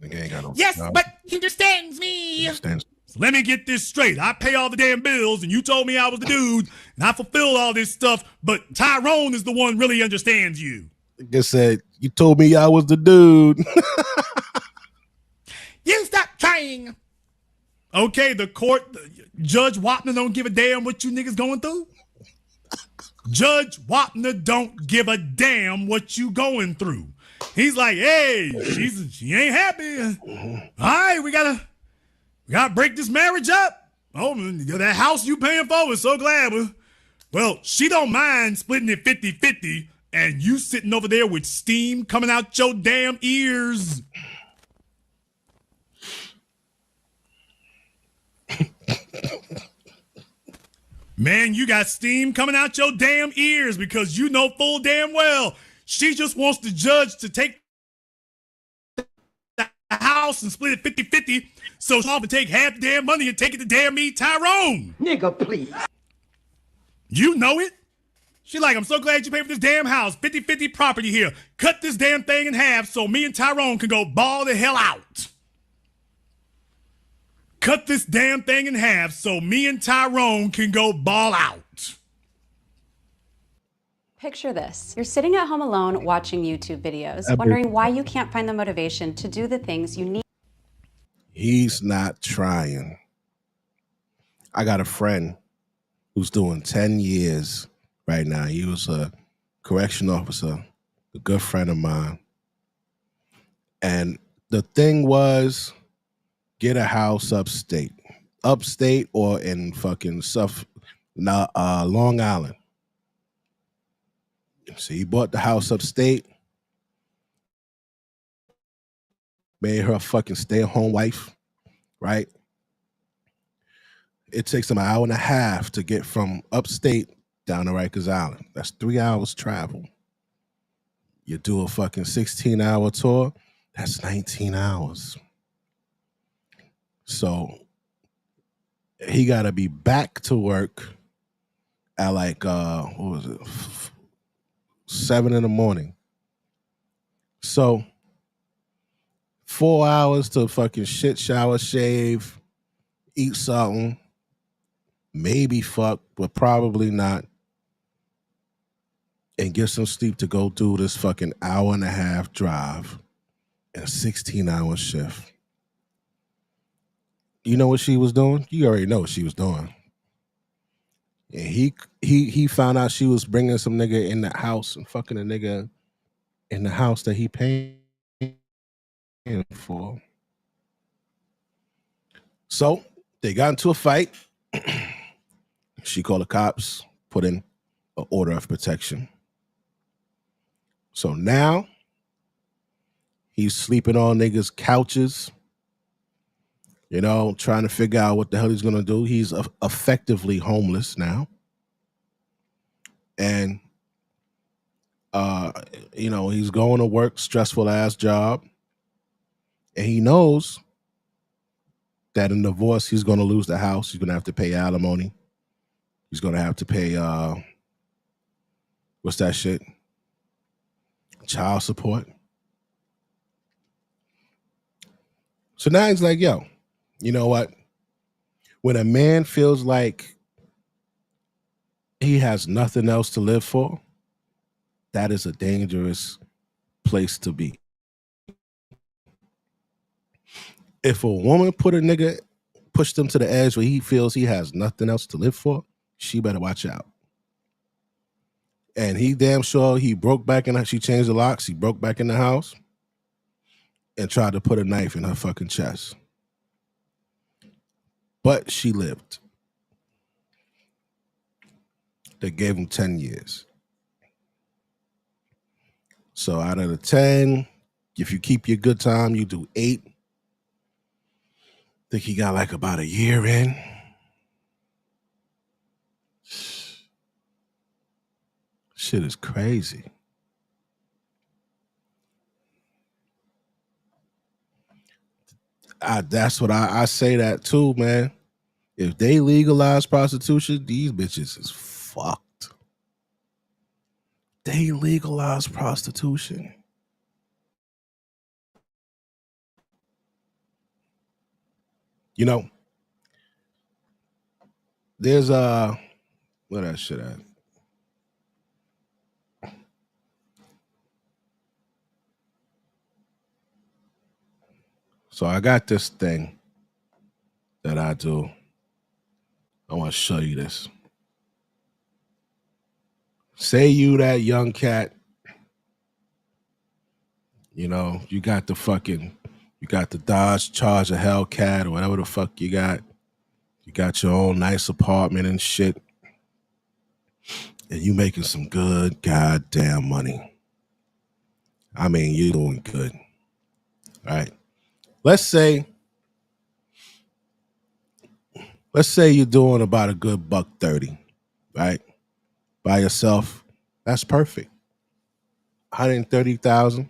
Speaker 1: Nigga ain't got no
Speaker 5: Yes,
Speaker 1: job.
Speaker 5: but he understands me.
Speaker 1: He understands.
Speaker 5: So let me get this straight. I pay all the damn bills, and you told me I was the dude, and I fulfill all this stuff, but Tyrone is the one really understands you.
Speaker 1: Like I said, you told me I was the dude.
Speaker 5: You stop trying. Okay, the court, Judge Wapner don't give a damn what you niggas going through. Judge Wapner don't give a damn what you going through. He's like, hey, she ain't happy. All right, we gotta break this marriage up. Oh, that house you paying for, we're so glad. Well, she don't mind splitting it 50-50, and you sitting over there with steam coming out your damn ears. Man, you got steam coming out your damn ears because you know full damn well she just wants the judge to take the house and split it 50-50 so she'll have to take half the damn money and take it to damn me, Tyrone.
Speaker 18: Nigga, please.
Speaker 5: You know it. She like, I'm so glad you paid for this damn house. 50-50 property here. Cut this damn thing in half so me and Tyrone can go ball the hell out. Cut this damn thing in half so me and Tyrone can go ball out.
Speaker 3: Picture this. You're sitting at home alone watching YouTube videos, wondering why you can't find the motivation to do the things you need.
Speaker 1: He's not trying. I got a friend who's doing 10 years right now. He was a correction officer, a good friend of mine. And the thing was, get a house upstate or in fucking Long Island. So he bought the house upstate. made her a fucking stay-at-home wife, right? It takes them an hour and a half to get from upstate down to Rikers Island. That's 3 hours travel. You do a fucking 16-hour tour, that's 19 hours. So he got to be back to work at like, what was it, 7 in the morning. So 4 hours to fucking shit, shower, shave, eat something, maybe fuck, but probably not, and get some sleep to go do this fucking hour and a half drive and a 16-hour shift. You know what she was doing? You already know what she was doing. And he found out she was bringing some nigga in the house and fucking a nigga in the house that he paid for. So they got into a fight. She called the cops, put in an order of protection. So now he's sleeping on niggas' couches, you know, trying to figure out what the hell he's going to do. He's effectively homeless now. And, you know, he's going to work, stressful ass job. And he knows that in divorce, he's going to lose the house. He's going to have to pay alimony. He's going to have to pay, what's that shit? Child support. So now he's like, yo, you know what? When a man feels like he has nothing else to live for, that is a dangerous place to be. If a woman pushed him to the edge where he feels he has nothing else to live for, she better watch out. And he damn sure he broke back in. She changed the locks. He broke back in the house and tried to put a knife in her fucking chest. But she lived. They gave him 10 years. So out of the 10, if you keep your good time, you do 8. I think he got like about a year in. Shit is crazy. That's what I say that too, man. If they legalize prostitution, these bitches is fucked. They legalize prostitution. You know, there's where that shit at? So I got this thing that I do. I want to show you this. Say you that young cat, you know, you got the Dodge Charger Hellcat or whatever the fuck you got. You got your own nice apartment and shit. And you making some good goddamn money. I mean, you're doing good. All right. Let's say you're doing about a good $130, right? By yourself. That's perfect. 130,000.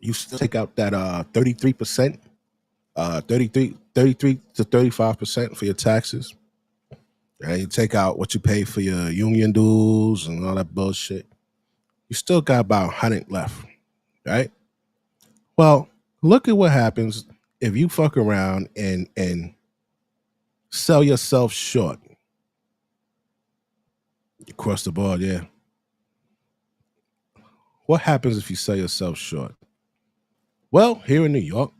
Speaker 1: You still take out that 33%, 33 to 35% for your taxes. Right? You take out what you pay for your union dues and all that bullshit. You still got about 100 left, right? Well, look at what happens if you fuck around and sell yourself short. Across the board, yeah. What happens if you sell yourself short? Well, here in New York,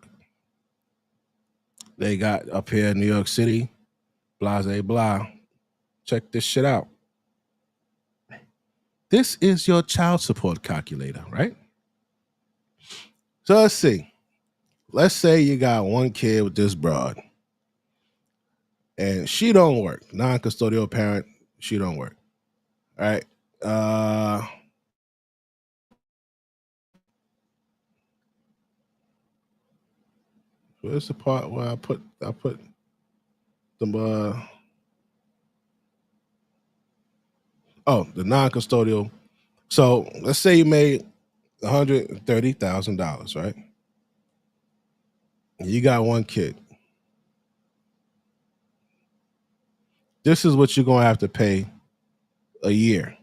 Speaker 1: they got up here in New York City, blase blah. Check this shit out. This is your child support calculator, right? So let's see. Let's say you got one kid with this broad, and she don't work. Non-custodial parent, she don't work. All right. Where's the part where I put the the non-custodial. So let's say you made $130,000, right? And you got one kid. This is what you're gonna have to pay a year.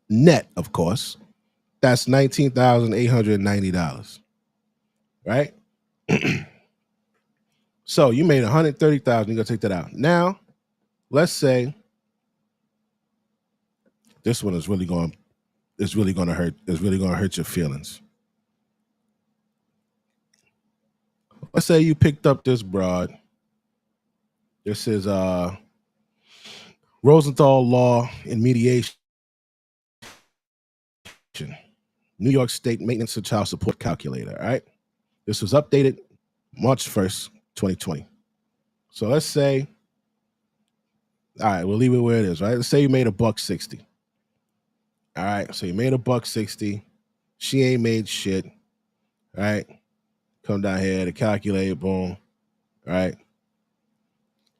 Speaker 1: Net, of course. That's $19,890. Right? So you made $130,000, you're gonna take that out. Now, let's say this one is really gonna hurt your feelings. Let's say you picked up this broad. This is Rosenthal Law and Mediation, New York State Maintenance and Child Support Calculator. All right. This was updated March 1st, 2020. So let's say, all right, we'll leave it where it is, right? Let's say you made $160. All right. So you made $160. She ain't made shit. All right. Come down here to calculate, boom. All right.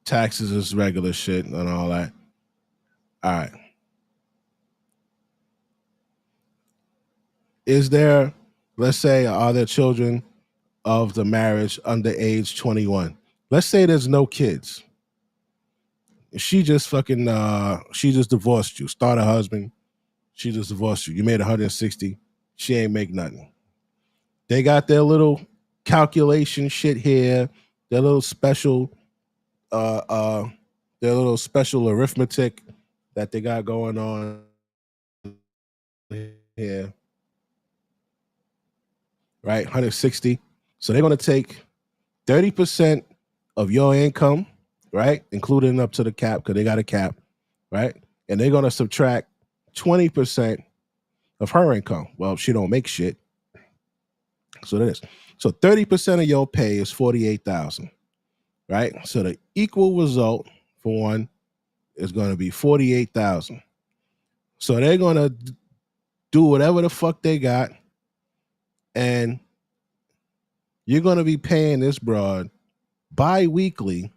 Speaker 1: Taxes is regular shit and all that. All right. Is there, let's say, are there children of the marriage under age 21? Let's say there's no kids. She just she just divorced you. Start a husband. She just divorced you. You made 160. She ain't make nothing. They got their little calculation shit here. Their little special arithmetic that they got going on here. Right? 160. So they're going to take 30% of your income, right? Including up to the cap, because they got a cap, right? And they're going to subtract 20% of her income. Well, she don't make shit. So that is. So 30% of your pay is $48,000, right? So the equal result for one is going to be $48,000. So they're going to do whatever the fuck they got, and you're going to be paying this broad bi-weekly.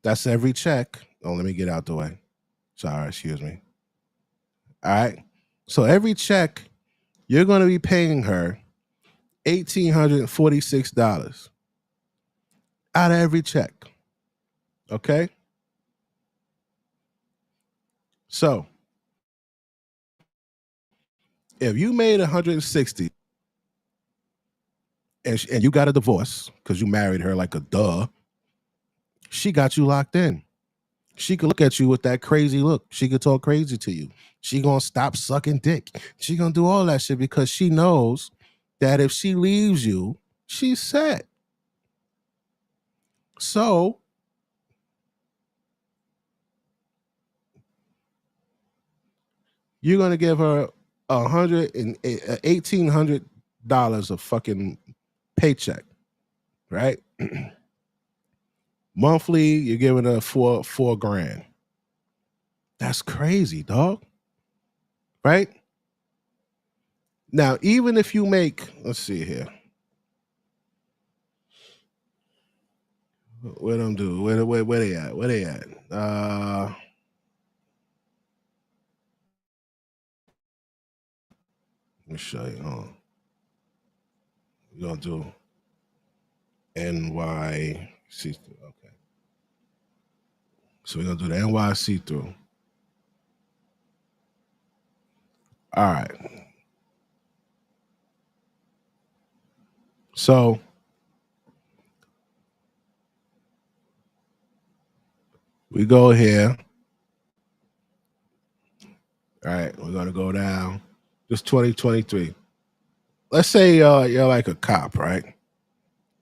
Speaker 1: That's every check. Oh, let me get out the way. Sorry, excuse me. All right. So every check, you're going to be paying her $1,846 out of every check. Okay? So if you made 160 and you got a divorce because you married her like a duh, she got you locked in. She could look at you with that crazy look. She could talk crazy to you. She gonna stop sucking dick. She gonna do all that shit because she knows that if she leaves you, she's set. So you're gonna give her $1,800 of fucking paycheck, right? Monthly, you're giving her four grand. That's crazy, dog. Right? Now, even if you make, let's see here. Where them do? Where they at? Where they at? Let me show you. Hold on. We're gonna do NY see-through. Okay. So we're gonna do the NY see-through. All right. So we go here. All right, we're gonna go down. Just 2023. Let's say you're like a cop, right?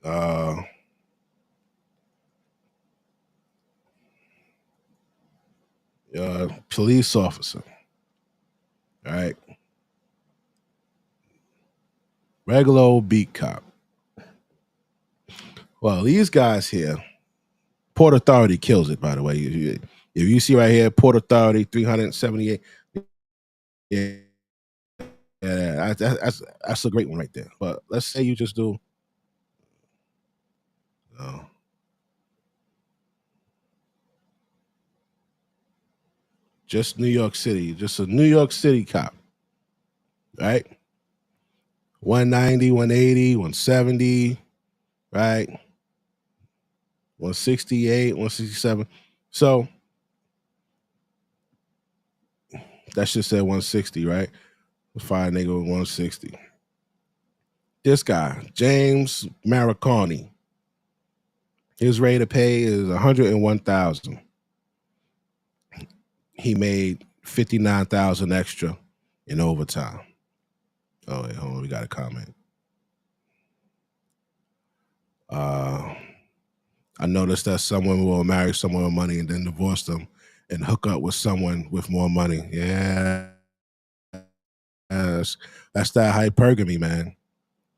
Speaker 1: You're a police officer. All right. Regular old beat cop. Well, these guys here, Port Authority kills it, by the way. If you see right here, Port Authority, 378. Yeah, that's a great one right there. But let's say you just do Just New York City, just a New York City cop, right? 190, 180, 170, right? 168, 167. So that should say 160, right? Fire nigga with 160. This guy, James Mariconi, his rate of pay is 101,000. He made 59,000 extra in overtime. Oh, wait, hold on, we got a comment. I noticed that someone will marry someone with money and then divorce them and hook up with someone with more money. Yeah. That's that hypergamy, man.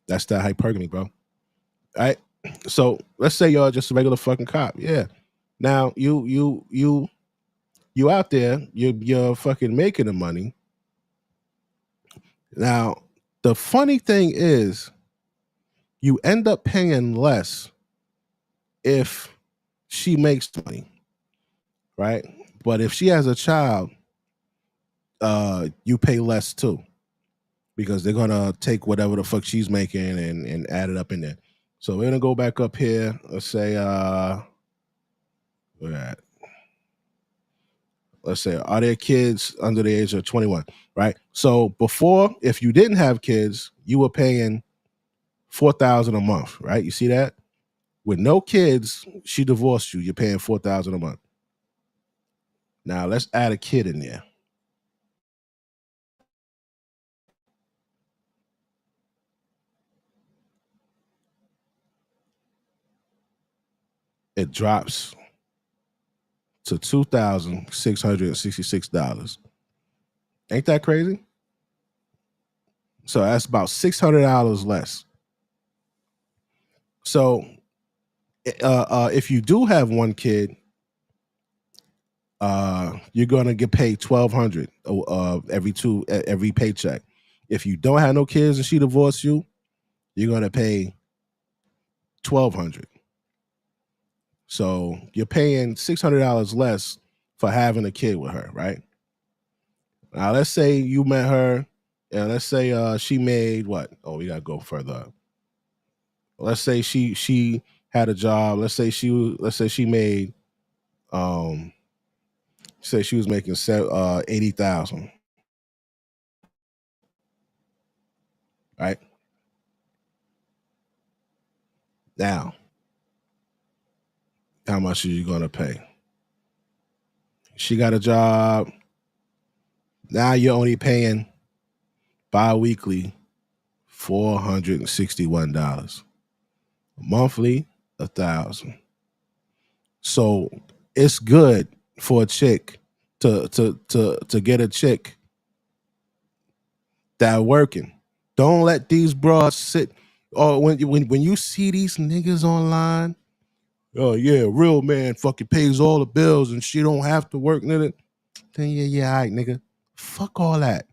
Speaker 1: That's that hypergamy, bro. All right. So let's say you're just a regular fucking cop. Yeah. Now you out there, you're fucking making the money. Now, the funny thing is you end up paying less if she makes money, right? But if she has a child, you pay less too, because they're gonna take whatever the fuck she's making and add it up in there. So we're gonna go back up here. Let's say where at? Let's say, are there kids under the age of 21, right? So before, if you didn't have kids, you were paying $4,000 a month, right? You see that? With no kids, she divorced you. You're paying $4,000 a month. Now let's add a kid in there. It drops to $2,666. Ain't that crazy? So that's about $600 less. So if you do have one kid, you're gonna get paid $1,200 every paycheck. If you don't have no kids and she divorced you, you're gonna pay $1,200. So you're paying $600 less for having a kid with her, right? Now let's say you met her, and let's say she made what? Oh, we gotta go further up. Let's say she had a job. Let's say she made say she was making 80,000. Right? Now, how much are you gonna pay? She got a job. Now you're only paying bi-weekly $461. Monthly, $1,000. So it's good for a chick to get a chick that working. Don't let these broads sit. Or when you see these niggas online, oh yeah, real man fucking pays all the bills and she don't have to work. Then yeah, all right, nigga. Fuck all that.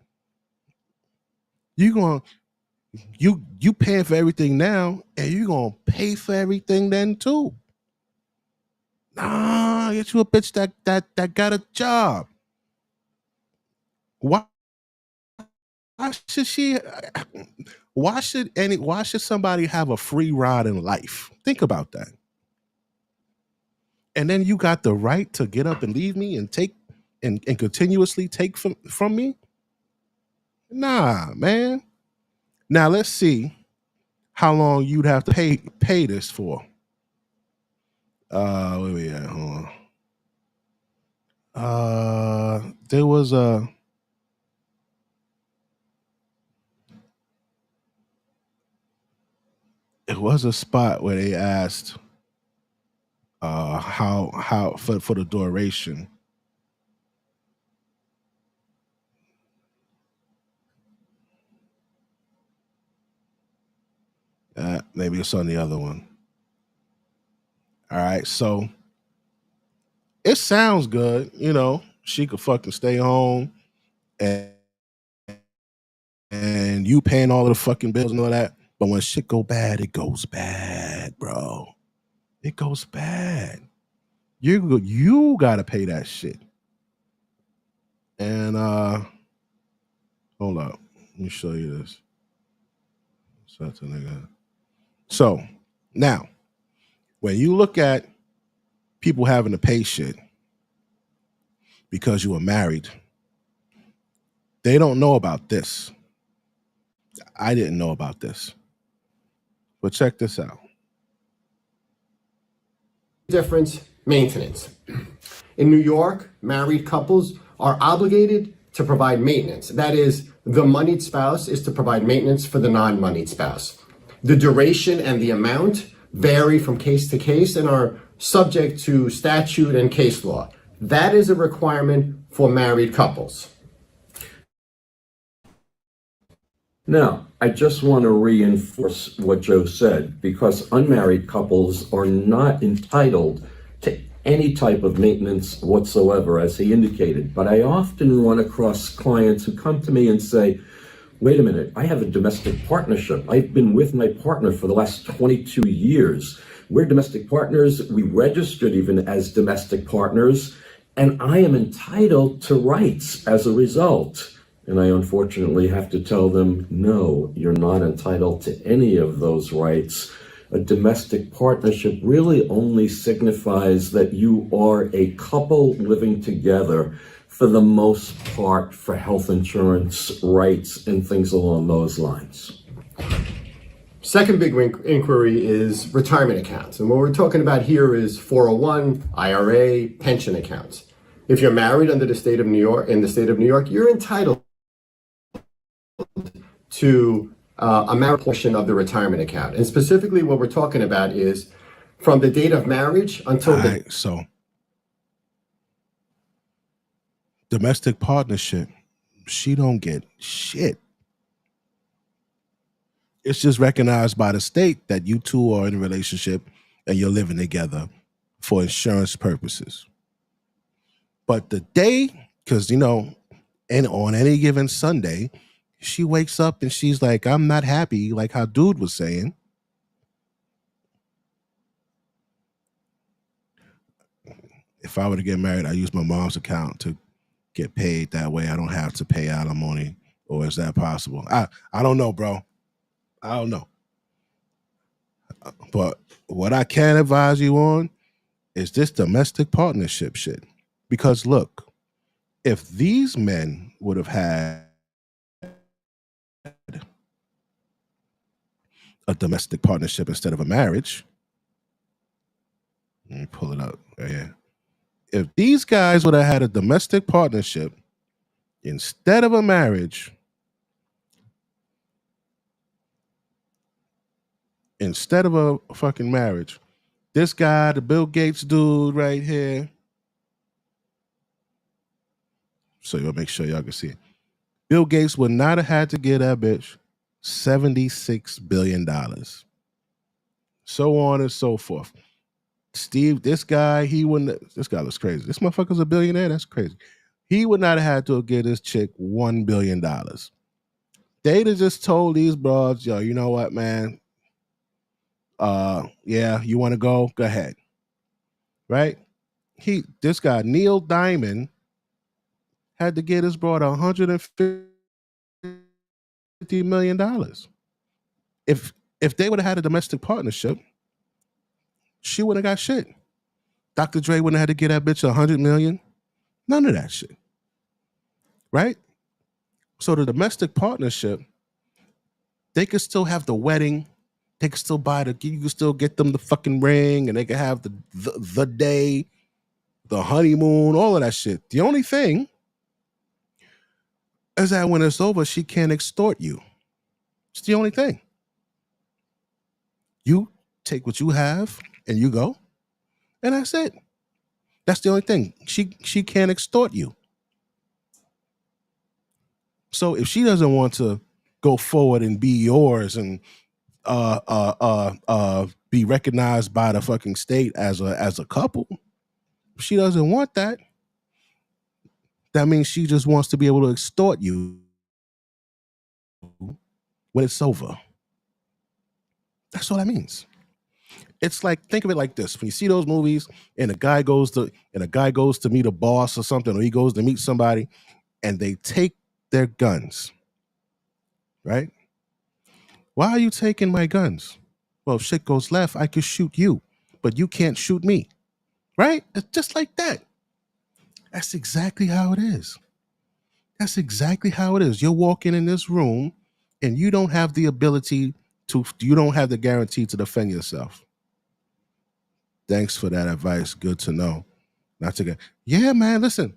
Speaker 1: You paying for everything now, and you gonna pay for everything then too. Nah, get you a bitch that got a job. Why should she? Why should somebody have a free ride in life? Think about that. And then you got the right to get up and leave me and take and continuously take from me? Nah, man. Now let's see how long you'd have to pay this for. Where we at? Hold on. There was a spot where they asked how for the duration. Maybe it's on the other one. All right, so it sounds good, you know. She could fucking stay home and you paying all of the fucking bills and all that. But when shit go bad, it goes bad, bro. it goes bad. You gotta pay that shit. And hold up, let me show you this. So now, when you look at people having to pay shit because you were married, they don't know about this. I didn't know about this. But check this out.
Speaker 6: Difference, maintenance. In New York, married couples are obligated to provide maintenance. That is, the moneyed spouse is to provide maintenance for the non-moneyed spouse. The duration and the amount vary from case to case and are subject to statute and case law. That is a requirement for married couples.
Speaker 13: Now, I just want to reinforce what Joe said, because unmarried couples are not entitled to any type of maintenance whatsoever, as he indicated. But I often run across clients who come to me and say, wait a minute, I have a domestic partnership. I've been with my partner for the last 22 years. We're domestic partners. We registered even as domestic partners, and I am entitled to rights as a result. And I unfortunately have to tell them, no, you're not entitled to any of those rights. A domestic partnership really only signifies that you are a couple living together, for the most part, for health insurance rights and things along those lines.
Speaker 6: Second big inquiry is retirement accounts. And what we're talking about here is 401, IRA, pension accounts. If you're married under the state of New York, in the state of New York, you're entitled to a marriage portion of the retirement account. And specifically what we're talking about is from the date of marriage until
Speaker 1: so domestic partnership, she don't get shit. It's just recognized by the state that you two are in a relationship and you're living together for insurance purposes. But the day, because and on any given Sunday, she wakes up and she's like, I'm not happy, like how dude was saying. If I were to get married, I use my mom's account to get paid. That way I don't have to pay alimony. Or is that possible? I don't know, bro. I don't know. But what I can advise you on is this domestic partnership shit. Because look, if these men would have had a domestic partnership instead of a marriage, let me pull it up right here. If these guys would have had a domestic partnership instead of a marriage, instead of a fucking marriage, this guy, the Bill Gates dude right here, so you'll make sure y'all can see it. Bill Gates would not have had to give that bitch $76 billion. So on and so forth. Steve, this guy, this guy looks crazy. This motherfucker's a billionaire. That's crazy. He would not have had to give this chick $1 billion. They'd have just told these broads, yo, you know what, man? Yeah, you want to go? Go ahead. Right? This guy, Neil Diamond, had to get his broad $150 million. If they would have had a domestic partnership, she wouldn't have got shit. Dr. Dre wouldn't have had to get that bitch $100 million. None of that shit. Right? So the domestic partnership, they could still have the wedding. They could still you could still get them the fucking ring, and they could have the day, the honeymoon, all of that shit. The only thing is that when it's over, she can't extort you. It's the only thing. You take what you have and you go, and that's it. That's the only thing. She can't extort you. So if she doesn't want to go forward and be yours and be recognized by the fucking state as a couple, if she doesn't want that, that means she just wants to be able to extort you when it's over. That's all that means. It's like, think of it like this: when you see those movies, and a guy goes to meet a boss or something, or he goes to meet somebody, and they take their guns, right? Why are you taking my guns? Well, if shit goes left, I could shoot you, but you can't shoot me, right? It's just like that. That's exactly how it is. That's exactly how it is. You're walking in this room, and you don't have the ability to, you don't have the guarantee to defend yourself. Thanks for that advice. Good to know. Not to get, yeah, man. Listen,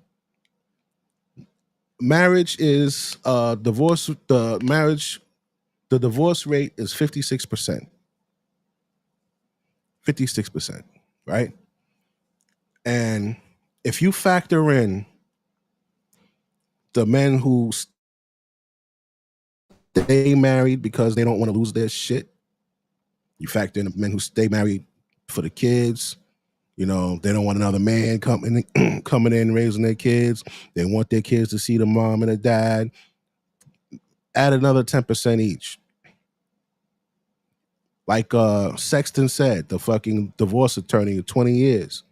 Speaker 1: marriage is divorce. The divorce rate is 56%. 56%, right? And if you factor in the men who stay married because they don't want to lose their shit, you factor in the men who stay married for the kids. You know, they don't want another man coming in raising their kids. They want their kids to see the mom and the dad. Add another 10% each. Like Sexton said, the fucking divorce attorney of 20 years.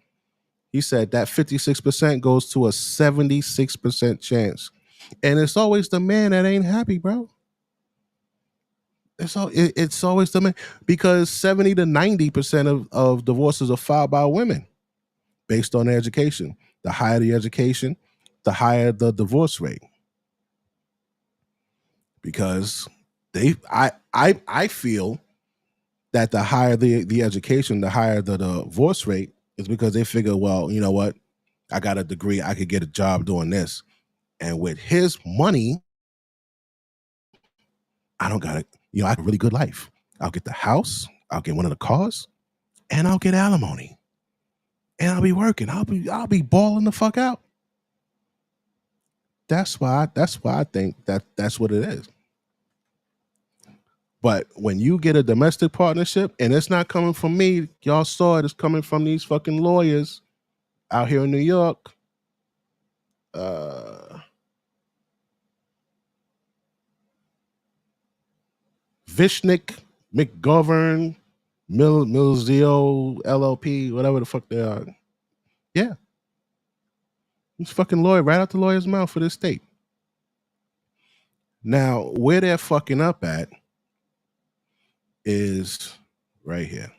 Speaker 1: He said that 56% goes to a 76% chance. And it's always the man that ain't happy, bro. It's always the man, because 70 to 90% of divorces are filed by women based on their education. The higher the education, the higher the divorce rate. Because I feel that the higher the education, the higher the divorce rate, is because they figure, well, you know what? I got a degree, I could get a job doing this. And with his money, I don't got it. You know, I have a really good life. I'll get the house, I'll get one of the cars, and I'll get alimony. And I'll be working. I'll be balling the fuck out. That's why I think that's what it is. But when you get a domestic partnership, and it's not coming from me, y'all saw it, it's coming from these fucking lawyers out here in New York. Vishnik, McGovern, Milzio, LLP, whatever the fuck they are. Yeah. He's fucking lawyer, right out the lawyer's mouth for this state. Now, where they're fucking up at is right here.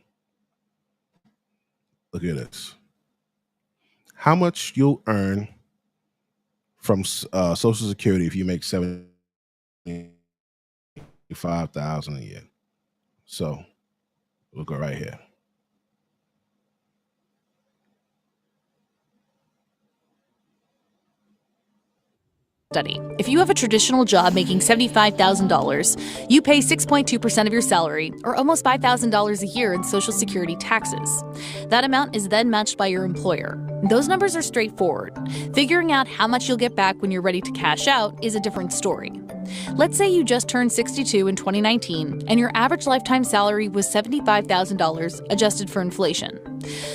Speaker 1: Look at this. How much you'll earn from Social Security if you make $75,000 a year. So we'll go right here.
Speaker 7: Study. If you have a traditional job making $75,000, you pay 6.2% of your salary, or almost $5,000 a year in Social Security taxes. That amount is then matched by your employer. Those numbers are straightforward. Figuring out how much you'll get back when you're ready to cash out is a different story. Let's say you just turned 62 in 2019 and your average lifetime salary was $75,000 adjusted for inflation.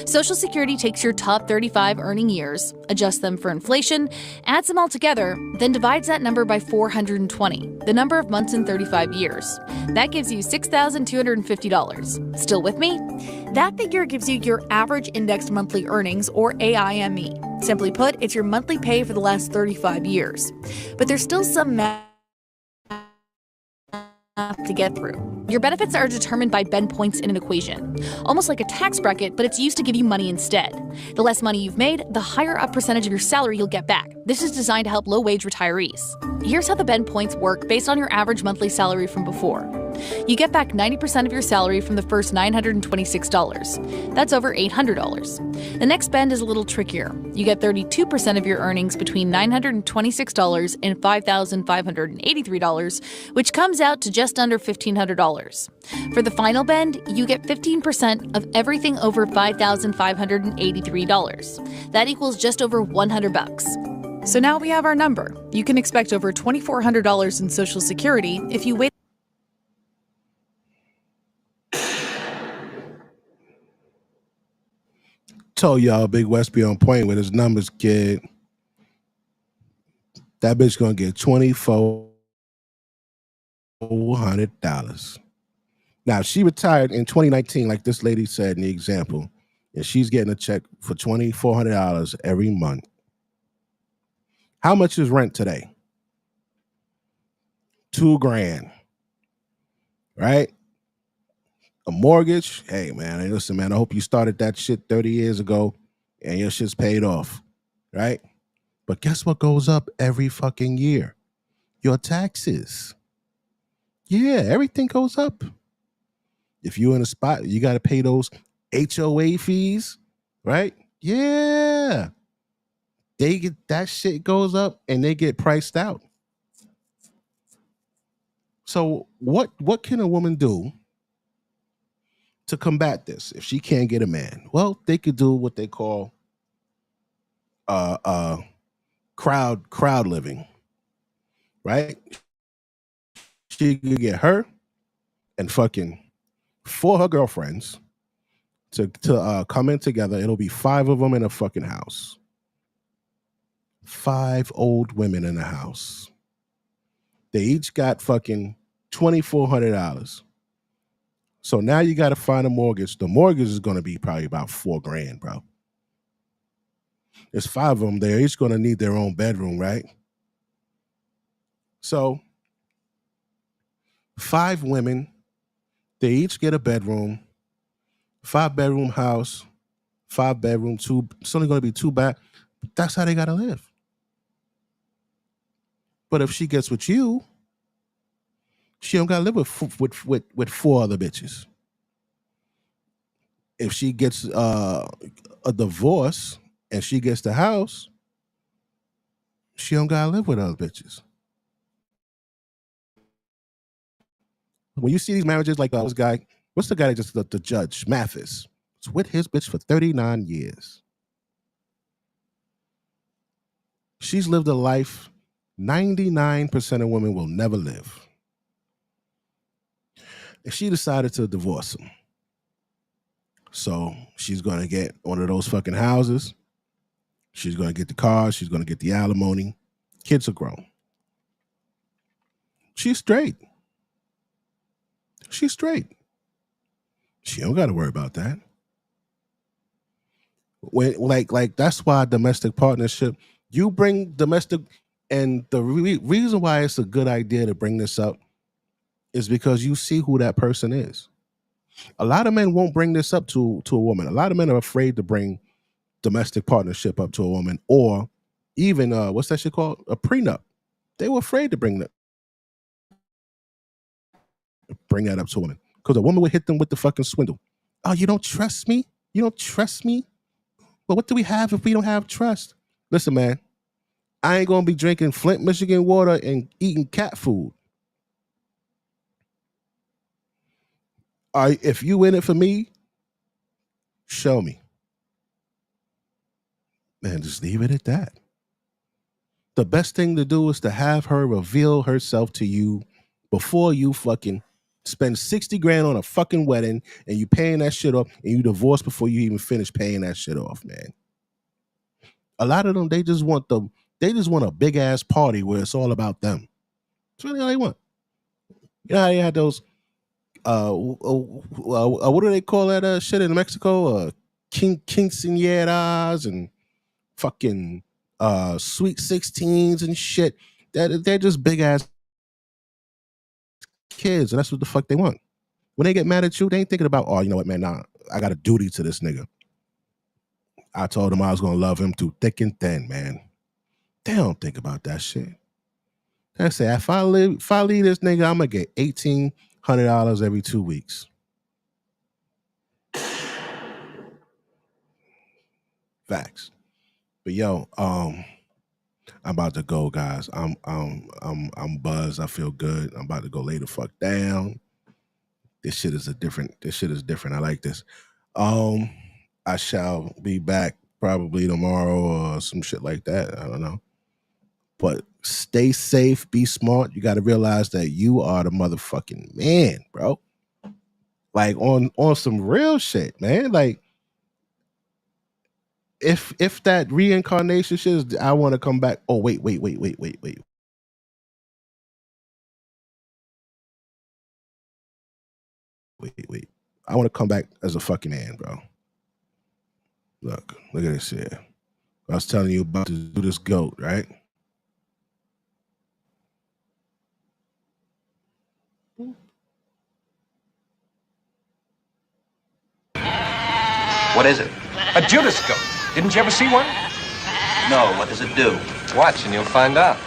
Speaker 7: Social Security takes your top 35 earning years, adjusts them for inflation, adds them all together, then divides that number by 420, the number of months in 35 years. That gives you $6,250. Still with me? That figure gives you your average indexed monthly earnings, or AIME. Simply put, it's your monthly pay for the last 35 years. But there's still some math to get through. Your benefits are determined by bend points in an equation, almost like a tax bracket, but it's used to give you money instead. The less money you've made, the higher a percentage of your salary you'll get back. This is designed to help low-wage retirees. Here's how the bend points work based on your average monthly salary from before. You get back 90% of your salary from the first $926. That's over $800. The next bend is a little trickier. You get 32% of your earnings between $926 and $5,583, which comes out to just under $1,500. For the final bend, you get 15% of everything over $5,583. That equals just over $100. So now we have our number. You can expect over $2,400 in Social Security if you wait.
Speaker 1: Told y'all Big West be on point with his numbers, kid. That bitch gonna get $2,400. Now, she retired in 2019, like this lady said in the example, and she's getting a check for $2,400 every month. How much is rent today? $2,000, right? A mortgage, hey man, hey, listen, man, I hope you started that shit 30 years ago and your shit's paid off, right? But guess what goes up every fucking year? Your taxes. Yeah, everything goes up. If you're in a spot, you got to pay those HOA fees, right? Yeah. They get that shit goes up and they get priced out. So what can a woman do to combat this if she can't get a man? Well, they could do what they call crowd living, right? She could get her and fucking 4 her girlfriends to come in together. It'll be 5 of them in a fucking house. 5 old women in the house. They each got fucking $2,400. So now you got to find a mortgage. The mortgage is going to be probably about $4,000, bro. There's 5 of them. They're each going to need their own bedroom, right? So 5 women, they each get a bedroom, 5-bedroom house, 5-bedroom, 2. It's only going to be 2 bath. That's how they got to live. But if she gets with you, she don't got to live with 4 other bitches. If she gets a divorce and she gets the house, she don't got to live with other bitches. When you see these marriages like this guy, what's the guy that just the judge, Mathis? Was with his bitch for 39 years. She's lived a life 99% of women will never live. And she decided to divorce him. So she's going to get one of those fucking houses. She's going to get the car. She's going to get the alimony. Kids are grown. She's straight. She's straight. She don't got to worry about that. When like that's why domestic partnership, you bring domestic, and the reason why it's a good idea to bring this up is because you see who that person is. A lot of men won't bring this up to a woman. A lot of men are afraid to bring domestic partnership up to a woman, or even what's that shit called? A prenup. They were afraid to bring that up to a woman because a woman would hit them with the fucking swindle. Oh, you don't trust me? You don't trust me? Well, what do we have if we don't have trust? Listen, man, I ain't gonna be drinking Flint, Michigan water and eating cat food. If you in it for me, show me. Man, just leave it at that. The best thing to do is to have her reveal herself to you before you fucking spend 60 grand on a fucking wedding and you paying that shit off and you divorce before you even finish paying that shit off, man. A lot of them, they just want a big ass party where it's all about them. That's really all they want. You know how they had those what do they call that shit in Mexico? Quinceañeras and fucking sweet 16s and shit. They're just big ass kids, and that's what the fuck they want. When they get mad at you, they ain't thinking about, oh, you know what, man, nah, I got a duty to this nigga. I told him I was gonna love him through thick and thin, man. They don't think about that shit. They say, if I leave this nigga, I'm gonna get $1,800 every 2 weeks. Facts. But yo, I'm about to go, guys. I'm buzzed. I feel good. I'm about to go lay the fuck down. This shit is different. I like this. I shall be back probably tomorrow or some shit like that. I don't know. But stay safe, be smart. You got to realize that you are the motherfucking man, bro. Like on some real shit, man. Like if that reincarnation shit is, I want to come back. Oh, wait. Wait. I want to come back as a fucking man, bro. Look at this here. I was telling you about this goat, right?
Speaker 4: What is it?
Speaker 15: A Judas goat. Didn't you ever see one?
Speaker 4: No, what does it do?
Speaker 15: Watch and you'll find out.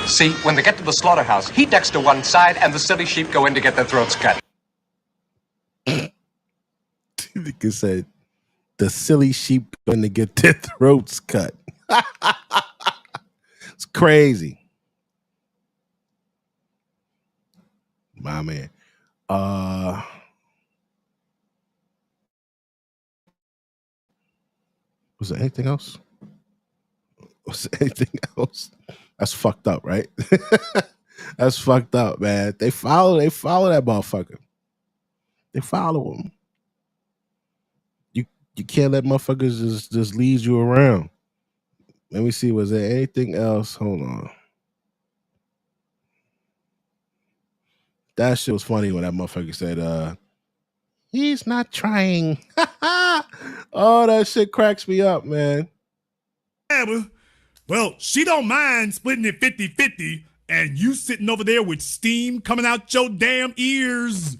Speaker 15: See, when they get to the slaughterhouse, he ducks to one side and the silly sheep go in to get their throats cut.
Speaker 1: Nigga said, the silly sheep going to get their throats cut. It's crazy. My man. Was there anything else? That's fucked up, right? That's fucked up, man. They follow that motherfucker. They follow him. You can't let motherfuckers just lead you around. Let me see. Was there anything else? Hold on. That shit was funny when that motherfucker said, he's not trying. Oh, that shit cracks me up, man.
Speaker 5: Well, she don't mind splitting it 50-50, and you sitting over there with steam coming out your damn ears.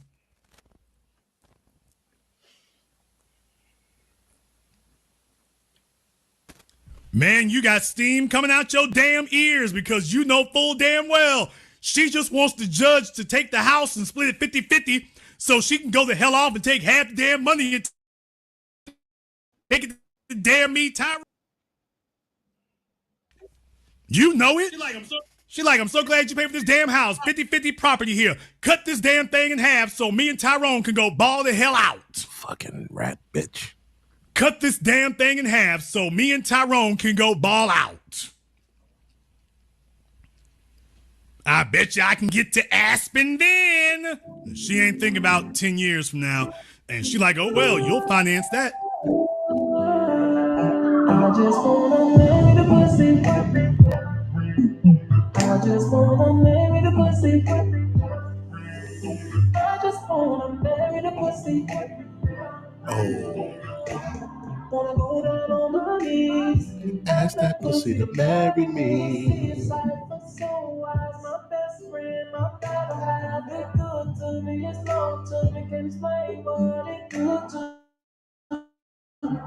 Speaker 5: Man, you got steam coming out your damn ears because you know full damn well she just wants the judge to take the house and split it 50-50 so she can go the hell off and take half the damn money and take it to damn me, Tyra. You know it. She like, I'm so glad you paid for this damn house. 50-50 property here. Cut this damn thing in half so me and Tyrone can go ball the hell out.
Speaker 1: Fucking rat bitch.
Speaker 5: Cut this damn thing in half so me and Tyrone can go ball out. I bet you I can get to Aspen then. She ain't thinking about 10 years from now. And she like, oh, well, you'll finance that.
Speaker 22: I just wanna marry the pussy. I just wanna marry the pussy. I just wanna marry the pussy.
Speaker 1: Oh.
Speaker 22: Wanna go down on my knees.
Speaker 1: Ask that pussy to marry me.
Speaker 22: So wise, my best friend, my better half. It good to me, it's long to me, can't explain what it good to me.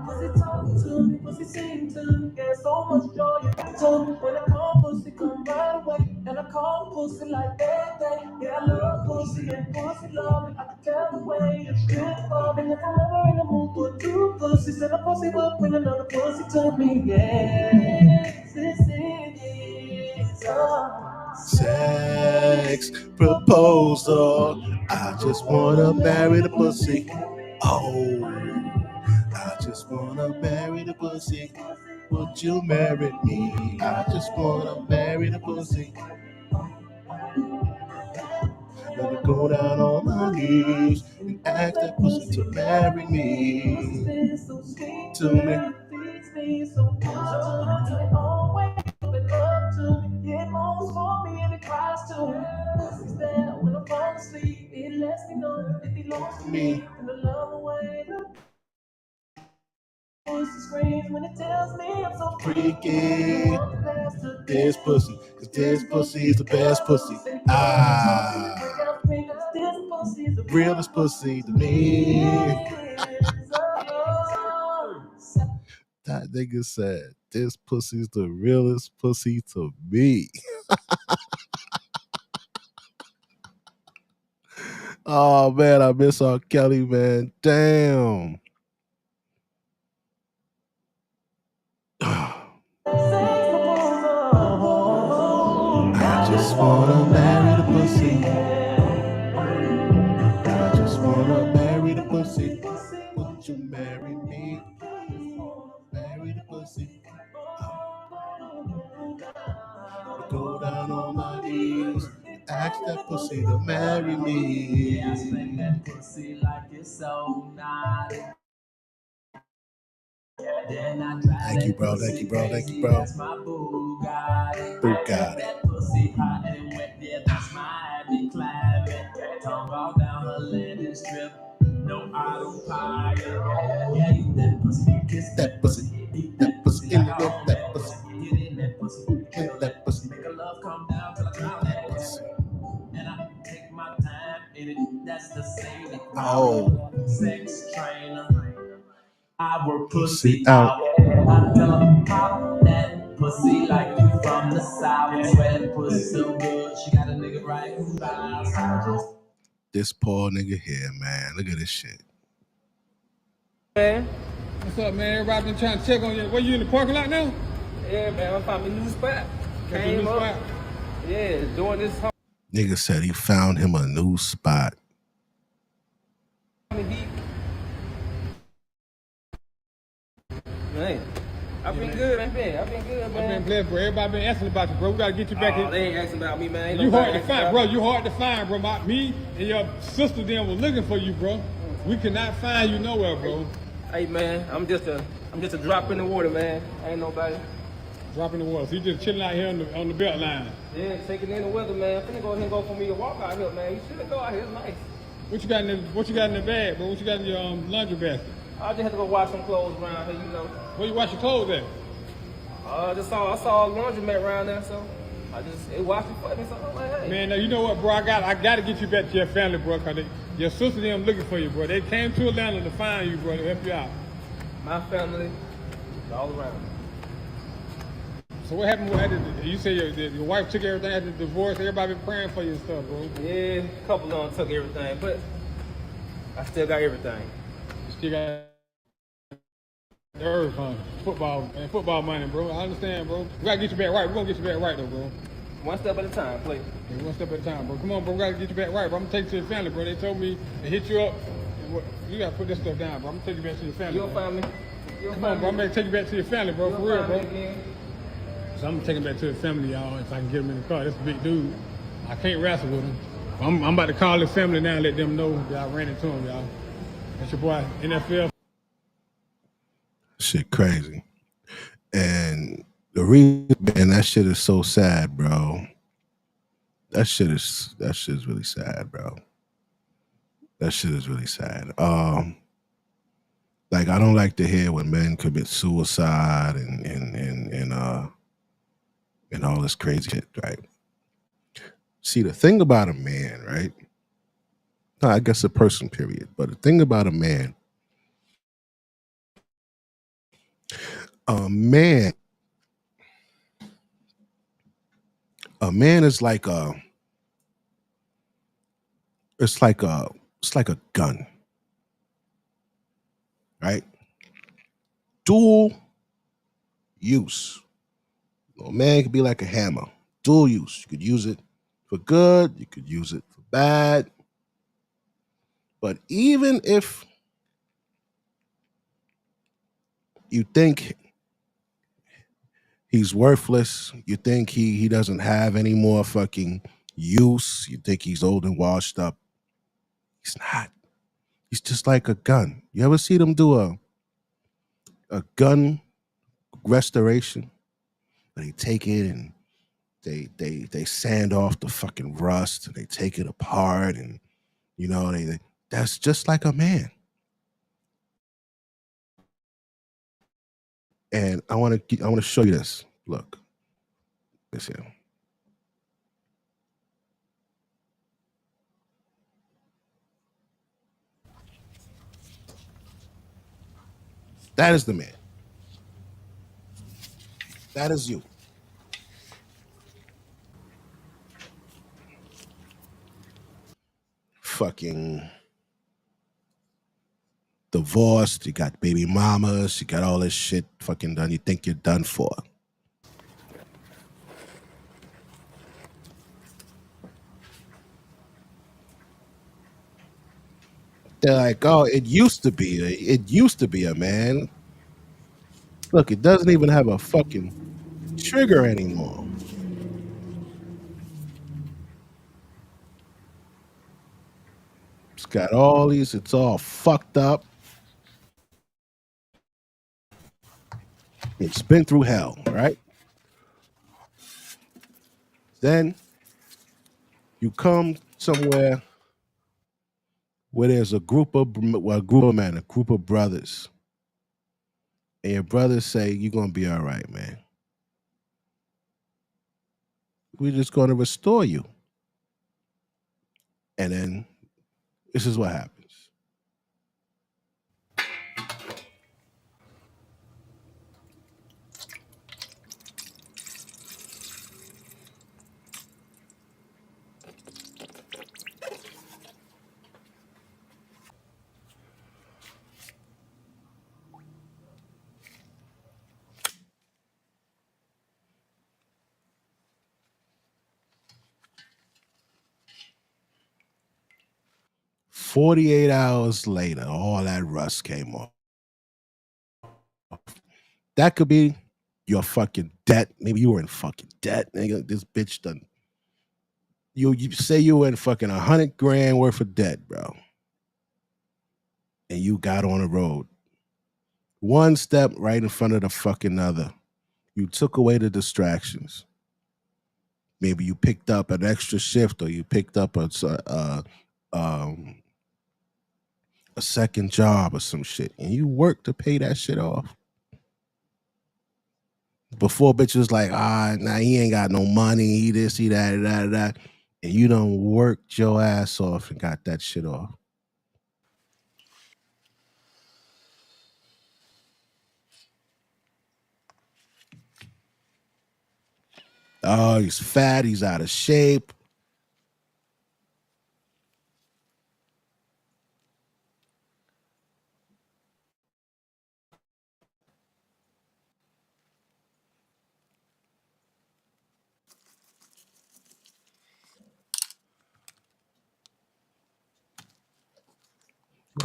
Speaker 22: Pussy talk to me, pussy sing to me, get so much joy it told me. When I call pussy come right away, and I call pussy like that day. Yeah, I love pussy and pussy love me. I can tell the way it's good for me. And if I'm ever in the mood for two pussies, then a pussy will bring another pussy to me. Yes, this is
Speaker 1: sex proposal. I just wanna marry the pussy. Oh. I just wanna marry the pussy. Would you marry me? I just wanna marry the pussy. Let me go down on my knees and ask that pussy to marry me. To me.
Speaker 22: It moans for me and it cries too. Pussy's there when I fall asleep. It lets me know it belongs to me. And I love the way the pussy screams when it tells me I'm so
Speaker 1: freaky. This pussy, cause this pussy is the best pussy. The realest pussy to me. That nigga said, this pussy's the realest pussy to me. Oh man, I miss R. Kelly, man. Damn. I just wanna marry the pussy. I just wanna marry the pussy. Would you marry me? Marry the pussy. Go down on my knees. Ask that pussy to marry me. I spank that pussy like it's so naughty. Thank you, bro. Thank you, bro. Thank you, bro. Bugatti.
Speaker 22: That pussy hot and wet, yeah, that's my happy climate. Tongue all down her landing strip. No autopilot. Yeah, eat that pussy, kiss that pussy, eat that pussy like a home that pussy. Get in that pussy, kill that pussy, make a love come down till I drown that pussy. And I take my time in it. That's the same.
Speaker 1: Oh.
Speaker 22: Sex trainer. I work pussy out. I tell her pop that pussy like you from the south. Swear that pussy so good. She got a nigga right who buys. I just
Speaker 1: This poor nigga here, man. Look at this shit.
Speaker 8: Man. What's up, man? Everybody been trying to check on you. Where you in the parking lot now? Yeah, man. I found me a new spot. Came up. Yeah, doing this whole
Speaker 1: Nigga said he found him a new spot.
Speaker 8: Man, I've been good, man. I've been good, man. I've been blessed, bro. Everybody been asking about you, bro. We gotta get you back here. They ain't asking about me, man. You hard to find, bro. You hard to find, bro. Me and your sister then was looking for you, bro. We cannot find you nowhere, bro. Hey, man, I'm just a drop in the water, man. Ain't nobody. Drop in the water. So you just chilling out here on the belt line. Yeah, taking in the weather, man. Finna go ahead and go for me a walk out here, man. You should go out here. It's nice. What you got in the bag, bro? What you got in your laundry basket? I just had to go wash some clothes around here, you know. Where you wash your clothes at? I saw a laundromat around there, so it washed it for me, so I'm like, hey. Man, now you know what, bro? I gotta get you back to your family, bro, because your sister and them looking for you, bro. They came to Atlanta to find you, bro, to help you out. My family is all around. So what happened with you say your wife took everything after the divorce? Everybody been praying for you and stuff, bro. Yeah, a couple of them took everything, but I still got everything. You still got earth, huh? Football money, bro. I understand, bro. We gotta get you back right. We're gonna get you back right, though, bro. One step at a time, please. Yeah, one step at a time, bro. Come on, bro. We gotta get you back right, bro. I'm gonna take you to your family, bro. They told me to hit you up. You gotta put this stuff down, bro. I'm gonna take you back to your family. You'll find me. Come on, bro. I'm gonna take you back to your family, bro. For real, bro. So I'm gonna take him back to his family, y'all, if I can get him in the car. That's a big dude. I can't wrestle with him. I'm about to call his family now and let them know that I ran into him, y'all. That's your boy, NFL.
Speaker 1: Shit crazy. And the reason, man, that shit is so sad, bro. That shit is really sad, bro. That shit is really sad. Like I don't like to hear when men commit suicide and all this crazy shit, right? See, the thing about a man, right? No, I guess a person, period. But the thing about a man is like it's like a gun, right? Dual use. A man could be like a hammer, dual use. You could use it for good, you could use it for bad. But even if you think he's worthless, you think he doesn't have any more fucking use, you think he's old and washed up, he's not. He's just like a gun. You ever see them do a gun restoration? They take it and they sand off the fucking rust and they take it apart and you know they that's just like a man. And I want to show you this. Look, this here. That is the man. That is you. Fucking divorced, you got baby mamas, you got all this shit fucking done. You think you're done for. They're like, oh, it used to be a man. Look, it doesn't even have a fucking trigger anymore. It's got all these, it's all fucked up. It's been through hell, right? Then you come somewhere where there's a group of men, a group of brothers, and your brothers say, "You're gonna be all right, man. We're just gonna restore you." And then this is what happens. "48 hours later, all that rust came off. That could be your fucking debt. Maybe you were in fucking debt, nigga. This bitch done. You say you were in fucking 100 grand worth of debt, bro, and you got on the road. One step right in front of the fucking other. You took away the distractions. Maybe you picked up an extra shift, or you picked up a second job or some shit, and you worked to pay that shit off. Before bitches like, nah, he ain't got no money, he this, he that, and you done worked your ass off and got that shit off. Oh, he's fat, he's out of shape.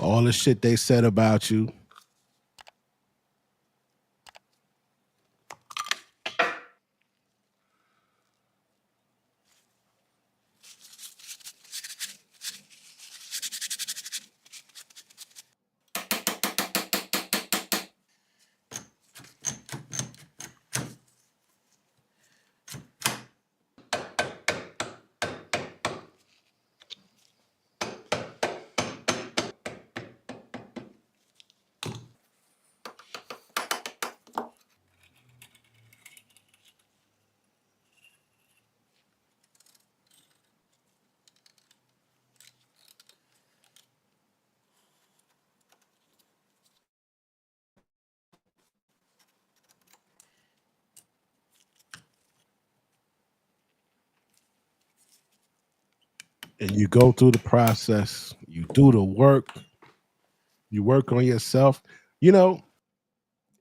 Speaker 1: All the shit they said about you. And you go through the process, you do the work, you work on yourself. You know,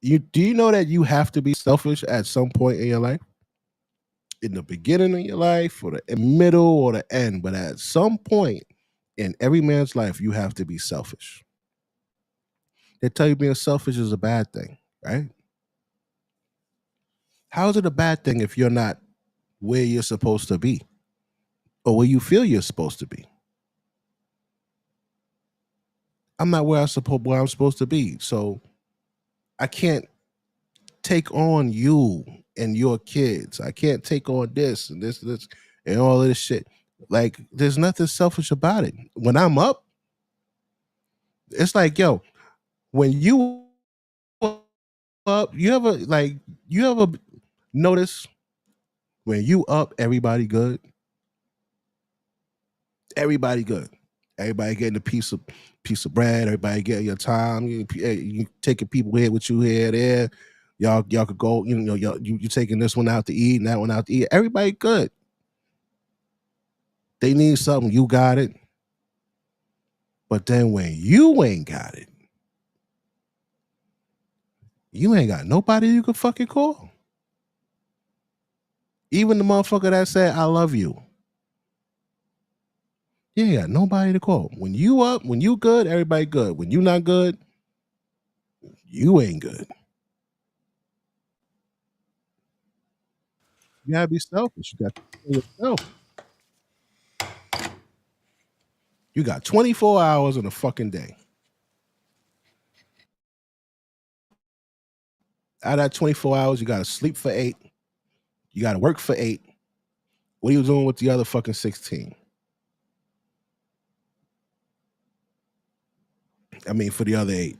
Speaker 1: do you know that you have to be selfish at some point in your life? In the beginning of your life, or the middle, or the end, but at some point in every man's life, you have to be selfish. They tell you being selfish is a bad thing, right? How is it a bad thing if you're not where you're supposed to be, or where you feel you're supposed to be? I'm not where I'm supposed to be, so I can't take on you and your kids. I can't take on this and this and all of this shit. Like, there's nothing selfish about it. When I'm up, it's like, yo, when you up, you ever notice when you up, everybody good? Everybody good. Everybody getting a piece of bread. Everybody getting your time. You taking people here with you here, there. Y'all could go. You taking this one out to eat and that one out to eat. Everybody good. They need something, you got it. But then when you ain't got it, you ain't got nobody you can fucking call. Even the motherfucker that said I love you. You ain't got nobody to call. When you up, when you good, everybody good. When you not good, you ain't good. You gotta be selfish. You got to be yourself. You got 24 hours in a fucking day. Out of that 24 hours, you got to sleep for 8. You got to work for 8. What are you doing with the other fucking 16? I mean, for the other 8.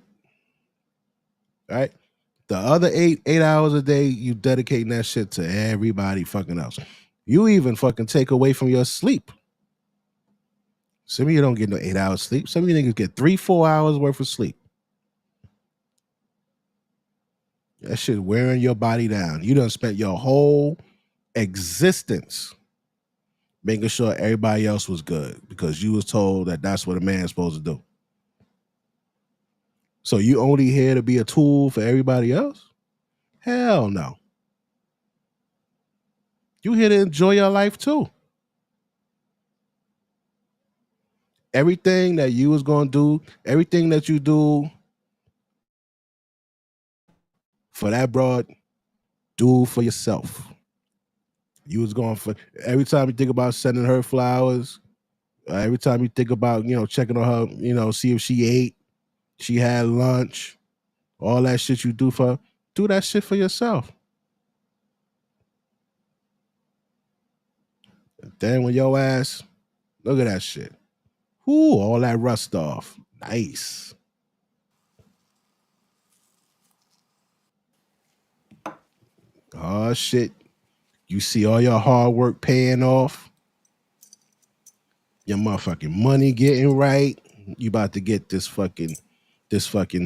Speaker 1: Right? The other 8 hours a day, you dedicating that shit to everybody fucking else. You even fucking take away from your sleep. Some of you don't get no 8 hours sleep. Some of you niggas get 3-4 hours worth of sleep. That shit wearing your body down. You done spent your whole existence making sure everybody else was good because you was told that that's what a man's supposed to do. So you only here to be a tool for everybody else? Hell no. You here to enjoy your life too. Everything that you was going to do, everything that you do for that broad, do for yourself. You was going for, every time you think about sending her flowers, every time you think about, checking on her, see if she ate, she had lunch, all that shit you do for her, do that shit for yourself. And then when your ass, look at that shit. Ooh, all that rust off. Nice. Oh shit. You see all your hard work paying off. Your motherfucking money getting right. You about to get this fucking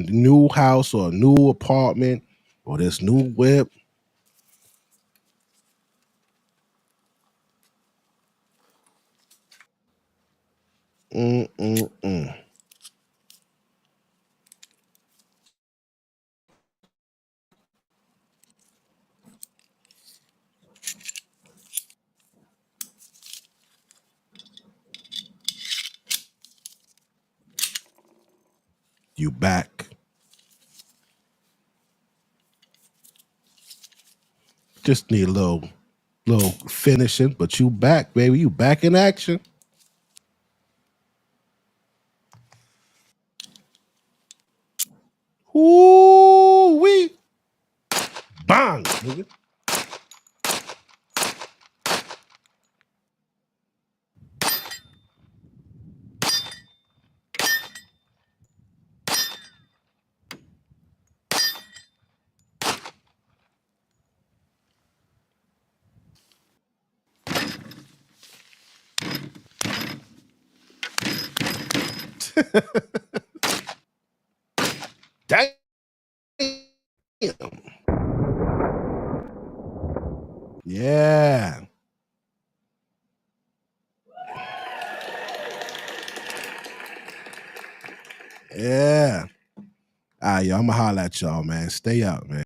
Speaker 1: new house or new apartment or this new whip. You back. Just need a little finishing, but you back, baby. You back in action. Ooh wee. Bang, nigga. Damn. Yeah. Yeah. All right, yo, I'm going to holler at y'all, man. Stay out, man.